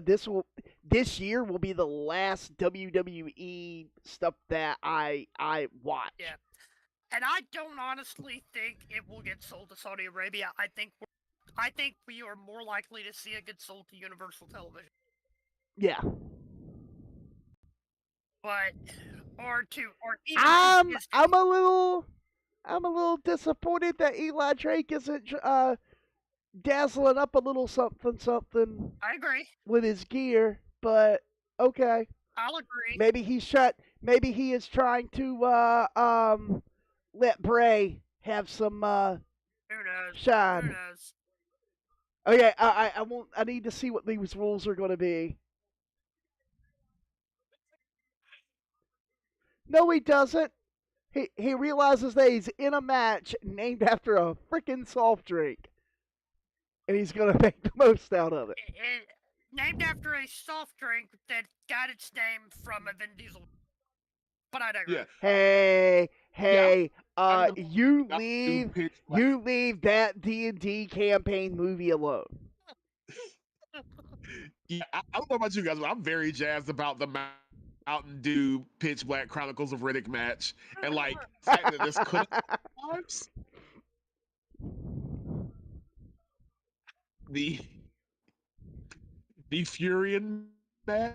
S1: this year will be the last WWE stuff that I watch.
S2: Yeah. And I don't honestly think it will get sold to Saudi Arabia. I think we are more likely to see it get sold to Universal Television.
S1: Yeah.
S2: But
S1: I'm a little disappointed that Eli Drake isn't dazzling up a little something.
S2: I agree.
S1: With his gear, but okay.
S2: I'll agree.
S1: Maybe he is trying to let Bray have some
S2: Who knows?
S1: shine.
S2: Who knows?
S1: Okay, I need to see what these rules are going to be. No, he doesn't. He realizes that he's in a match named after a freaking soft drink, and he's going to make the most out of it.
S2: Named after a soft drink that got its name from a Vin Diesel. But I digress.
S1: Yeah. Hey,
S3: yeah.
S1: You leave that D&D campaign movie alone.
S3: Yeah, I don't know about you guys, but I'm very jazzed about the Mountain Dew Pitch Black Chronicles of Riddick match, and like the fact that this could have the Furion match.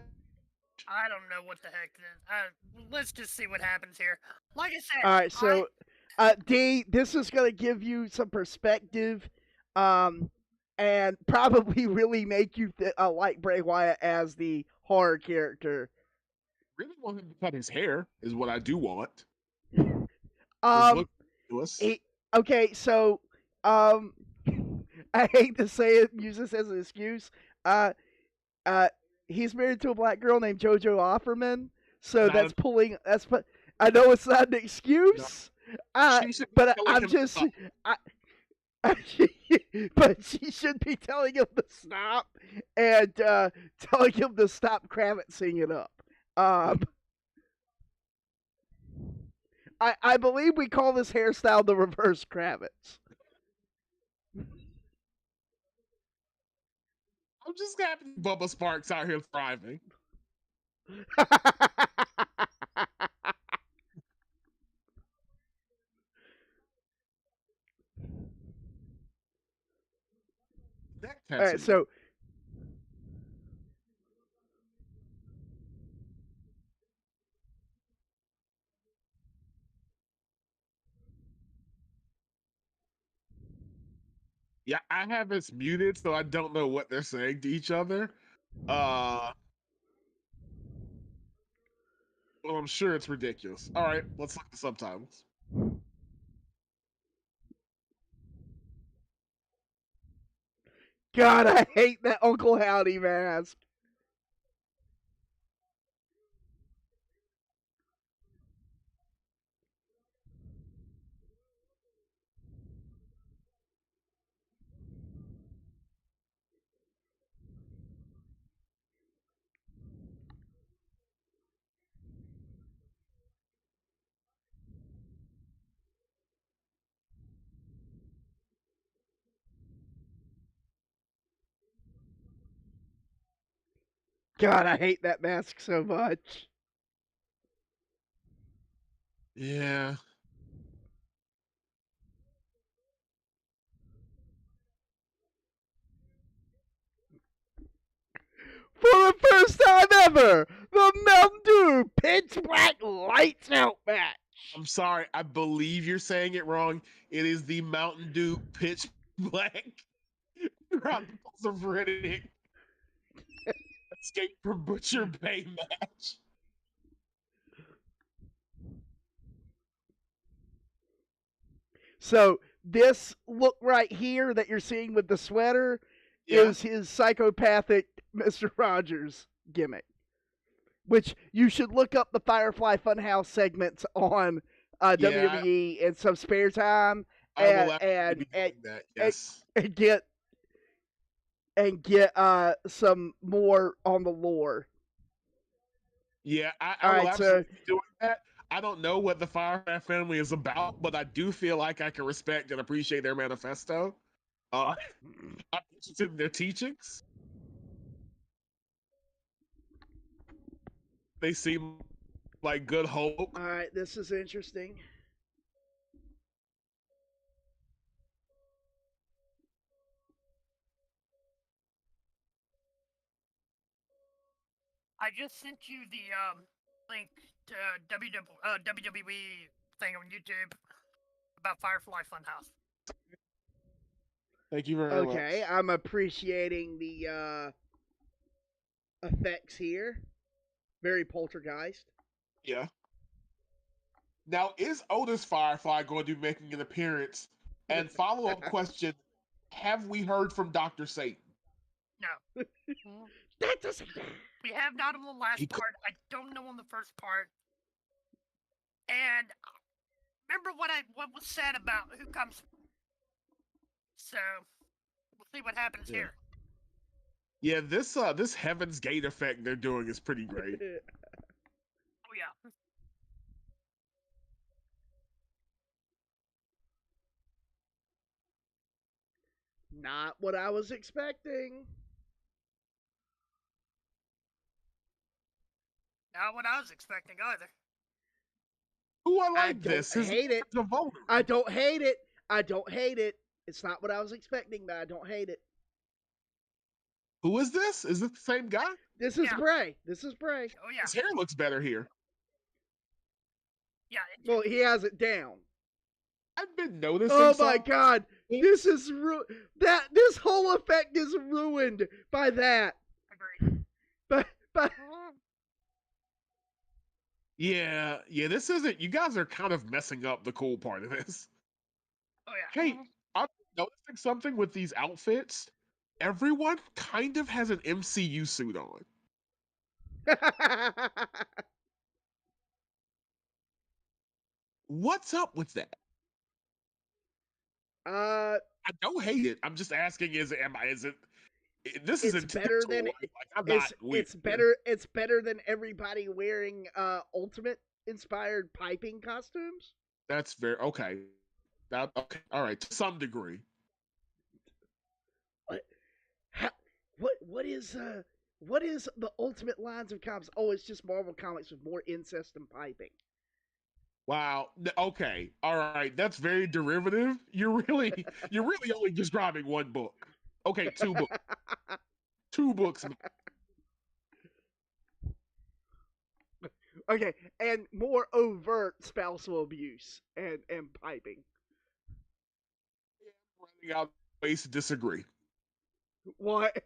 S2: I don't know what the heck this. Let's just see what happens here. Like I said.
S1: All right, so D, this is going to give you some perspective, and probably really make you like Bray Wyatt as the horror character.
S3: Really want him to cut his hair is what I do want.
S1: Okay, so I hate to say it, use this as an excuse. He's married to a black girl named JoJo Offerman, so I know it's not an excuse, but I'm just. But she should be telling him to stop and telling him to stop Kravitzing it up. I believe we call this hairstyle the reverse Kravitz.
S3: I'm just happy Bubba Sparks out here thriving.
S1: All right, so
S3: yeah, I have this muted, so I don't know what they're saying to each other. Well, I'm sure it's ridiculous. All right, let's look at the subtitles.
S1: God, I hate that Uncle Howdy mask. God, I hate that mask so much.
S3: Yeah.
S1: For the first time ever, the Mountain Dew Pitch Black Lights Out match.
S3: I'm sorry. I believe you're saying it wrong. It is the Mountain Dew Pitch Black Tropical Sophrenic Escape from Butcher Bay match.
S1: So this look right here that you're seeing with the sweater
S3: Yeah.
S1: is his psychopathic Mr. Rogers gimmick, which you should look up the Firefly Funhouse segments on WWE in some spare time
S3: I will
S1: and,
S3: be doing that.
S1: and,
S3: Yes.
S1: and get some more on the lore.
S3: Yeah, I
S1: All
S3: will
S1: right,
S3: absolutely be doing that. I don't know what the Firefly family is about, but I do feel like I can respect and appreciate their manifesto. I'm interested in their teachings. They seem like good hope.
S1: All right, this is interesting.
S2: I just sent you the link to WWE thing on YouTube about Firefly Funhouse.
S3: Thank you very much.
S1: Okay, I'm appreciating the effects here. Very poltergeist.
S3: Yeah. Now, is Otis Firefly going to be making an appearance? And follow-up question, have we heard from Dr. Satan?
S2: No.
S1: That doesn't.
S2: We have not on the last part. I don't know on the first part. And remember what was said about who comes. So we'll see what happens here.
S3: Yeah, this Heaven's Gate effect they're doing is pretty great.
S2: Oh yeah.
S1: Not what I was expecting.
S2: Not what I was expecting either.
S3: Ooh, I like
S1: I
S3: this.
S1: don't hate it. I don't hate it. I don't hate it. It's not what I was expecting, but I don't hate it.
S3: Who is this? Is it the same guy?
S1: This is Bray. This is Bray.
S2: Oh yeah.
S3: His hair looks better here.
S2: Yeah.
S1: Well, he has it down.
S3: I've been noticing.
S1: Oh my god, this is this whole effect is ruined by that.
S2: Agreed.
S1: But
S3: yeah, this isn't. You guys are kind of messing up the cool part of this.
S2: Oh yeah.
S3: Hey, I'm noticing something with these outfits. Everyone kind of has an MCU suit on. What's up with that? I don't hate it. I'm just asking: is it? This is
S1: better than
S3: like, I'm not
S1: it's better. It's better than everybody wearing Ultimate inspired piping costumes.
S3: That's very okay. Okay, all right, to some degree.
S1: What is the Ultimate lines of comics? Oh, it's just Marvel Comics with more incest and piping.
S3: Wow. Okay. All right. That's very derivative. You're really only describing one book. Okay, two books. 2 books.
S1: Okay, and more overt spousal abuse and piping.
S3: Running out of ways to disagree.
S1: What?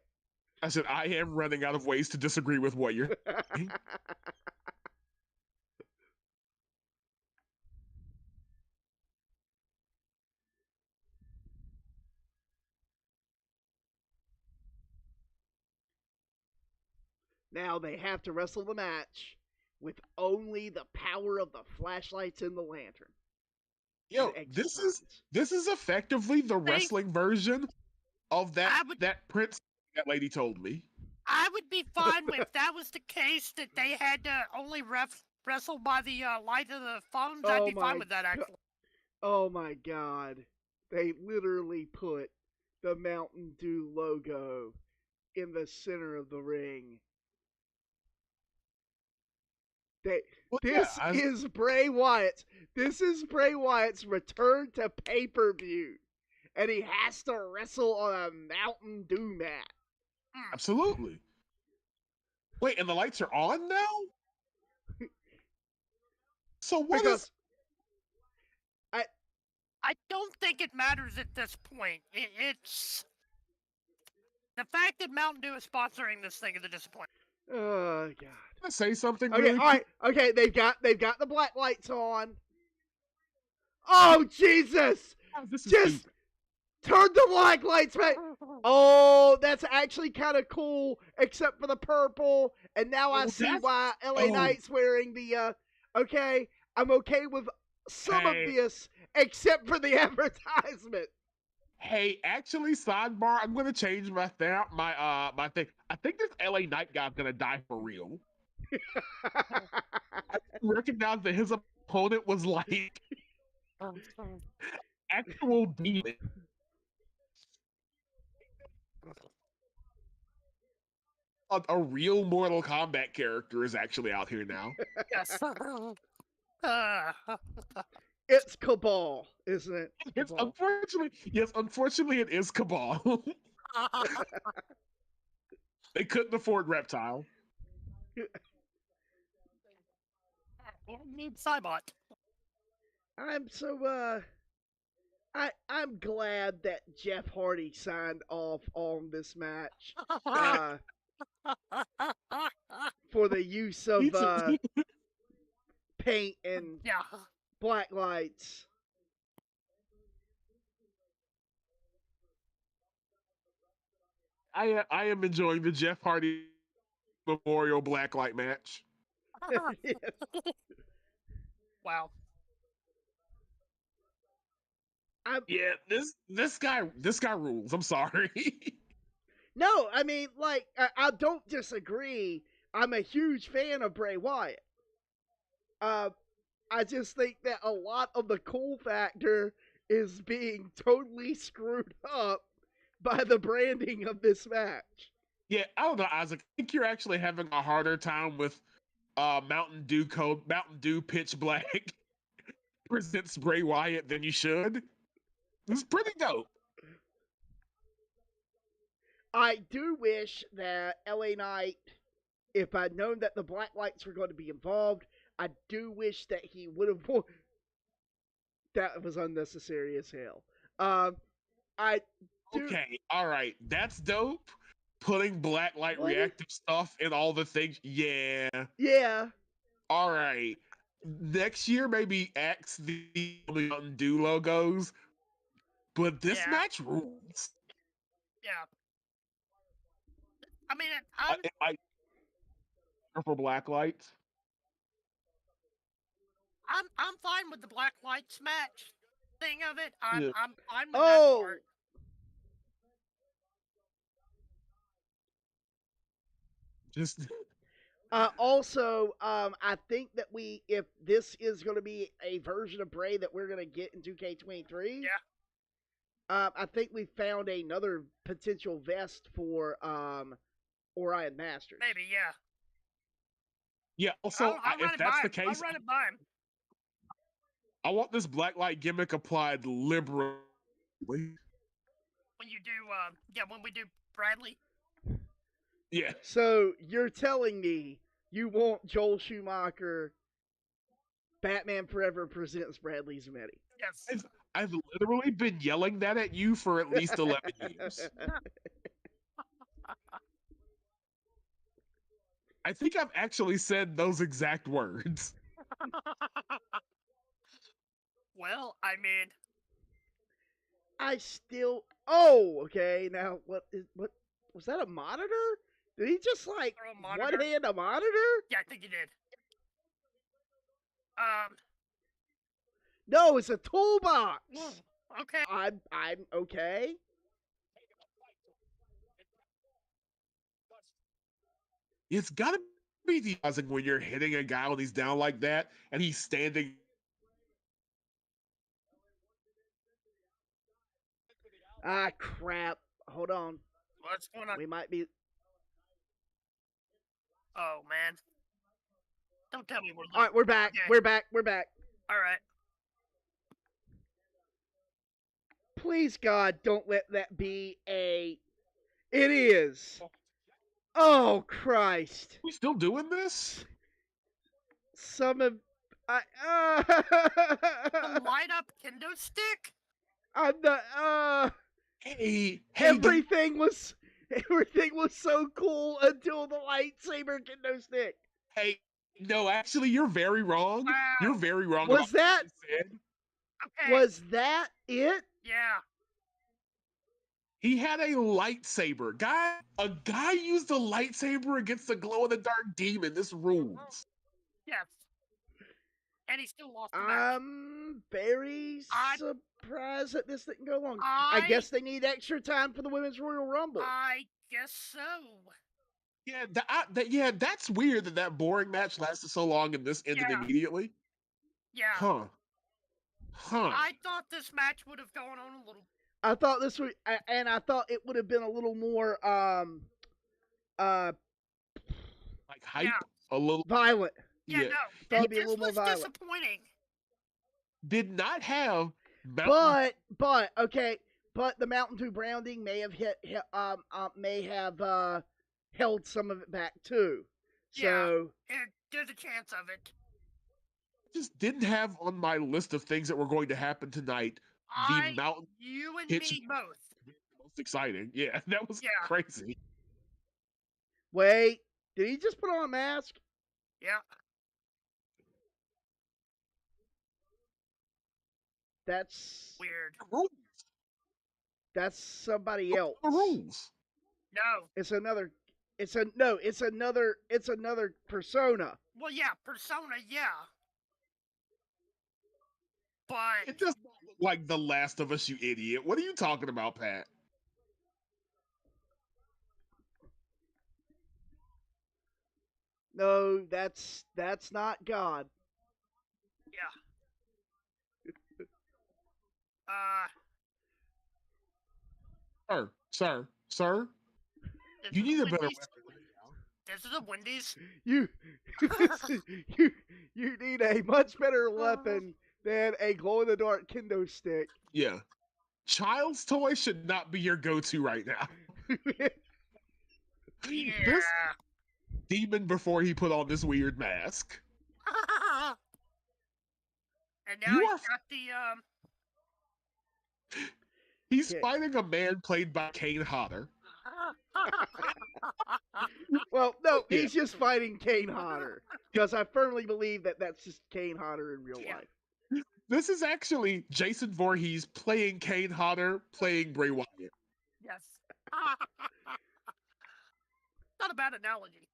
S3: I said I am running out of ways to disagree with what you're saying.
S1: Now they have to wrestle the match with only the power of the flashlights and the lantern.
S3: Yo, this is effectively the wrestling version of that Prince that lady told me.
S2: I would be fine with if that was the case, that they had to only wrestle by the light of the phones. I'd be fine with that, actually.
S1: Oh my god. They literally put the Mountain Dew logo in the center of the ring. They,
S3: Well,
S1: this is Bray Wyatt. This is Bray Wyatt's return to pay-per-view. And he has to wrestle on a Mountain Dew mat.
S3: Absolutely. Wait, and the lights are on now? So what
S1: because
S3: is...
S2: I don't think it matters at this point. It's the fact that Mountain Dew is sponsoring this thing is a disappointment.
S1: Oh God.
S3: Can I say something
S1: Okay,
S3: really
S1: all right. Okay, they've got the black lights on. Oh Jesus!
S3: This is
S1: Just
S3: stupid.
S1: turn the black lights back. Oh, that's actually kind of cool, except for the purple. And now I see why LA Knight's wearing the. Okay, I'm okay with some of this, except for the advertisement.
S3: Hey, actually, sidebar. I'm gonna change my thing. My thing. I think this LA Knight guy's gonna die for real. I recognize that his opponent was like actual demon. A real Mortal Kombat character is actually out here now.
S2: Yes.
S1: It's Cabal, isn't it?
S3: It's unfortunately, it is Cabal. They couldn't afford Reptile.
S2: Need Cybot.
S1: I'm glad that Jeff Hardy signed off on this match for the use of paint and black lights.
S3: I am enjoying the Jeff Hardy Memorial Blacklight match.
S1: Yes.
S2: Wow.
S3: Yeah, this guy rules. I'm sorry.
S1: No, I mean, like, I don't disagree. I'm a huge fan of Bray Wyatt. I just think that a lot of the cool factor is being totally screwed up by the branding of this match.
S3: Yeah, I don't know, Isaac. I think you're actually having a harder time with Mountain Dew Pitch Black presents Bray Wyatt than you should. It's pretty dope.
S1: I do wish that LA Knight, if I'd known that the black lights were going to be involved, I do wish that he would have. That was unnecessary as hell. I do.
S3: Okay, all right, that's dope. Putting blacklight reactive stuff in all the things. Yeah.
S1: Yeah.
S3: All right. Next year, maybe X the Mountain Dew logos. But this match rules.
S2: Yeah. I mean,
S3: I for black lights.
S2: I'm fine with the black lights match thing of it. I'm fine with that part.
S3: Just
S1: also, I think that if this is going to be a version of Bray that we're going to get in 2K23, I think we found another potential vest for Orion Masters.
S2: Maybe, yeah.
S3: Yeah. Also, if that's the case,
S2: I'll run it by him.
S3: I want this blacklight gimmick applied liberally.
S2: When you do, when we do Bradley.
S3: Yeah.
S1: So you're telling me you want Joel Schumacher, Batman Forever presents Bradley Zametti?
S2: Yes.
S3: I've literally been yelling that at you for at least 11 years. I think I've actually said those exact words.
S2: Well, I mean,
S1: I still. Oh, okay. Now, what was that? A monitor? Did he just like one hand a monitor?
S2: Yeah, I think he did.
S1: No, it's a toolbox.
S2: Okay.
S1: I'm okay.
S3: It's gotta be dehumanizing when you're hitting a guy when he's down like that and he's standing.
S1: Ah, crap. Hold on.
S2: What's going on?
S1: We might be.
S2: Oh, man. Don't tell me we're
S1: All right, we're back.
S2: Okay.
S1: We're back. We're back.
S2: All right.
S1: Please, God, don't let that be a. It is. Oh, Christ.
S3: We still doing this?
S1: Some of.
S2: The light up kendo stick?
S1: I'm the.
S3: Hey,
S1: Everything was so cool until the lightsaber kendo stick.
S3: hey, no, actually, you're very wrong.
S2: Wow.
S3: You're very wrong.
S1: Was
S3: about
S1: that-
S3: what you said.
S2: Okay.
S1: Was that it?
S2: Yeah.
S3: He had a lightsaber. A guy used a lightsaber against the glow-in-the-dark demon. This rules.
S2: Yes. And he still lost the match.
S1: I'm very surprised that this didn't go long.
S2: I
S1: I guess they need extra time for the Women's Royal Rumble.
S2: I guess so.
S3: Yeah, that's weird that boring match lasted so long and this ended immediately.
S2: Yeah.
S3: Huh.
S2: I thought this match would have gone on a little.
S1: I thought this would, and I thought it would have been a little more,
S3: like hype, a little
S1: violent.
S2: Yeah, no.
S1: Thought it'd be a
S2: This
S1: little more
S2: was
S1: violent.
S2: disappointing.
S3: Did not have
S1: But okay, but the Mountain Dew Browning may have held some of it back too. So
S2: There's a chance of it.
S3: just didn't have on my list of things that were going to happen tonight. The mountain
S2: You and
S3: pitch
S2: me both.
S3: most exciting. Yeah, that was crazy.
S1: wait, did he just put on a mask?
S2: Yeah.
S1: That's
S2: Weird.
S3: Rules.
S1: That's somebody else.
S3: The rules.
S2: No.
S1: It's another persona.
S2: Well, yeah, Persona, yeah. But
S3: It does not look like The Last of Us, you idiot. What are you talking about, Pat?
S1: No, that's not God.
S2: yeah.
S3: Sir.
S2: This
S3: You
S2: is
S3: need a better
S2: Wendy's.
S3: weapon.
S2: This is a Wendy's.
S1: You you need a much better weapon than a glow in the dark kendo stick.
S3: Yeah. Child's toy should not be your go-to right now.
S2: Yeah.
S3: This demon before he put on this weird mask.
S2: And now
S3: You
S2: he's
S3: are-
S2: got the
S3: He's
S1: Yeah.
S3: fighting a man played by Kane Hodder.
S1: Well, no,
S3: Yeah.
S1: he's just fighting Kane Hodder because I firmly believe that that's just Kane Hodder in real
S2: Yeah.
S1: life.
S3: This is actually Jason Voorhees playing Kane Hodder, playing Bray Wyatt.
S2: Yes. Not a bad analogy.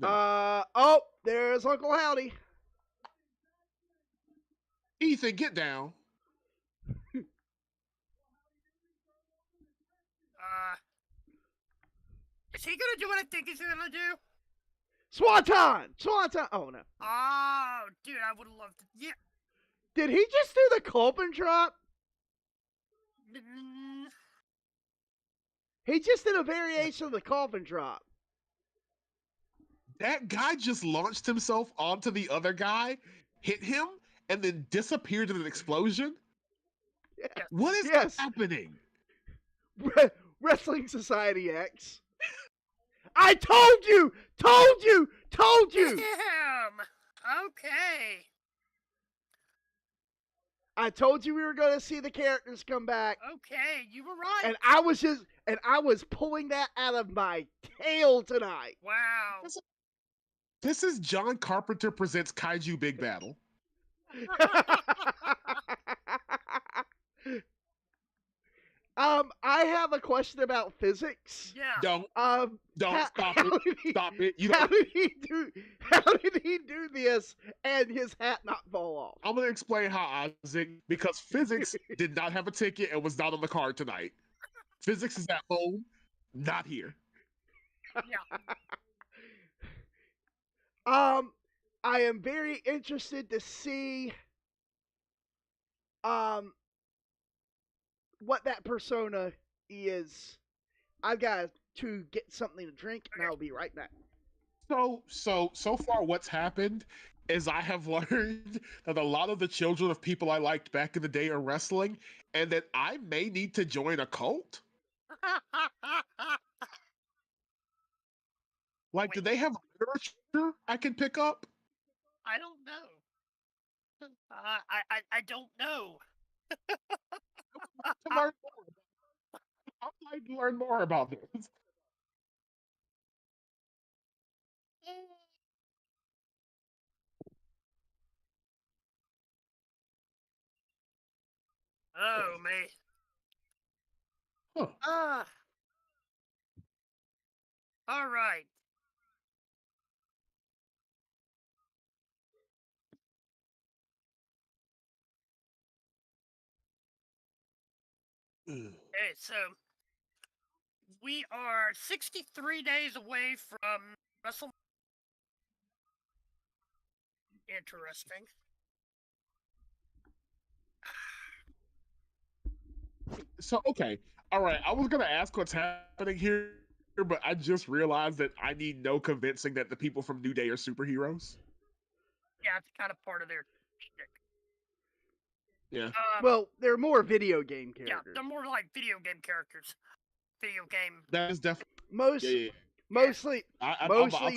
S1: Oh, there's Uncle Howdy.
S3: Ethan, get down.
S2: Is he gonna do what I think he's gonna do?
S1: Swanton! Oh, no.
S2: Oh, dude, I would have loved to. Yeah.
S1: Did he just do the Copen drop?
S2: Mm,
S1: He just did a variation of the coffin drop.
S3: That guy just launched himself onto the other guy, hit him, and then disappeared in an explosion?
S1: Yeah.
S3: What is
S1: Yes.
S3: happening?
S1: Wrestling Society X. I told you! Told you!
S2: Damn. Okay.
S1: I told you we were going to see the characters come back.
S2: Okay, you were right.
S1: And I was pulling that out of my tail tonight.
S2: Wow.
S3: This is John Carpenter presents Kaiju Big Battle.
S1: I have a question about physics.
S2: Yeah.
S3: Don't stop it.
S1: How did he do this and his hat not fall off?
S3: I'm gonna explain how Isaac, because physics did not have a ticket and was not on the card tonight. Physics is at home, not here.
S2: Yeah.
S1: I am very interested to see what that persona is. I've got to get something to drink, and I'll be right back.
S3: So far, what's happened is I have learned that a lot of the children of people I liked back in the day are wrestling, and that I may need to join a cult. Like, do
S2: Wait,
S3: they have literature I can pick up?
S2: I don't know. I don't know.
S3: To learn more. I'd like to learn more about this.
S2: Oh man.
S3: Huh.
S2: Ah. All right. Okay, so we are 63 days away from WrestleMania. Interesting.
S3: So okay, all right. I was gonna ask what's happening here, but I just realized that I need no convincing that the people from New Day are superheroes.
S2: Yeah, it's kind of part of their shtick.
S3: Yeah,
S1: Well, they're more video game
S2: Yeah,
S1: characters.
S2: they're more like video game characters. Video game.
S3: that is definitely
S1: Most,
S3: yeah.
S1: mostly,
S3: I'll
S2: Why
S1: mostly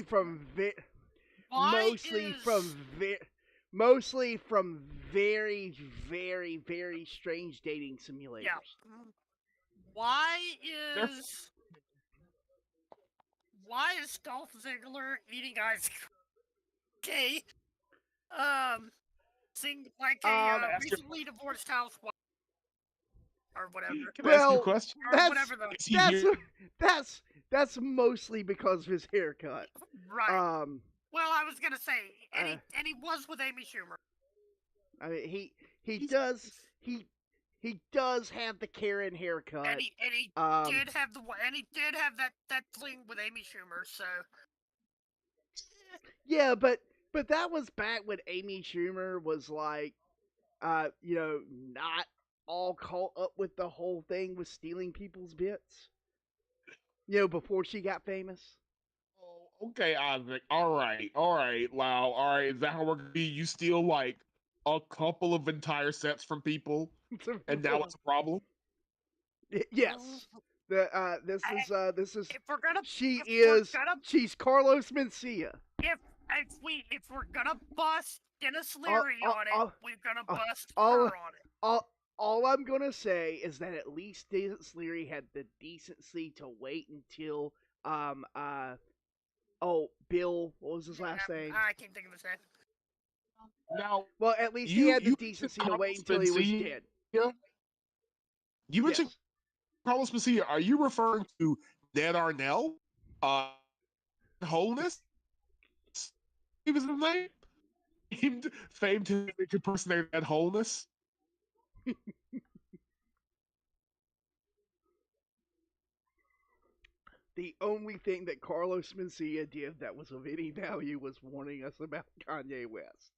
S2: is
S1: from mostly from very, very, very strange dating simulators.
S2: yeah? Why
S3: They're
S2: is why is Dolph Ziggler eating ice cream? Okay. Seemed like a
S3: ask you-
S2: recently divorced housewife or whatever.
S3: Can I ask you a
S1: Well,
S3: question?
S2: Or
S1: that's
S2: whatever the
S3: Is he
S1: that's
S3: here?
S1: that's mostly because of his haircut.
S2: right. Well, I was gonna say, and he was with Amy Schumer.
S1: I mean, he
S3: He's-
S1: he does have the Karen haircut.
S2: And he did have that fling with Amy Schumer. So
S1: Yeah, but that was back when Amy Schumer was like, not all caught up with the whole thing with stealing people's bits. Before she got famous.
S3: Oh, okay, Isaac. All right, Lau. All right, is that how we're gonna be? You steal like a couple of entire sets from people, and now it's a problem.
S1: Yes. This is
S2: if we're gonna
S1: she's Carlos Mencia.
S2: if we're gonna bust Dennis Leary on it, we're gonna bust
S1: all-
S2: her on it.
S1: All I'm gonna say is that at least Dennis Leary had the decency to wait until Bill, what was his last name?
S2: I can't think of his name.
S3: Now,
S1: Well, at least he had the decency to wait until he was dead.
S3: Yeah. You mentioned
S1: Yes.
S3: Carlos Mencia. Are you referring to Ned Arnell? Wholeness? He was his name? Famed to impersonate Ned Wholeness?
S1: The only thing that Carlos Mencia did that was of any value was warning us about Kanye West.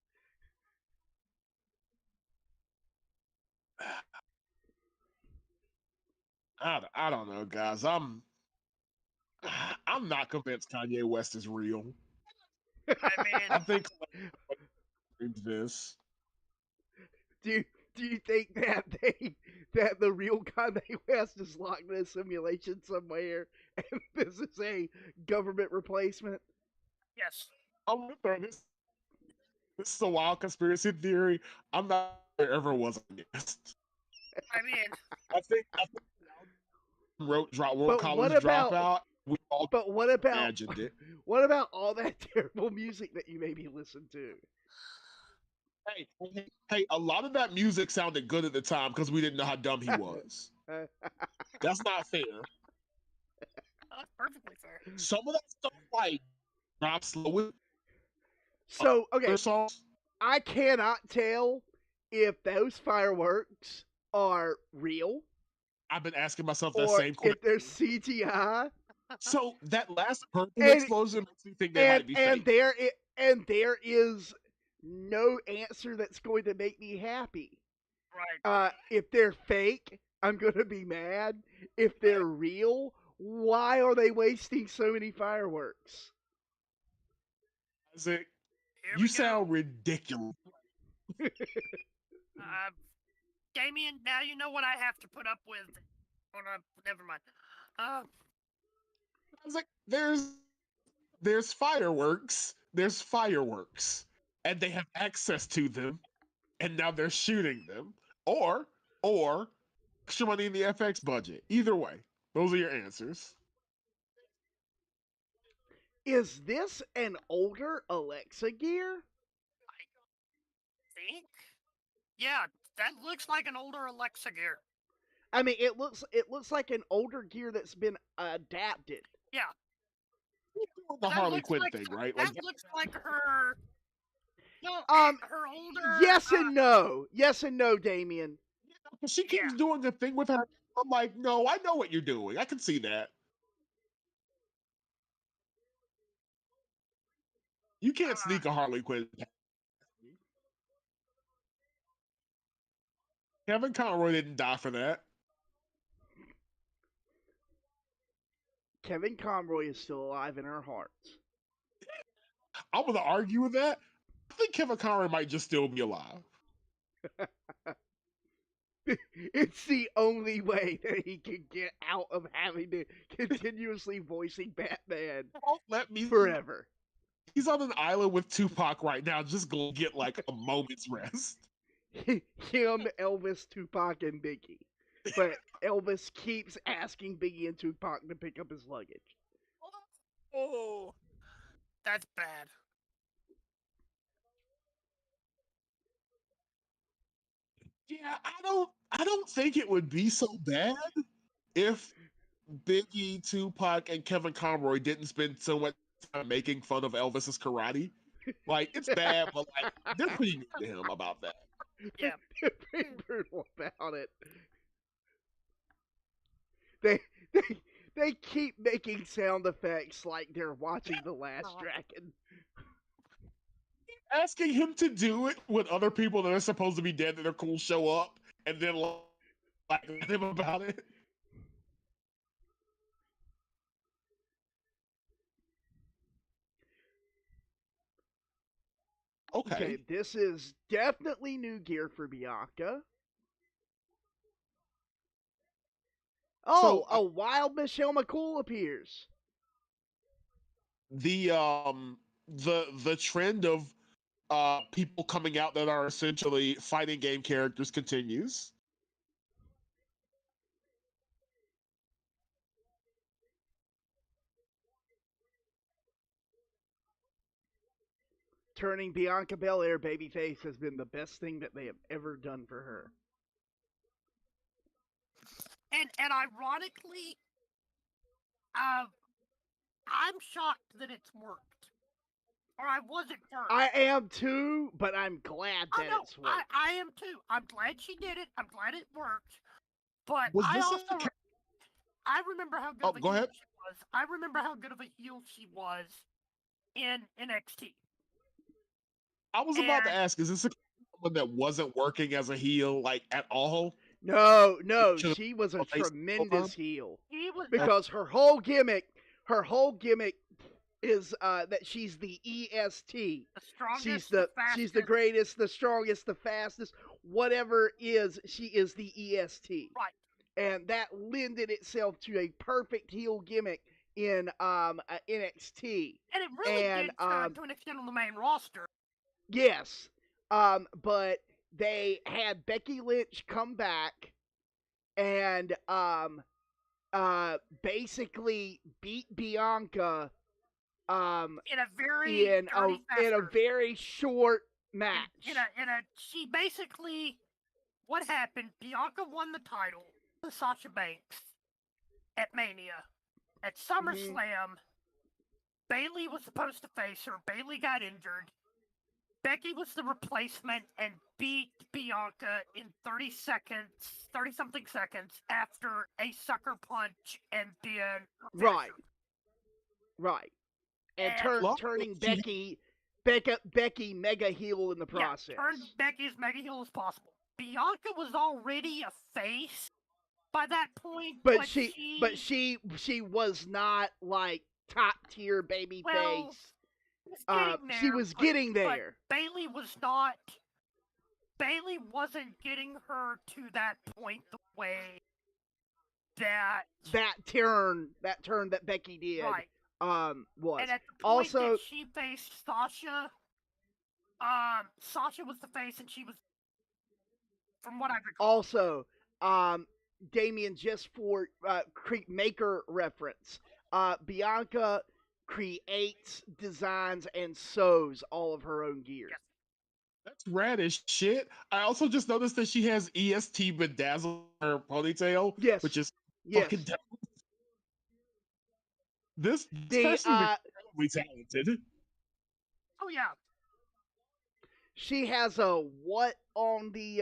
S3: I don't know, guys. I'm not convinced Kanye West is real.
S2: I mean,
S3: I think this.
S1: Do you think that the real Kanye West is locked in a simulation somewhere, and this is a government replacement?
S2: yes.
S3: I'm gonna throw this. This is a wild conspiracy theory. I'm not sure there ever was a guest.
S2: I mean,
S3: I think wrote
S1: But
S3: college
S1: what about-
S3: dropout. We all
S1: But what about
S3: imagined it.
S1: what about all that terrible music that you maybe listened to?
S3: Hey, a lot of that music sounded good at the time because we didn't know how dumb he was. That's not fair.
S2: that's perfectly fair.
S3: Some of that stuff, like Drop Slow,
S1: So okay,
S3: songs.
S1: I cannot tell if those fireworks are real
S3: I've been asking myself that
S1: or
S3: same question.
S1: if they're CGI.
S3: So that last purple
S1: And-
S3: explosion makes me think they might be fake.
S1: There is no answer that's going to make me happy.
S2: Right.
S1: If they're fake, I'm gonna be mad. If they're real, why are they wasting so many fireworks?
S3: Isaac,
S2: Here
S3: you
S2: we
S3: sound
S2: go.
S3: ridiculous.
S2: Damion, now you know what I have to put up with. Oh, no, never mind.
S3: Isaac, there's fireworks, and they have access to them, and now they're shooting them, or extra money in the FX budget. Either way, those are your answers.
S1: Is this an older Alexa gear?
S2: I think. Yeah, that looks like an older Alexa gear.
S1: I mean, it looks like an older gear that's been adapted.
S2: Yeah.
S3: The Harley
S2: looks
S3: Quinn
S2: like,
S3: thing, right?
S2: That looks like her. No, her older.
S1: Yes and no. Yes and no, Damion.
S3: She keeps doing the thing with her. I'm like, no, I know what you're doing. I can see that. You can't sneak a Harley Quinn. Kevin Conroy didn't die for that.
S1: Kevin Conroy is still alive in our hearts.
S3: I'm going to argue with that. I think Kevin Conroy might just still be alive.
S1: It's the only way that he can get out of having to continuously voicing Batman
S3: Let me
S1: forever.
S3: He's on an island with Tupac right now. Just go get like a moment's rest.
S1: Him, Elvis, Tupac, and Biggie. But Elvis keeps asking Biggie and Tupac to pick up his luggage.
S2: Oh, that's bad.
S3: Yeah, I don't think it would be so bad if Biggie, Tupac, and Kevin Conroy didn't spend so much time making fun of Elvis's karate. Like, it's bad, but like they're pretty mean to him about that.
S2: Yeah.
S1: They're pretty brutal about it. They keep making sound effects like they're watching The Last Dragon.
S3: Asking him to do it when other people that are supposed to be dead that are cool show up and then like him about it. Okay,
S1: this is definitely new gear for Bianca. Oh,
S3: so,
S1: a wild Michelle McCool appears.
S3: The trend of people coming out that are essentially fighting game characters continues.
S1: Turning Bianca Belair babyface has been the best thing that they have ever done for her.
S2: And ironically, I'm shocked that it's worked. Or I wasn't first.
S1: I am too, but I'm glad that it's worked.
S2: I am too. I'm glad she did it. I'm glad it worked. But I remember how good of a heel she was. I remember how good of a heel she was in NXT.
S3: I was about to ask, is this someone that wasn't working as a heel like at all?
S1: No, she was a tremendous heel. Because her whole gimmick is that she's the EST.
S2: The strongest,
S1: she's
S2: the fastest.
S1: She's the greatest, the strongest, the fastest, whatever is, she is the EST.
S2: Right.
S1: And that lended itself to a perfect heel gimmick in NXT.
S2: And it really did to an extent on the main roster.
S1: Yes. But they had Becky Lynch come back and basically beat Bianca
S2: in a
S1: very short match.
S2: She basically, what happened? Bianca won the title to Sasha Banks at Mania. At SummerSlam, Bayley was supposed to face her. Bayley got injured. Becky was the replacement and beat Bianca in 30-something seconds after a sucker punch and then
S1: Right. And turning Becky mega heel in the process.
S2: Yeah, turned Becky as mega heel as possible. Bianca was already a face by that point,
S1: but she was not like top tier baby face. She was getting there.
S2: But Bailey was not. Bailey wasn't getting her to that point the way that
S1: turn that Becky did
S2: right.
S1: Was.
S2: And at the point
S1: also
S2: that she faced Sasha, Sasha was the face, and she was, from what I recall.
S1: Also, Damion, just for maker reference, Bianca creates, designs, and sews all of her own gear.
S2: Yes.
S3: That's rad as shit. I also just noticed that she has EST bedazzled her ponytail,
S1: Yes.
S3: which is
S1: Yes.
S3: fucking dope. This person is incredibly talented.
S2: Oh yeah.
S1: She has a what on the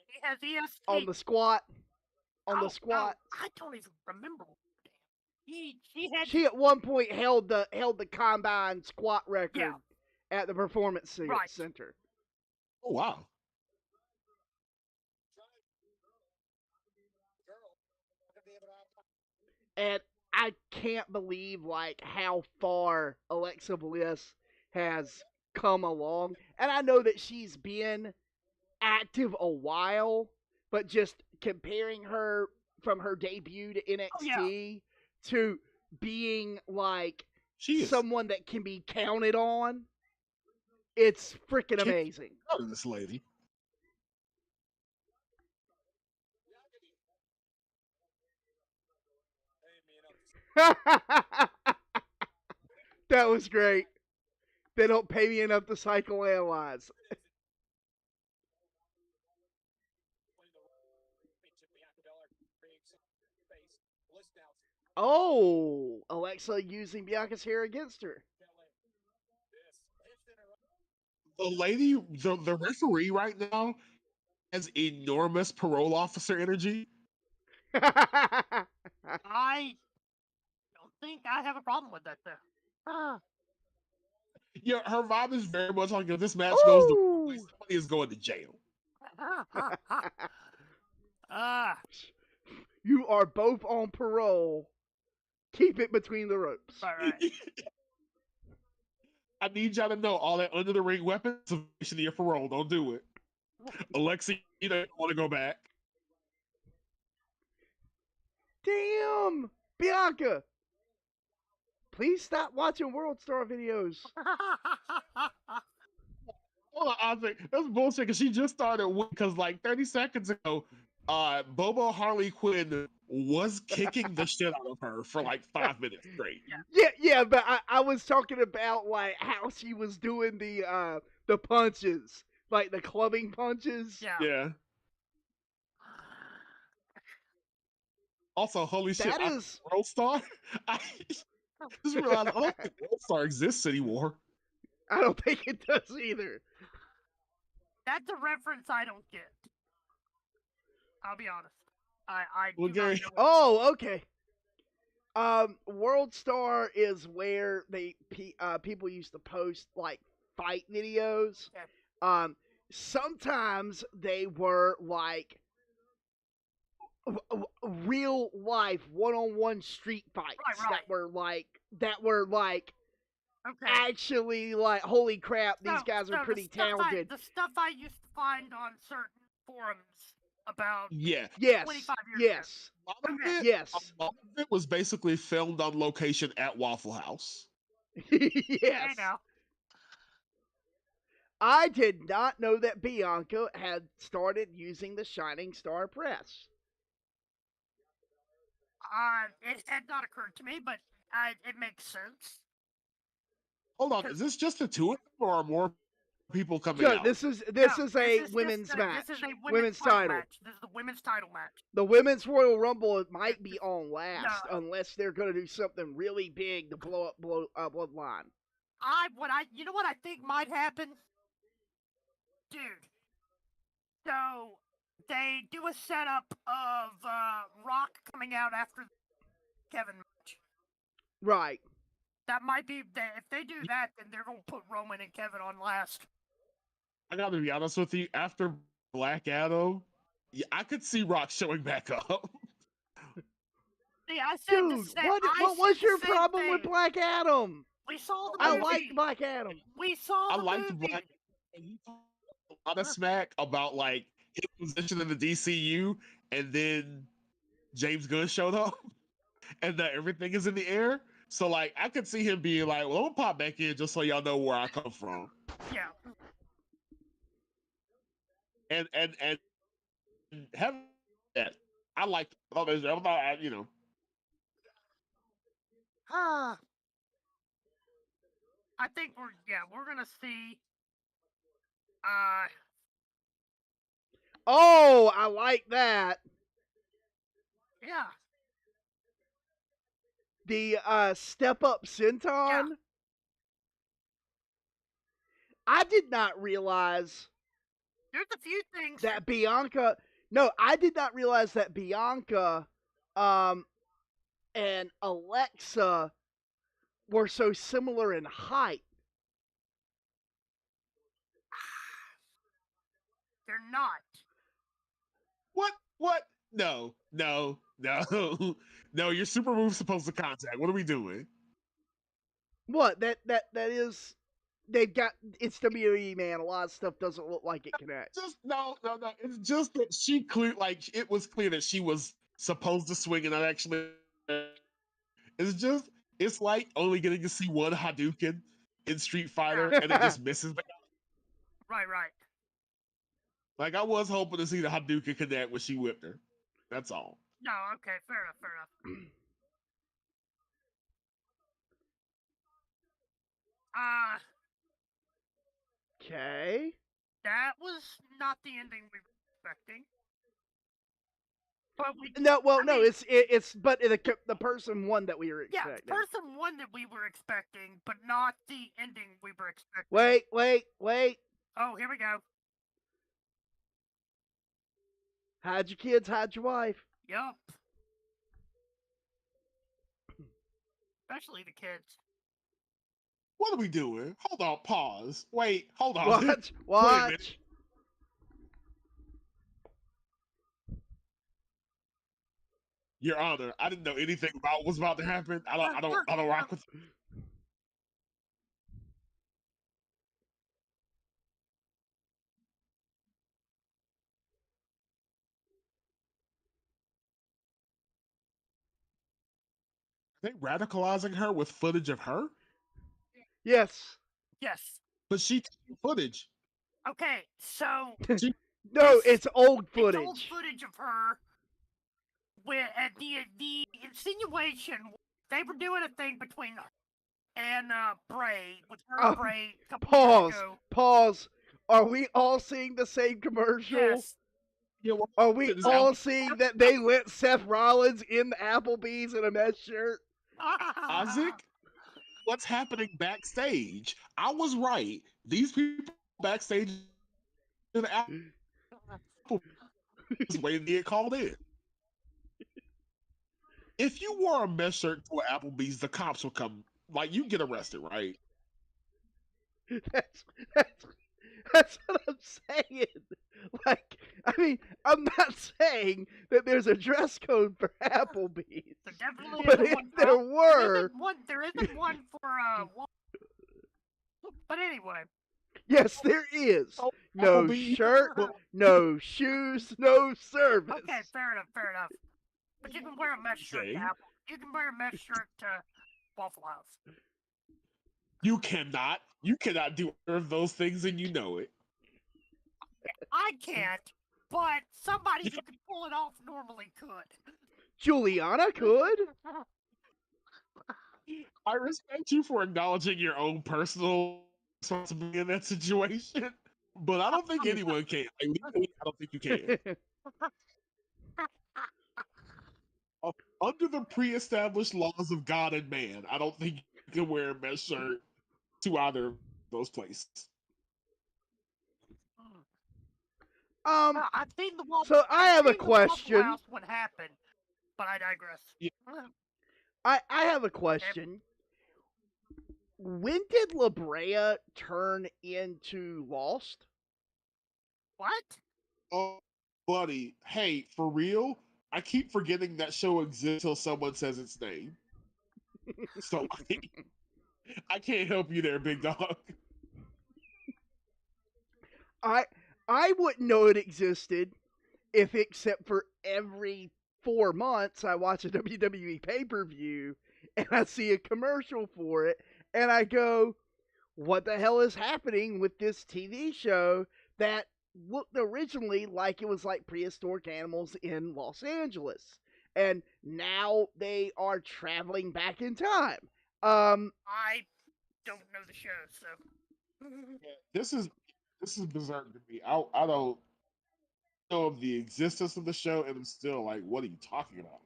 S2: He has EST
S1: on the squat. On the squat.
S2: I don't even remember.
S1: She at one point held the combine squat record at the performance center.
S3: Oh wow.
S1: And I can't believe like how far Alexa Bliss has come along. And I know that she's been active a while, but just comparing her from her debut to NXT to being like someone that can be counted on, it's freaking amazing.
S3: This lady.
S1: That was great. They don't pay me enough to psychoanalyze. Oh, Alexa using Bianca's hair against her.
S3: The lady, the referee right now has enormous parole officer energy.
S2: I don't think I have a problem with that there.
S3: Yeah, her vibe is very much like if this match goes the wrong way, somebody is going to jail.
S1: You are both on parole. Keep it between the ropes.
S2: Right.
S3: I need y'all to know all that under the ring weapons of your parole. Don't do it. Alexa, you don't want to go back.
S1: Damn, Bianca. Please stop watching World Star videos.
S3: Hold on, I think that's bullshit because she just started because like 30 seconds ago, Bobo Harley Quinn was kicking the shit out of her for like 5 minutes straight.
S1: Yeah, but I was talking about like how she was doing the punches, like the clubbing punches.
S3: Yeah. Also, holy shit,
S1: that is
S3: World Star. I just realized I don't think World Star exists anymore.
S1: I don't think it does either.
S2: That's a reference I don't get. I'll be honest.
S1: Oh, okay. World Star is where people used to post like fight videos.
S2: Okay.
S1: Sometimes they were like real life one-on-one street fights that were like actually like, holy crap, these guys are pretty talented.
S2: The stuff I used to find on certain forums about 25 years ago.
S1: Yes.
S3: A lot of it was basically filmed on location at Waffle House.
S1: Yes. I did not know that Bianca had started using the Shining Star Press.
S2: It had not occurred to me, but it makes sense.
S3: Hold on, is this just the two of them, or are more people coming out?
S1: This is a women's match.
S2: This is a
S1: women's title
S2: match. This is the women's title match.
S1: The women's Royal Rumble might be on last, unless they're going to do something really big to blow up Bloodline.
S2: You know what I think might happen, dude. So they do a setup of Rock coming out after the Kevin match.
S1: Right.
S2: That might be, if they do that, then they're going to put Roman and Kevin on last.
S3: I gotta be honest with you, after Black Adam, I could see Rock showing back up.
S2: See, I said
S1: Dude, what was your problem with Black Adam?
S2: We saw the
S1: I
S2: movie.
S1: liked Black Adam.
S2: We saw the
S3: liked
S2: movie.
S3: Black. And he talked a lot of smack about like his position in the DCU, and then James Gunn showed up, and that everything is in the air. So like, I could see him being like, "Well, I'm gonna pop back in just so y'all know where I come from."
S2: Yeah.
S3: And have that. I liked all those. I thought, you know.
S2: I think we're gonna see.
S1: Oh, I like that.
S2: Yeah.
S1: The Step Up Senton.
S2: Yeah.
S1: I did not realize
S2: There's a few things
S1: that Bianca. No, I did not realize that Bianca, and Alexa were so similar in height.
S2: They're not.
S3: What? No. No, your super move's supposed to contact. What are we doing?
S1: What? That is. They've got. It's WWE, man. A lot of stuff doesn't look like it connects.
S3: Just no. It's just that she clear, like it was clear that she was supposed to swing and not actually. It's like only getting to see one Hadouken in Street Fighter, and it just misses.
S2: Right.
S3: Like I was hoping to see the Hadouken connect when she whipped her. That's all.
S2: No, okay, fair enough.
S1: Okay.
S2: That was not the ending we were expecting. But
S1: it's but the person one that we were expecting.
S2: Yeah, the person one that we were expecting, but not the ending we were expecting.
S1: Wait.
S2: Oh, here we go.
S1: Hide your kids, hide your wife.
S2: Yup. Especially the kids.
S3: What are we doing? Hold on, pause. Wait, hold on.
S1: Watch.
S3: Wait a minute. Your Honor, I didn't know anything about what was about to happen. I don't rock with. Are they radicalizing her with footage of her?
S1: Yes.
S3: But she took footage.
S2: Okay, so
S1: no, it's old footage.
S2: It's old footage of her. Where at the insinuation they were doing a thing between her and Bray with her and Bray. A couple years ago.
S1: Pause. Are we all seeing the same commercial?
S2: Yes.
S3: Yeah,
S1: are we all seeing that they let Seth Rollins in the Applebee's in a mesh shirt?
S3: Isaac, what's happening backstage? I was right. These people backstage in the Applebee's waiting to get called in. If you wore a mesh shirt to an Applebee's, the cops will come. Like, you get arrested, right?
S1: That's what I'm saying. Like, I mean, I'm not saying that there's a dress code for Applebee's.
S2: There definitely
S1: but
S2: isn't
S1: if
S2: one
S1: there were,
S2: there isn't one for But anyway.
S1: Yes, there is. No shirt, no shoes, no service.
S2: Okay, fair enough. But you can wear a mesh shirt to Apple. You can wear a mesh shirt to Waffle House.
S3: You cannot. You cannot do either of those things, and you know it.
S2: I can't, but somebody who can pull it off normally could.
S1: Juliana could.
S3: I respect you for acknowledging your own personal responsibility in that situation, but I don't think anyone can. Like, legally, I don't think you can. Under the pre-established laws of God and man, I don't think you can wear a mesh shirt to either of those places.
S2: I've seen the Waffle.
S1: So I have a question.
S2: What happened? But I digress.
S3: Yeah.
S1: I have a question. When did La Brea turn into Lost?
S2: What?
S3: Oh, buddy. Hey, for real? I keep forgetting that show exists until someone says its name. So I can't help you there, big dog.
S1: I wouldn't know it existed if, except for every 4 months, I watch a WWE pay-per-view and I see a commercial for it, and I go, "What the hell is happening with this TV show that looked originally like it was like prehistoric animals in Los Angeles, and now they are traveling back in time?"
S2: I don't know the show, so.
S3: Yeah, this is berserk to me. I don't know of the existence of the show, and I'm still like, what are you talking about?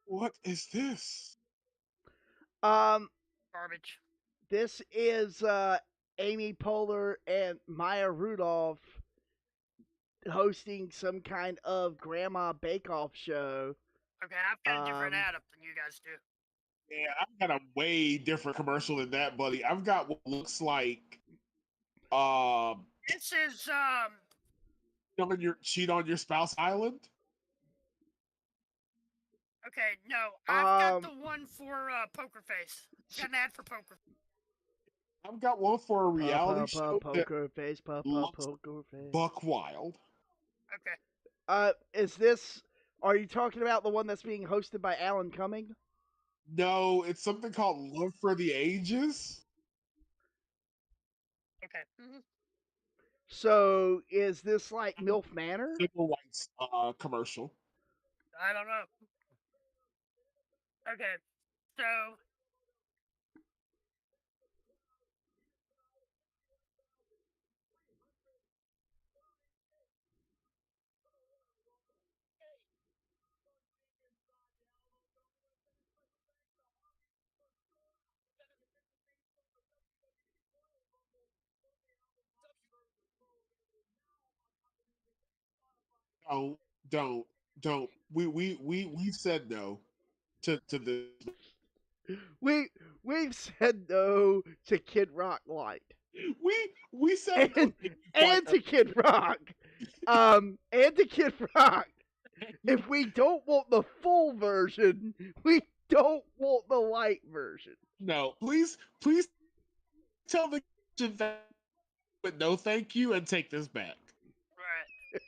S3: What is this?
S2: Garbage.
S1: This is Amy Poehler and Maya Rudolph hosting some kind of grandma bake-off show.
S2: Okay, I've got a different ad up than you guys do.
S3: Yeah, I've got a way different commercial than that, buddy. I've got what looks like
S2: This is
S3: cheat on your spouse island.
S2: okay, no, I've got the one for Poker Face. Got an ad for Poker.
S3: I've got one for a reality show
S1: Poker Face,
S3: looks
S1: Poker Face.
S3: buck wild.
S2: Okay.
S1: Is this? Are you talking about the one that's being hosted by Alan Cumming?
S3: No, it's something called Love for the Ages.
S2: Okay. Mm-hmm.
S1: So is this like MILF Manor?
S3: Civil rights commercial.
S2: I don't know. Okay, so
S3: Don't. We've said no to this.
S1: We've said no to Kid Rock Light.
S3: We said no
S1: and to Kid Rock. And to Kid Rock. If we don't want the full version, we don't want the light version.
S3: No, please tell the kitchen that but no thank you and take this back.
S2: right.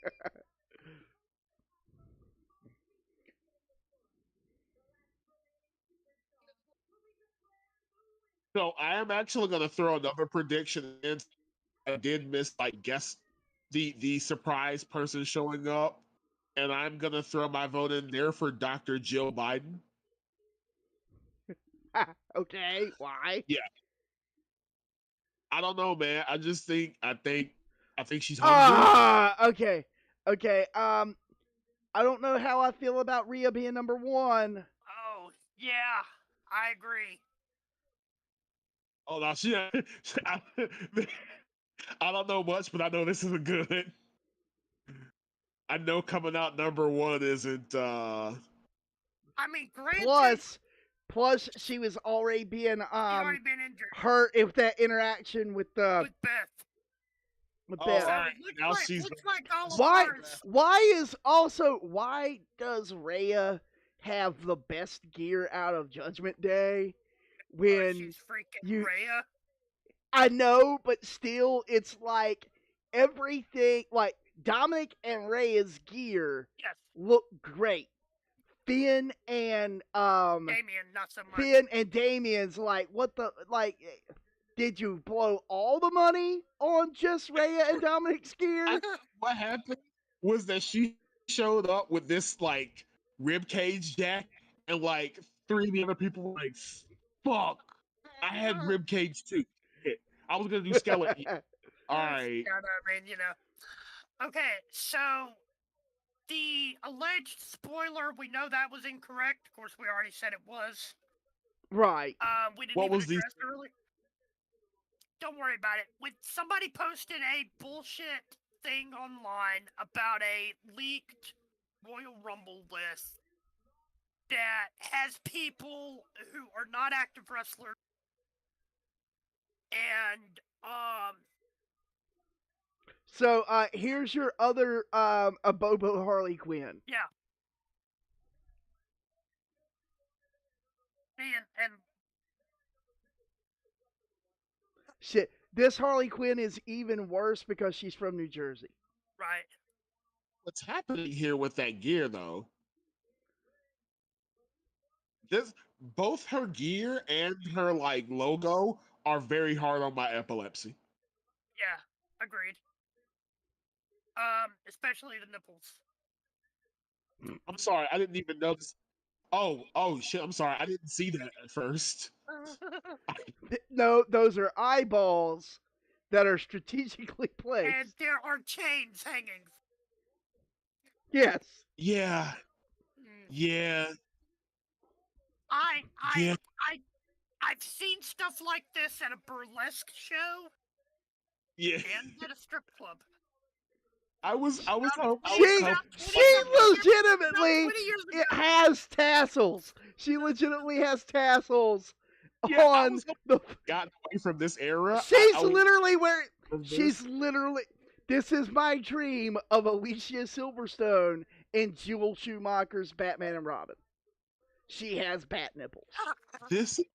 S3: So I am actually going to throw another prediction in. I did miss, like, guess the surprise person showing up, and I'm going to throw my vote in there for Dr. Jill Biden.
S1: Okay, why?
S3: Yeah. I don't know, man. I just think I think she's hungry.
S1: Okay. I don't know how I feel about Rhea being number one.
S2: Oh, yeah, I agree.
S3: Oh, no, I don't know much, but I know this isn't good. I know coming out number one isn't.
S2: I mean, granted,
S1: Plus, she was already being
S2: already been injured.
S1: hurt if that interaction with
S2: Beth.
S1: With
S3: Oh,
S1: Beth.
S3: all right. Now
S2: Looks
S3: she's
S2: like
S1: why does Rhea have the best gear out of Judgment Day when
S2: she's freaking Rhea?
S1: I know, but still, it's like everything, like Dominic and Rhea's gear look great. Finn and
S2: Damion, not so much.
S1: Finn and Damien's like, what the, like, did you blow all the money on just Rhea and Dominic's gear?
S3: What happened was that she showed up with this, like, rib cage jack, and like 3 of the other people were like, fuck, I had rib cage too. I was gonna do skeleton. All right.
S2: Yeah, I mean, Okay, so the alleged spoiler, we know that was incorrect. Of course, we already said it was.
S1: Right.
S2: We didn't even address it earlier. Don't worry about it. When somebody posted a bullshit thing online about a leaked Royal Rumble list that has people who are not active wrestlers and
S1: So here's your other a Bobo Harley Quinn.
S2: yeah, and
S1: Shit, this Harley Quinn is even worse because she's from New Jersey.
S2: right.
S3: What's happening here with that gear, though? Both her gear and her like logo are very hard on my epilepsy.
S2: Yeah, agreed. Especially the nipples.
S3: I'm sorry, I didn't even notice. Oh shit! I'm sorry, I didn't see that at first.
S1: No, those are eyeballs that are strategically placed.
S2: And there are chains hanging.
S1: Yes.
S3: Yeah,
S2: Mm.
S3: yeah,
S2: I
S3: yeah.
S2: I've seen stuff like this at a burlesque show
S3: Yeah,
S2: and at a strip club.
S3: I was hoping.
S1: She legitimately
S2: 20 years ago.
S1: it has tassels. She legitimately has tassels
S3: Yeah, I
S1: on
S3: was hoping
S1: the.
S3: gotten away from this era.
S1: She's
S3: I was
S1: literally wearing.
S3: from this.
S1: She's literally. This is my dream of Alicia Silverstone in Joel Schumacher's Batman and Robin. She has bat nipples.
S3: This is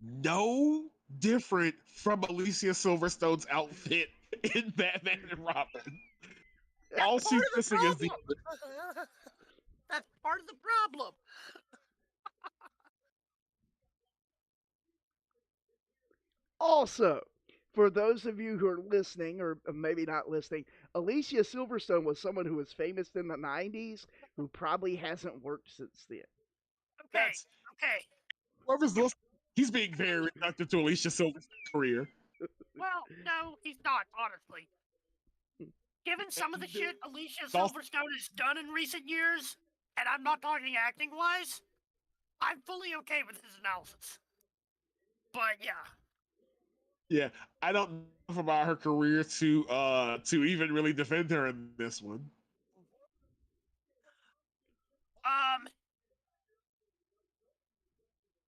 S3: no different from Alicia Silverstone's outfit in Batman and Robin. All she's missing is the.
S2: That's part of the problem.
S1: Also, for those of you who are listening, or maybe not listening, Alicia Silverstone was someone who was famous in the 90s who probably hasn't worked since then.
S2: Okay. Okay.
S3: Whoever's listening, he's being very reductive to Alicia Silverstone's career.
S2: Well, no, he's not, honestly. Given some of the shit Alicia Silverstone has done in recent years, and I'm not talking acting-wise, I'm fully okay with his analysis. But yeah.
S3: Yeah, I don't know enough about her career to even really defend her in this one.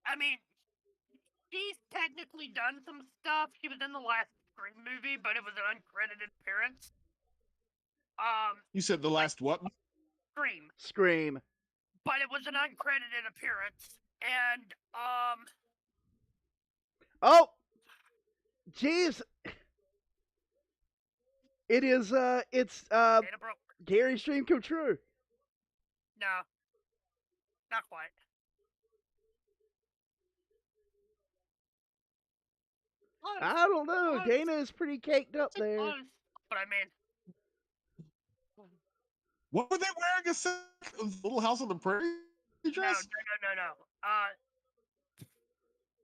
S2: I mean, she's technically done some stuff. She was in the last Scream movie, but it was an uncredited appearance.
S3: You said the last what?
S2: Scream.
S1: Scream.
S2: But it was an uncredited appearance. And,
S1: Oh! Jeez! It is, it's,
S2: Dana broke.
S1: Gary's dream come true.
S2: No. Not quite. Close.
S1: I don't know.
S2: Close.
S1: Dana is pretty caked up there.
S2: Close. But I mean,
S3: What were they wearing? A Little House on the Prairie dress?
S2: no.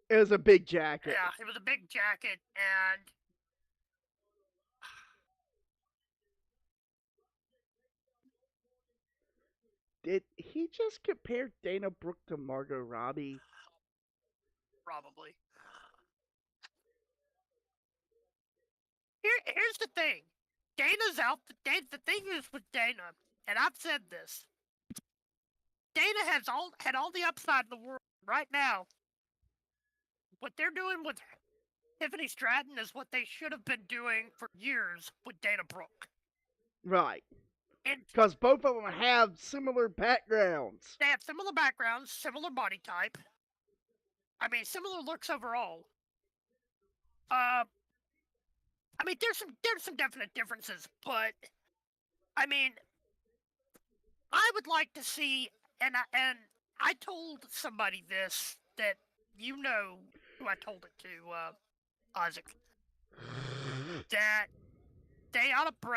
S1: It was a big jacket.
S2: Yeah, it was a big jacket, and
S1: Did he just compare Dana Brooke to Margot Robbie?
S2: probably. Here's the thing. Dana's out. The thing is with Dana, and I've said this. Dana had all the upside in the world right now. What they're doing with Tiffany Stratton is what they should have been doing for years with Dana Brooke.
S1: Right.
S2: And
S1: Because both of them have similar backgrounds.
S2: they have similar backgrounds, similar body type. I mean, similar looks overall. I mean, there's some definite differences, but I mean, I would like to see, and I told somebody this that you know who I told it to, Isaac, that they ought to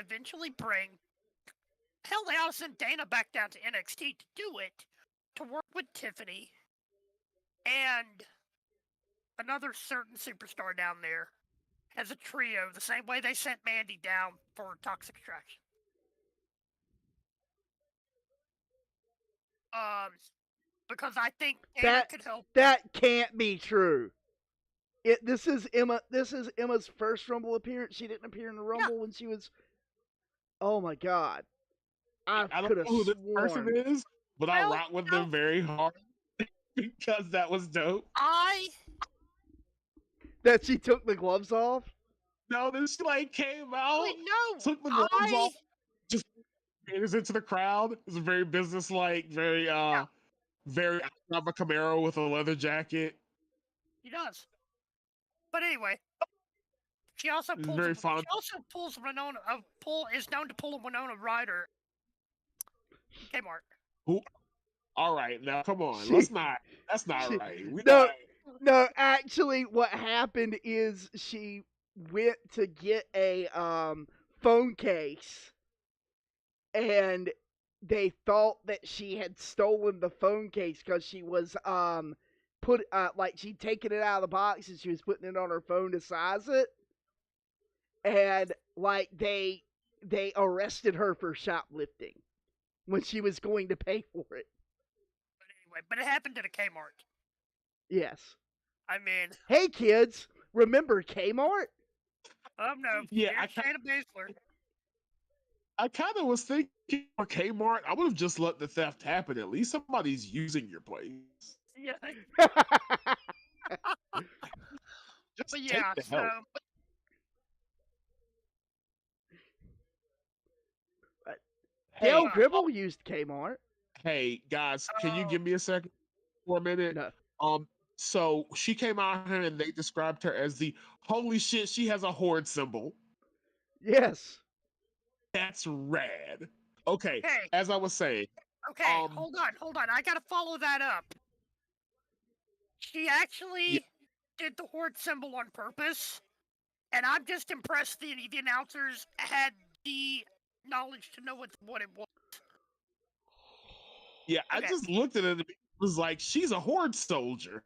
S2: eventually bring, hell, they ought to send Dana back down to NXT to do it, to work with Tiffany and another certain superstar down there as a trio, the same way they sent Mandy down for Toxic Attraction. Because I think Dana could help.
S1: That can't be true. This is Emma's first Rumble appearance. She didn't appear in the Rumble when she was. Oh my God! I
S3: don't know who this person is, but I rock with them very hard because that was dope.
S1: That she took the gloves off?
S3: No, then she like came out,
S2: Wait, no,
S3: took the gloves off, just caters into the crowd. It's a very business-like, very I'm a Camaro with a leather jacket.
S2: He does. But anyway, she also
S3: It's
S2: pulls.
S3: very
S2: She
S3: fun.
S2: also pulls Winona. Is known to pull a Winona Ryder. Kmart.
S3: Who? All right, now come on.
S1: She-
S3: Let's not. That's not
S1: she-
S3: right. We
S1: no,
S3: not.
S1: no. Actually, what happened is she went to get a phone case, and they thought that she had stolen the phone case because she was like she'd taken it out of the box and she was putting it on her phone to size it, and like they arrested her for shoplifting when she was going to pay for it.
S2: But anyway, but it happened at a Kmart.
S1: Yes.
S2: I mean,
S1: Hey kids, remember Kmart?
S2: no.
S3: Yeah,
S2: here's Shayna Baszler.
S3: I kind of was thinking for Kmart, I would have just let the theft happen. At least somebody's using your place.
S2: Yeah.
S3: Just
S2: But
S3: take
S2: yeah,
S3: the
S2: so
S3: help.
S1: Gail
S3: Hey,
S1: Gribble used Kmart.
S3: hey, guys, can you
S2: Oh.
S3: give me a second for a minute?
S1: No.
S3: So she came out here and they described her as the holy shit. She has a horde symbol.
S1: Yes.
S3: That's rad. Okay,
S2: Okay.
S3: as I was saying,
S2: Okay, hold on. I gotta follow that up. She actually did the horde symbol on purpose, and I'm just impressed the announcers had the knowledge to know what it was.
S3: yeah, I
S2: Okay.
S3: just looked at it and it was like she's a horde soldier.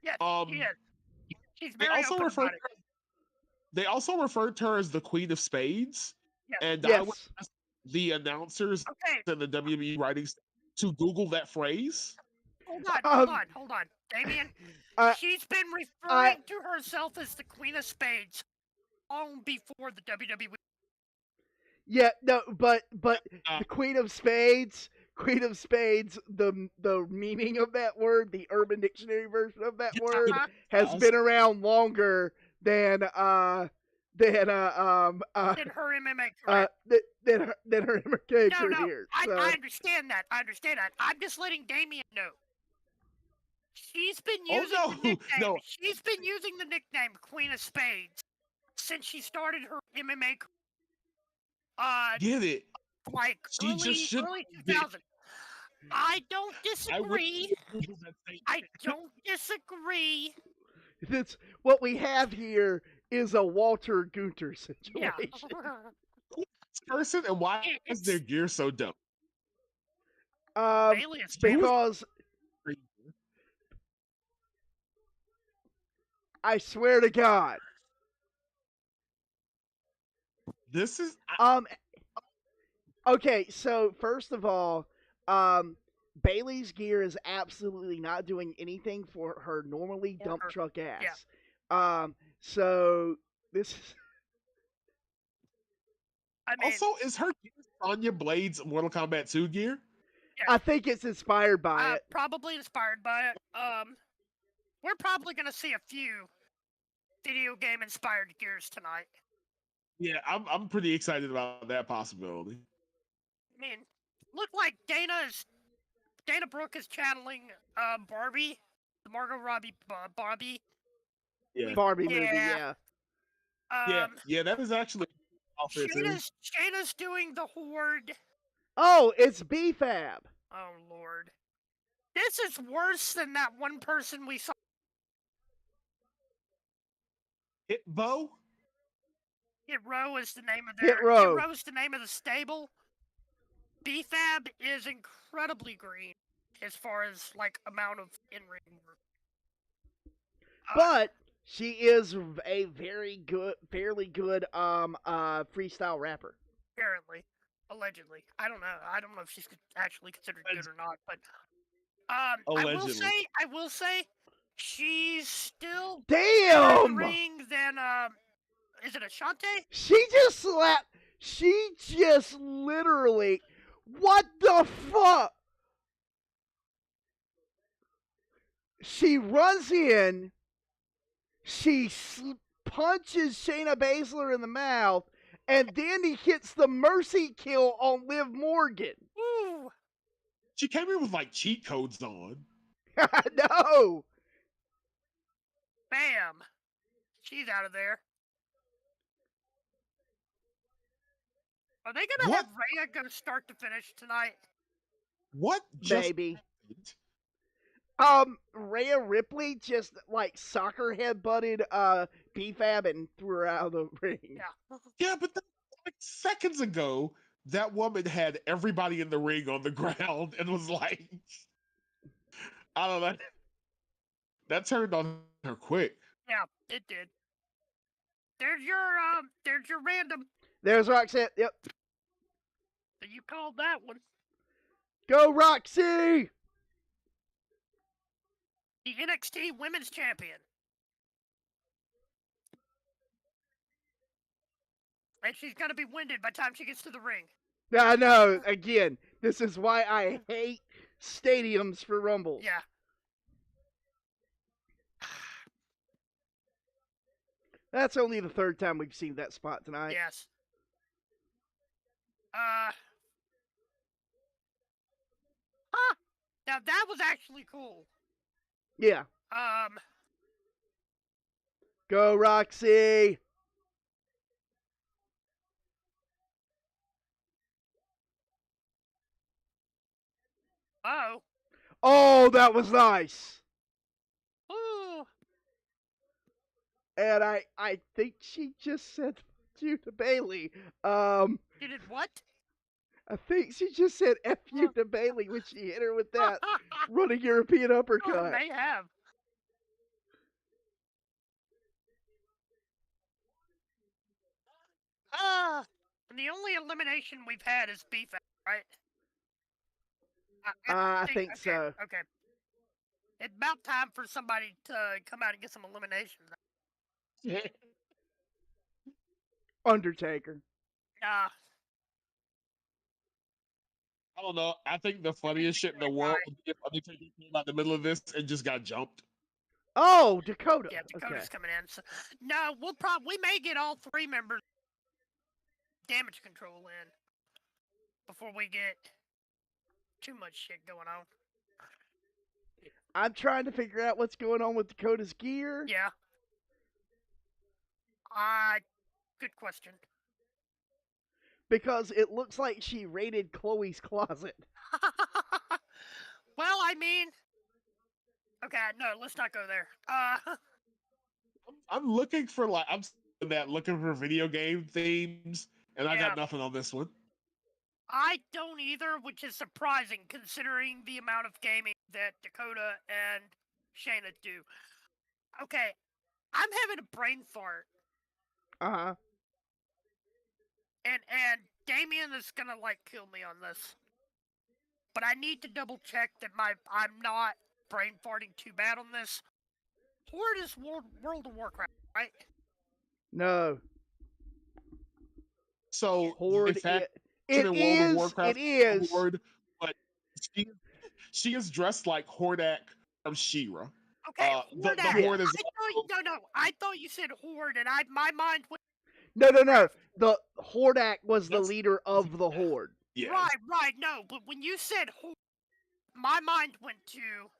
S2: Yes, she is. She's
S3: They
S2: very
S3: also
S2: open
S3: referred
S2: about it.
S3: they also referred to her as the Queen of Spades.
S2: Yes.
S3: And I
S1: Yes.
S3: would ask the announcers
S2: Okay,
S3: and the WWE writings to Google that phrase.
S2: hold
S1: Um,
S2: on. Damion,
S1: uh,
S2: she's been referring to herself as the Queen of Spades long before the WWE.
S1: Yeah, no, but
S3: Uh,
S1: the Queen of Spades, the meaning of that word, the Urban Dictionary version of that word, has been around longer than
S2: Than her MMA career.
S1: than her MMA
S2: No,
S1: career.
S2: I
S1: So
S2: understand that. I'm just letting Damion know. She's been
S3: Oh,
S2: using
S3: no,
S2: the nickname.
S3: no.
S2: She's been using the nickname Queen of Spades since she started her MMA career.
S3: Get it.
S2: Like
S3: She just should
S2: early 2000. I don't disagree. I don't disagree.
S1: that's what we have here is a Walter Gunter
S2: Yeah.
S1: situation.
S3: This person and why is their gear so dumb?
S2: Bailey is
S1: Because I swear to God.
S3: This is
S1: Okay, so first of all, Bailey's gear is absolutely not doing anything for her normally dump truck ass.
S2: Yeah.
S1: So this is
S2: I mean,
S3: also is her Sonya Blade's Mortal Kombat 2 gear?
S1: I think it's inspired by it.
S2: Probably inspired by it. We're probably gonna see a few video game inspired gears tonight.
S3: Yeah, I'm pretty excited about that possibility.
S2: I mean, look like Dana Brooke is channeling Barbie, the Margot Robbie Barbie.
S3: Yeah.
S1: Barbie movie, yeah.
S3: Yeah, that is actually
S2: Shayna's doing the horde.
S1: Oh, it's BFAB.
S2: Oh Lord. This is worse than that one person we saw.
S3: Hit Bow?
S2: Hit Row is the name of
S1: Hit Row.
S2: Row is the name of the stable. BFAB is incredibly green as far as like amount of in-ring work.
S1: But she is a fairly good freestyle rapper.
S2: Apparently, allegedly, I don't know if she's actually considered good or not. But I will say, she's still better in the ring than is it Ashante?
S1: She just literally, what the fuck? She runs in, She punches Shayna Baszler in the mouth, and then he hits the mercy kill on Liv Morgan.
S2: Ooh.
S3: She came in with like cheat codes on.
S1: No.
S2: Bam. She's out of there. Are they gonna have Rhea go start to finish tonight?
S3: What just
S1: Maybe.
S3: happened?
S1: Rhea Ripley just like soccer headbutted BFAB and threw her out of the ring.
S2: Yeah.
S3: Yeah, but like seconds ago, that woman had everybody in the ring on the ground and was like, I don't know. That turned on her quick.
S2: Yeah, it did. There's your random.
S1: There's Roxanne. Yep.
S2: You called that one.
S1: Go Roxy!
S2: The NXT Women's Champion. And she's gonna be winded by the time she gets to the ring.
S1: I know. Again, this is why I hate stadiums for Rumbles.
S2: Yeah.
S1: That's only the third time we've seen that spot tonight.
S2: Yes. Now that was actually cool.
S1: Yeah. Go Roxy!
S2: Oh.
S1: Oh, that was nice.
S2: Ooh.
S1: And I think she just said you to Bailey.
S2: You did what?
S1: I think she just said F you to Bailey when she hit her with that running European uppercut.
S2: Oh, may have. And the only elimination we've had is beef, right?
S1: I think
S2: okay,
S1: so.
S2: Okay. It's about time for somebody to come out and get some eliminations.
S1: Undertaker.
S2: Uh,
S3: I don't know. I think the funniest shit in the world would be if Undertaker came out in the middle of this and just got jumped.
S1: Oh, Dakota.
S2: Yeah, Dakota's
S1: Okay.
S2: coming in. So, no, we may get all three members damage control in before we get too much shit going on.
S1: I'm trying to figure out what's going on with Dakota's gear.
S2: Yeah. Good question.
S1: Because it looks like she raided Chloe's closet.
S2: Well, I mean, okay, no, let's not go there.
S3: I'm looking for looking for video game themes, and I got nothing on this one.
S2: I don't either, which is surprising considering the amount of gaming that Dakota and Shayna do. Okay, I'm having a brain fart.
S1: Uh-huh.
S2: And Damion is gonna kill me on this. But I need to double check that I'm not brain farting too bad on this. Horde is World of Warcraft, right?
S1: No.
S3: So
S1: Horde
S3: it
S1: is.
S3: Horde, but she is dressed like Hordak from She-Ra.
S2: Okay,
S3: the Horde is.
S2: I thought you said Horde, and my mind went.
S1: No. The Hordak was the leader of the Horde.
S3: Yes.
S2: Right. No, but when you said Horde, my mind went to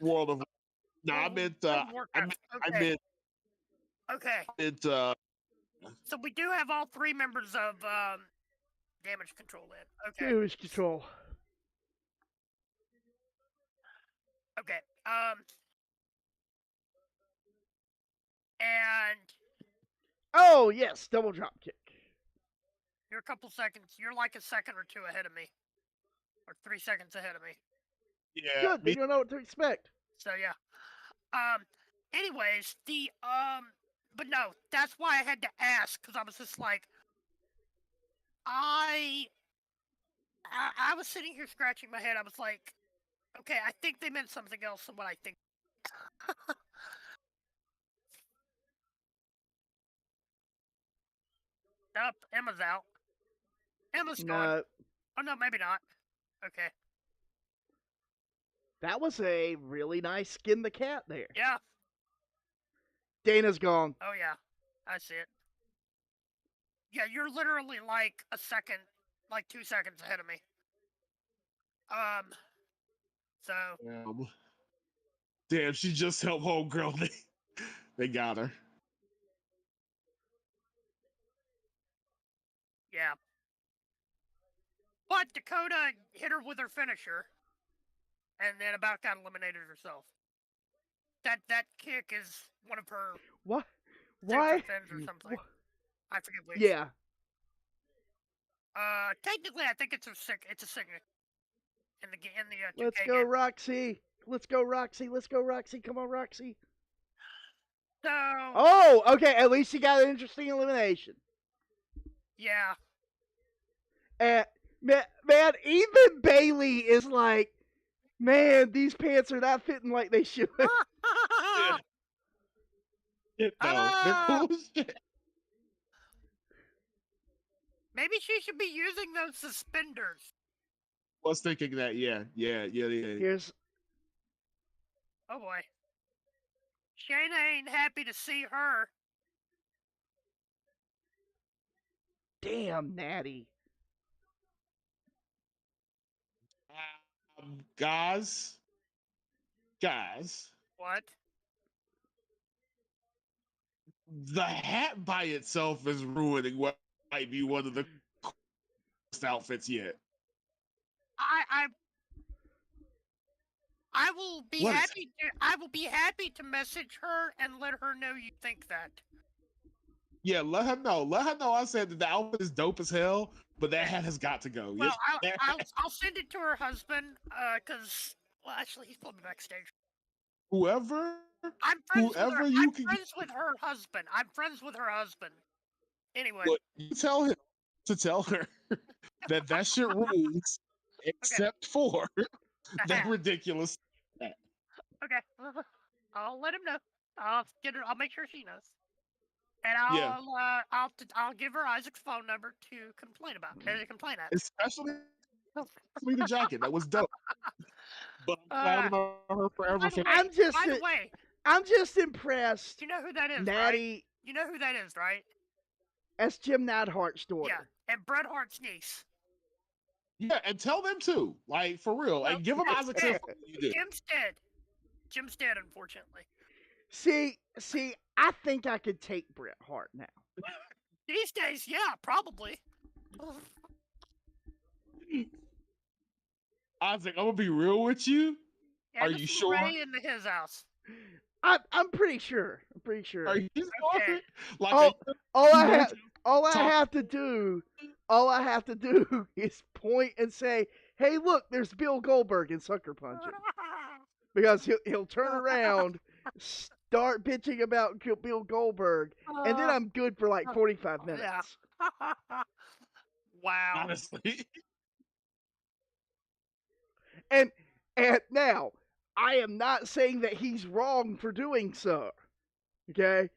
S3: World of. No, I meant.
S2: Okay. So we do have all three members of damage control in. Okay.
S1: Damage control.
S2: Okay. And.
S1: Oh yes, double drop kick.
S2: You're a couple seconds. You're like a second or two ahead of me, or 3 seconds ahead of me.
S3: Yeah.
S1: Good. You don't know what to expect.
S2: So yeah. Anyways, but no, that's why I had to ask, because I was just like, I was sitting here scratching my head. I was like, okay, I think they meant something else than what I think. Nope, Emma's out. Emma's gone. Oh no, maybe not. Okay.
S1: That was a really nice skin the cat there.
S2: Yeah.
S1: Dana's gone.
S2: Oh yeah, I see it. Yeah, you're literally like a second, like 2 seconds ahead of me. So
S3: Damn, she just helped homegirl. They got her.
S2: yeah. But Dakota hit her with her finisher, and then about got eliminated herself. That kick is one of her
S1: What?
S2: signature
S1: Why?
S2: fins or something.
S1: What?
S2: I forget which.
S1: Yeah.
S2: Technically, I think it's a signature in the 2K
S1: Let's go,
S2: game.
S1: Roxy. Let's go, Roxy. Let's go, Roxy. Come on, Roxy.
S2: So.
S1: Oh, okay. At least she got an interesting elimination.
S2: Yeah.
S1: And man, even Bailey is like, man, these pants are not fitting like they should.
S3: They're cool as shit.
S2: Maybe she should be using those suspenders.
S3: Was thinking that, yeah.
S1: Here's.
S2: Oh boy. Shayna ain't happy to see her.
S1: Damn, Natty.
S3: Guys.
S2: What?
S3: The hat by itself is ruining what might be one of the coolest outfits yet.
S2: I will be happy to. I will be happy to message her and let her know you think that.
S3: Yeah, let her know. Let her know I said that the outfit is dope as hell, but that hat has got to go.
S2: Well, I'll send it to her husband, well, actually, he's probably backstage.
S3: Whoever
S2: I'm
S3: you
S2: friends with her husband. I'm friends with her husband. Anyway.
S3: Look, you tell him to tell her that shit rules, except for that ridiculous hat.
S2: Okay. I'll let him know. I'll make sure she knows. And I'll give her Isaac's phone number to complain about. To complain at.
S3: Especially the jacket. That was dope. But I'm clowning on her forever.
S2: By the way,
S1: I'm just impressed.
S2: You know who that is,
S1: Natty.
S2: Right? You know who that is, right?
S1: That's Jim Neidhart's daughter.
S2: Yeah, and Bret Hart's niece.
S3: Yeah, and tell them too. Like, for real. Well, and give them Isaac's info.
S2: Jim's dead, unfortunately.
S1: See, I think I could take Bret Hart now.
S2: These days, yeah, probably.
S3: Isaac, I'm gonna be real with you.
S2: Yeah,
S3: are you sure?
S2: Ray in his house.
S1: I'm pretty sure.
S3: Are you sure?
S2: Okay.
S3: Like
S1: all I have to do is point and say, "Hey, look, there's Bill Goldberg in Sucker Punch him," because he'll turn around, start bitching about Bill Goldberg, and then I'm good for like 45 minutes.
S2: Yeah. Wow.
S3: Honestly.
S1: And now, I am not saying that he's wrong for doing so, okay?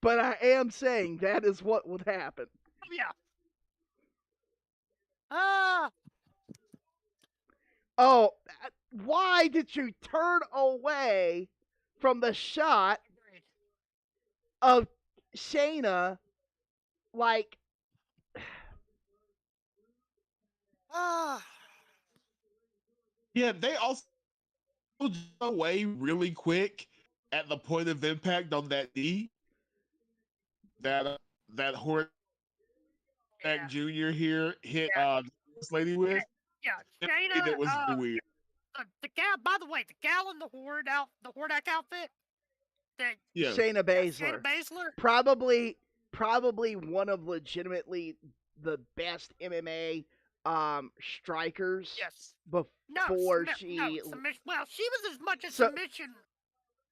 S1: But I am saying that is what would happen.
S2: Yeah.
S1: Oh, why did you turn away from the shot of Shayna? Like,
S3: yeah, they also away really quick at the point of impact on that knee. That Hornet Jr. here hit this lady with.
S2: Yeah, Shayna.
S3: That was weird.
S2: The gal. By the way, the gal in the Hordak outfit.
S1: Shayna Baszler.
S2: Shayna Baszler.
S1: Probably one of legitimately the best MMA strikers.
S2: Yes.
S1: Before she.
S2: Submission. Well, she was as much a submission.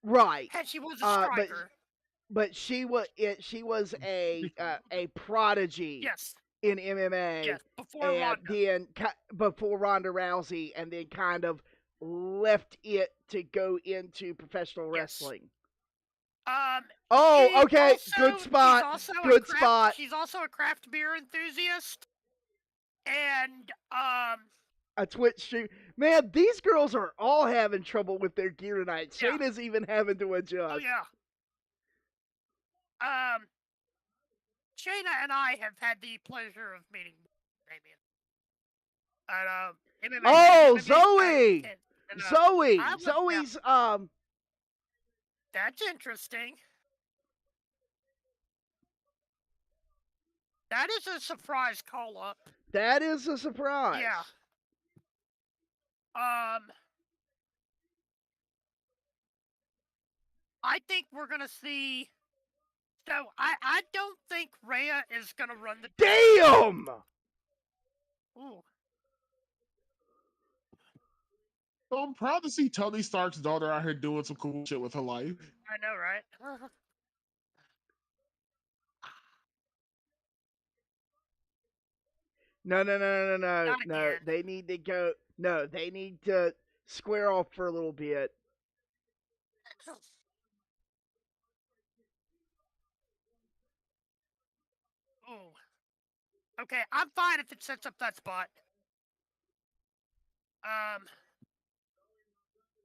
S1: Right.
S2: As she was a striker.
S1: But she was a prodigy.
S2: Yes.
S1: In MMA.
S2: Yes.
S1: Before Ronda Rousey, and then kind of left it to go into professional wrestling. Okay. Good spot. Good spot.
S2: She's also a craft beer enthusiast. And
S1: a Twitch stream. Man, these girls are all having trouble with their gear tonight.
S2: Yeah.
S1: Shayna's even having to adjust.
S2: Oh yeah. Shayna and I have had the pleasure of meeting Damion at
S1: Oh,
S2: MMA
S1: Zoe!
S2: and,
S1: Zoe!
S2: I went down.
S1: Zoe's,
S2: That's interesting. That is a surprise call up.
S1: That is a surprise.
S2: Yeah. I think we're gonna see. So I don't think Rhea is gonna run the.
S1: Damn!
S2: Ooh.
S3: So I'm proud to see Tony Stark's daughter out here doing some cool shit with her life.
S2: I know, right?
S1: No.
S2: Not again.
S1: They need to go. No, they need to square off for a little bit.
S2: Ooh. Okay, I'm fine if it sets up that spot.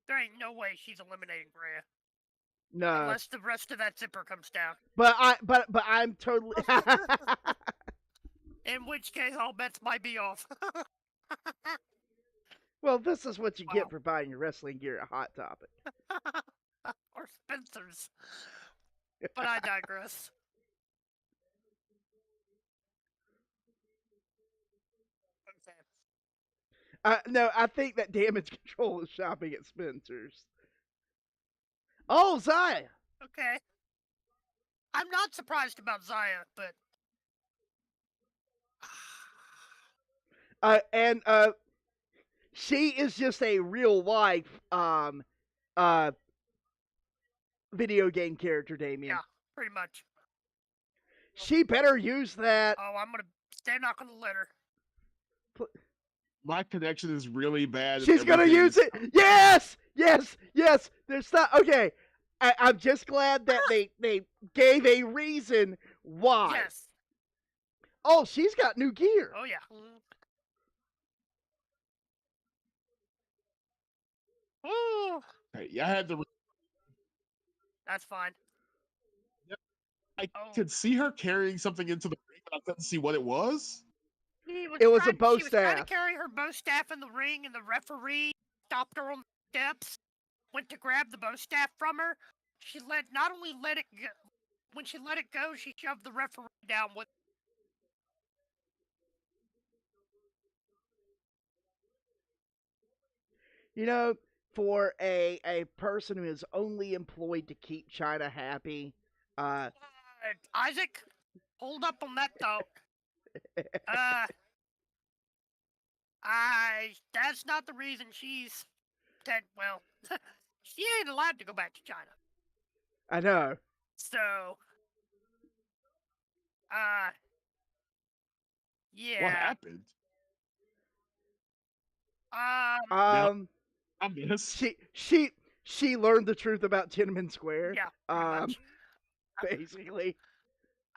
S2: There ain't no way she's eliminating Rhea.
S1: No.
S2: Unless the rest of that zipper comes down.
S1: But I'm totally.
S2: In which case, all bets might be off.
S1: Well, this is what you get for buying your wrestling gear at Hot Topic.
S2: Or Spencer's. But I digress.
S1: No, I think that Damage Control is shopping at Spencer's. Oh, Zaya!
S2: Okay. I'm not surprised about Zaya, but...
S1: She is just a real life video game character, Damion.
S2: Yeah, pretty much.
S1: She better use that.
S2: Oh, they're not gonna let her.
S3: My connection is really bad.
S1: She's gonna use it. Yes. There's not. Okay. I'm just glad that they gave a reason why.
S2: Yes.
S1: Oh, she's got new gear.
S2: Oh yeah. Ooh.
S3: Hey, I had to.
S2: That's fine.
S3: I could see her carrying something into the ring, but I couldn't see what it was.
S1: It was a bow
S2: She was
S1: staff.
S2: trying to carry her bow staff in the ring, and the referee stopped her on the steps. Went to grab the bow staff from her. She not only let it go. When she let it go, she shoved the referee down with.
S1: You know, for a person who is only employed to keep China happy,
S2: Isaac, hold up on that thought. That's not the reason she's dead. Well, she ain't allowed to go back to China.
S1: I know.
S2: So, yeah.
S3: What happened? I missed.
S1: She learned the truth about Tiananmen Square.
S2: Yeah, pretty much.
S1: Basically.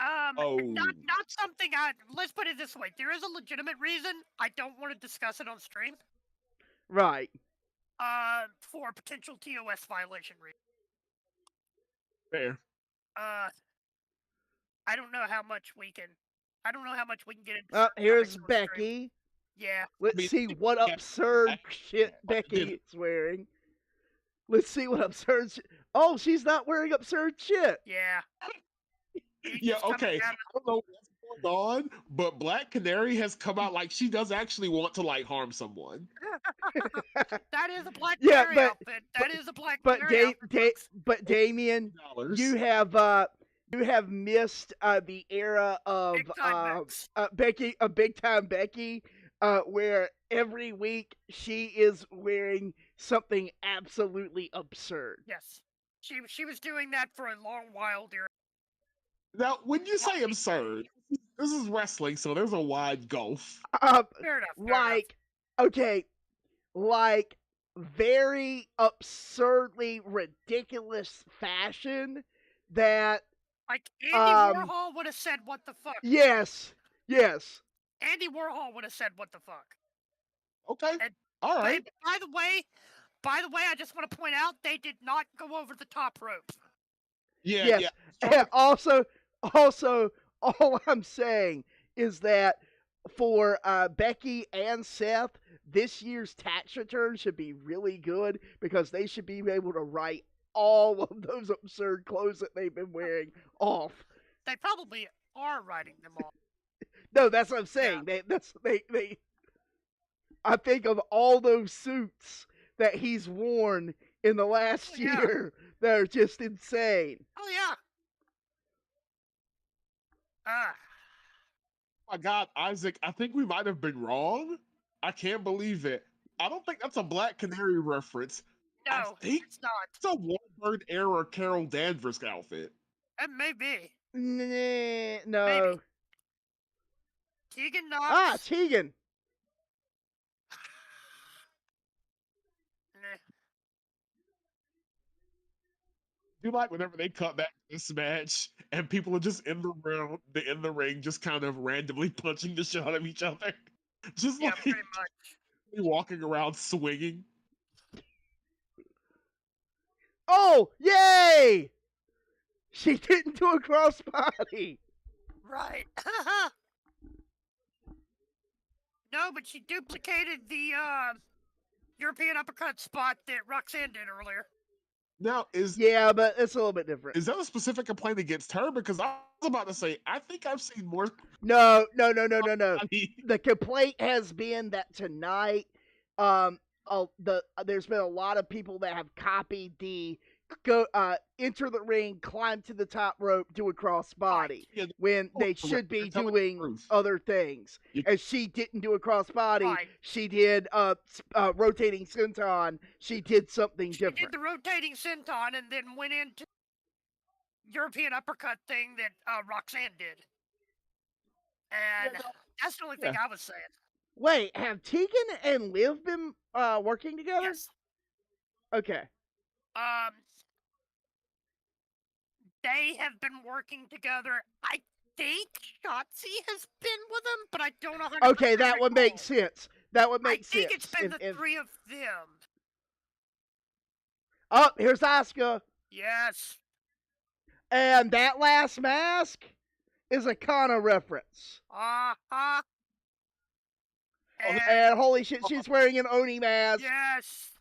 S2: Not something let's put it this way. There is a legitimate reason. I don't want to discuss it on stream.
S1: Right.
S2: For a potential TOS violation reason.
S3: Fair.
S2: I don't know how much we can get into.
S1: Here's Becky.
S2: Yeah.
S1: Let's see what absurd shit Becky is wearing. Let's see what absurd shit. Oh, she's not wearing absurd shit.
S2: Yeah.
S3: Yeah, okay. I don't know what's going on, but Black Canary has come out like she does actually want to like harm someone.
S2: That is a Black Canary outfit. That is a Black Canary outfit.
S1: But Damion, you have missed the era of Big Time Becky, where every week she is wearing something absolutely absurd.
S2: Yes, she was doing that for a long while there.
S3: Now, when you say absurd, this is wrestling, so there's a wide gulf.
S2: Fair enough.
S1: Like very absurdly ridiculous fashion that.
S2: Like Andy Warhol would have said, "What the fuck?"
S1: Yes.
S2: Andy Warhol would have said, "What the fuck?"
S3: Okay. All right.
S2: By the way, I just want to point out they did not go over the top rope.
S3: Yeah,
S1: Yes.
S3: yeah.
S1: And also, all I'm saying is that for Becky and Seth, this year's tax return should be really good because they should be able to write all of those absurd clothes that they've been wearing off.
S2: They probably are writing them off.
S1: No, that's what I'm saying. They I think of all those suits that he's worn in the last year that are just insane.
S2: Oh yeah. Ah.
S3: My God, Isaac, I think we might have been wrong. I can't believe it. I don't think that's a Black Canary reference. I
S2: No,
S3: think
S2: it's not.
S3: it's a Warbird era Carol Danvers outfit.
S2: It may be.
S1: No.
S2: Maybe. Tegan Knox.
S1: Ah, Tegan.
S2: Nah.
S3: You like whenever they cut back this match and people are just in the ring, just kind of randomly punching the shit out of each other, just
S2: Yeah,
S3: like
S2: pretty much.
S3: walking around swinging.
S1: Oh, yay! She didn't do a crossbody.
S2: Right. No, but she duplicated the European uppercut spot that Roxanne did earlier.
S3: Now,
S1: Yeah, but it's a little bit different.
S3: Is that a specific complaint against her? Because I was about to say, I think I've seen more.
S1: No. The complaint has been that tonight, there's been a lot of people that have copied the enter the ring, climb to the top rope, do a crossbody when they should be doing other things. And she didn't do a crossbody.
S2: Right.
S1: She did rotating senton. She did something different.
S2: She did the rotating senton and then went into European uppercut thing that Roxanne did. And that's the only thing I was saying.
S1: Wait, have Tegan and Liv been working together?
S2: Yes.
S1: Okay.
S2: They have been working together. I think Shotzi has been with them, but I don't know how.
S1: Okay, that would make sense. That would make sense.
S2: I think it's been the three of them.
S1: Oh, here's Asuka.
S2: Yes.
S1: And that last mask is a Kana reference.
S2: Uh-huh.
S1: And holy shit, she's wearing an Oni mask.
S2: Yes.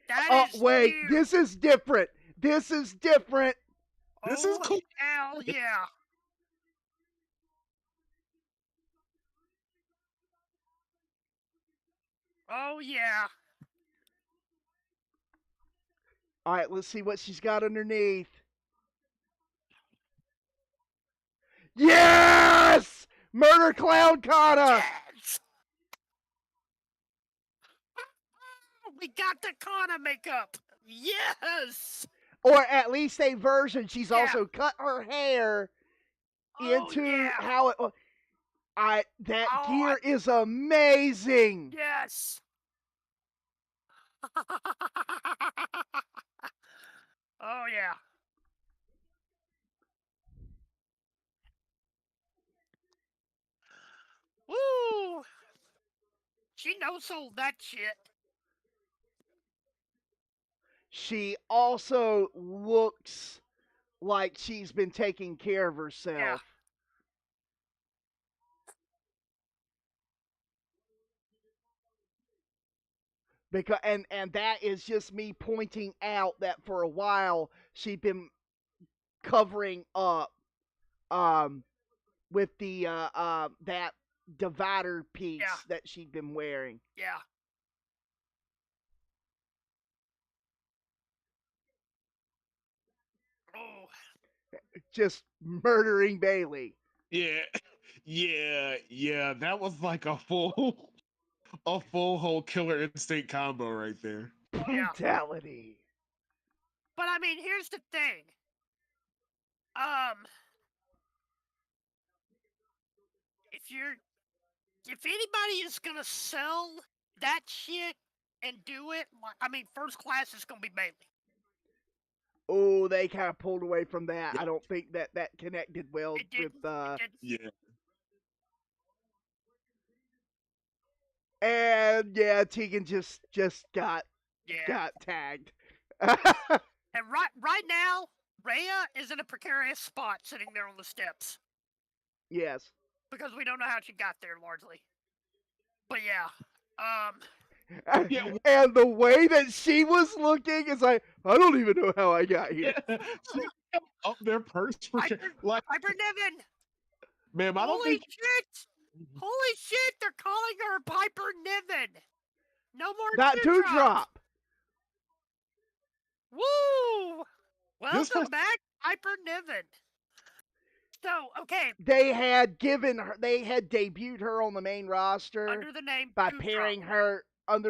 S2: That is
S1: wait,
S2: new.
S1: this is different. This is different.
S3: This is cool.
S2: Hell yeah. Oh yeah.
S1: All right, let's see what she's got underneath. Yes! Murder Clown Kana!
S2: Yes! We got the Kana makeup! Yes!
S1: Or at least a version. She's also cut her hair into how it... That gear is amazing!
S2: Yes! Oh yeah. Woo! She no-sold that shit.
S1: She also looks like she's been taking care of herself.
S2: Yeah.
S1: Because and that is just me pointing out that for a while she'd been covering up with the that divider piece that she'd been wearing.
S2: Yeah. Oh.
S1: Just murdering Bailey.
S3: Yeah. That was like a full whole Killer Instinct combo right there.
S1: Brutality.
S2: But I mean, here's the thing. If anybody is gonna sell that shit and do it, I mean, first class is gonna be Bailey.
S1: Oh, they kind of pulled away from that. I don't think that connected well with
S3: Yeah.
S1: And Tegan just got tagged.
S2: And right now, Rhea is in a precarious spot sitting there on the steps.
S1: Yes.
S2: Because we don't know how she got there, largely. But yeah.
S3: Yeah.
S1: And the way that she was looking is like, I don't even know how I got here.
S3: Yeah. She up their purse for sure. Like,
S2: Piper Niven!
S3: ma'am, I don't think.
S2: Shit! Holy shit, they're calling her Piper Niven! No more
S1: Not Dewdrop!
S2: Woo! Welcome back, Piper Niven. So, okay.
S1: They had debuted her on the main roster
S2: under the name
S1: by
S2: Dewdrop.
S1: pairing her under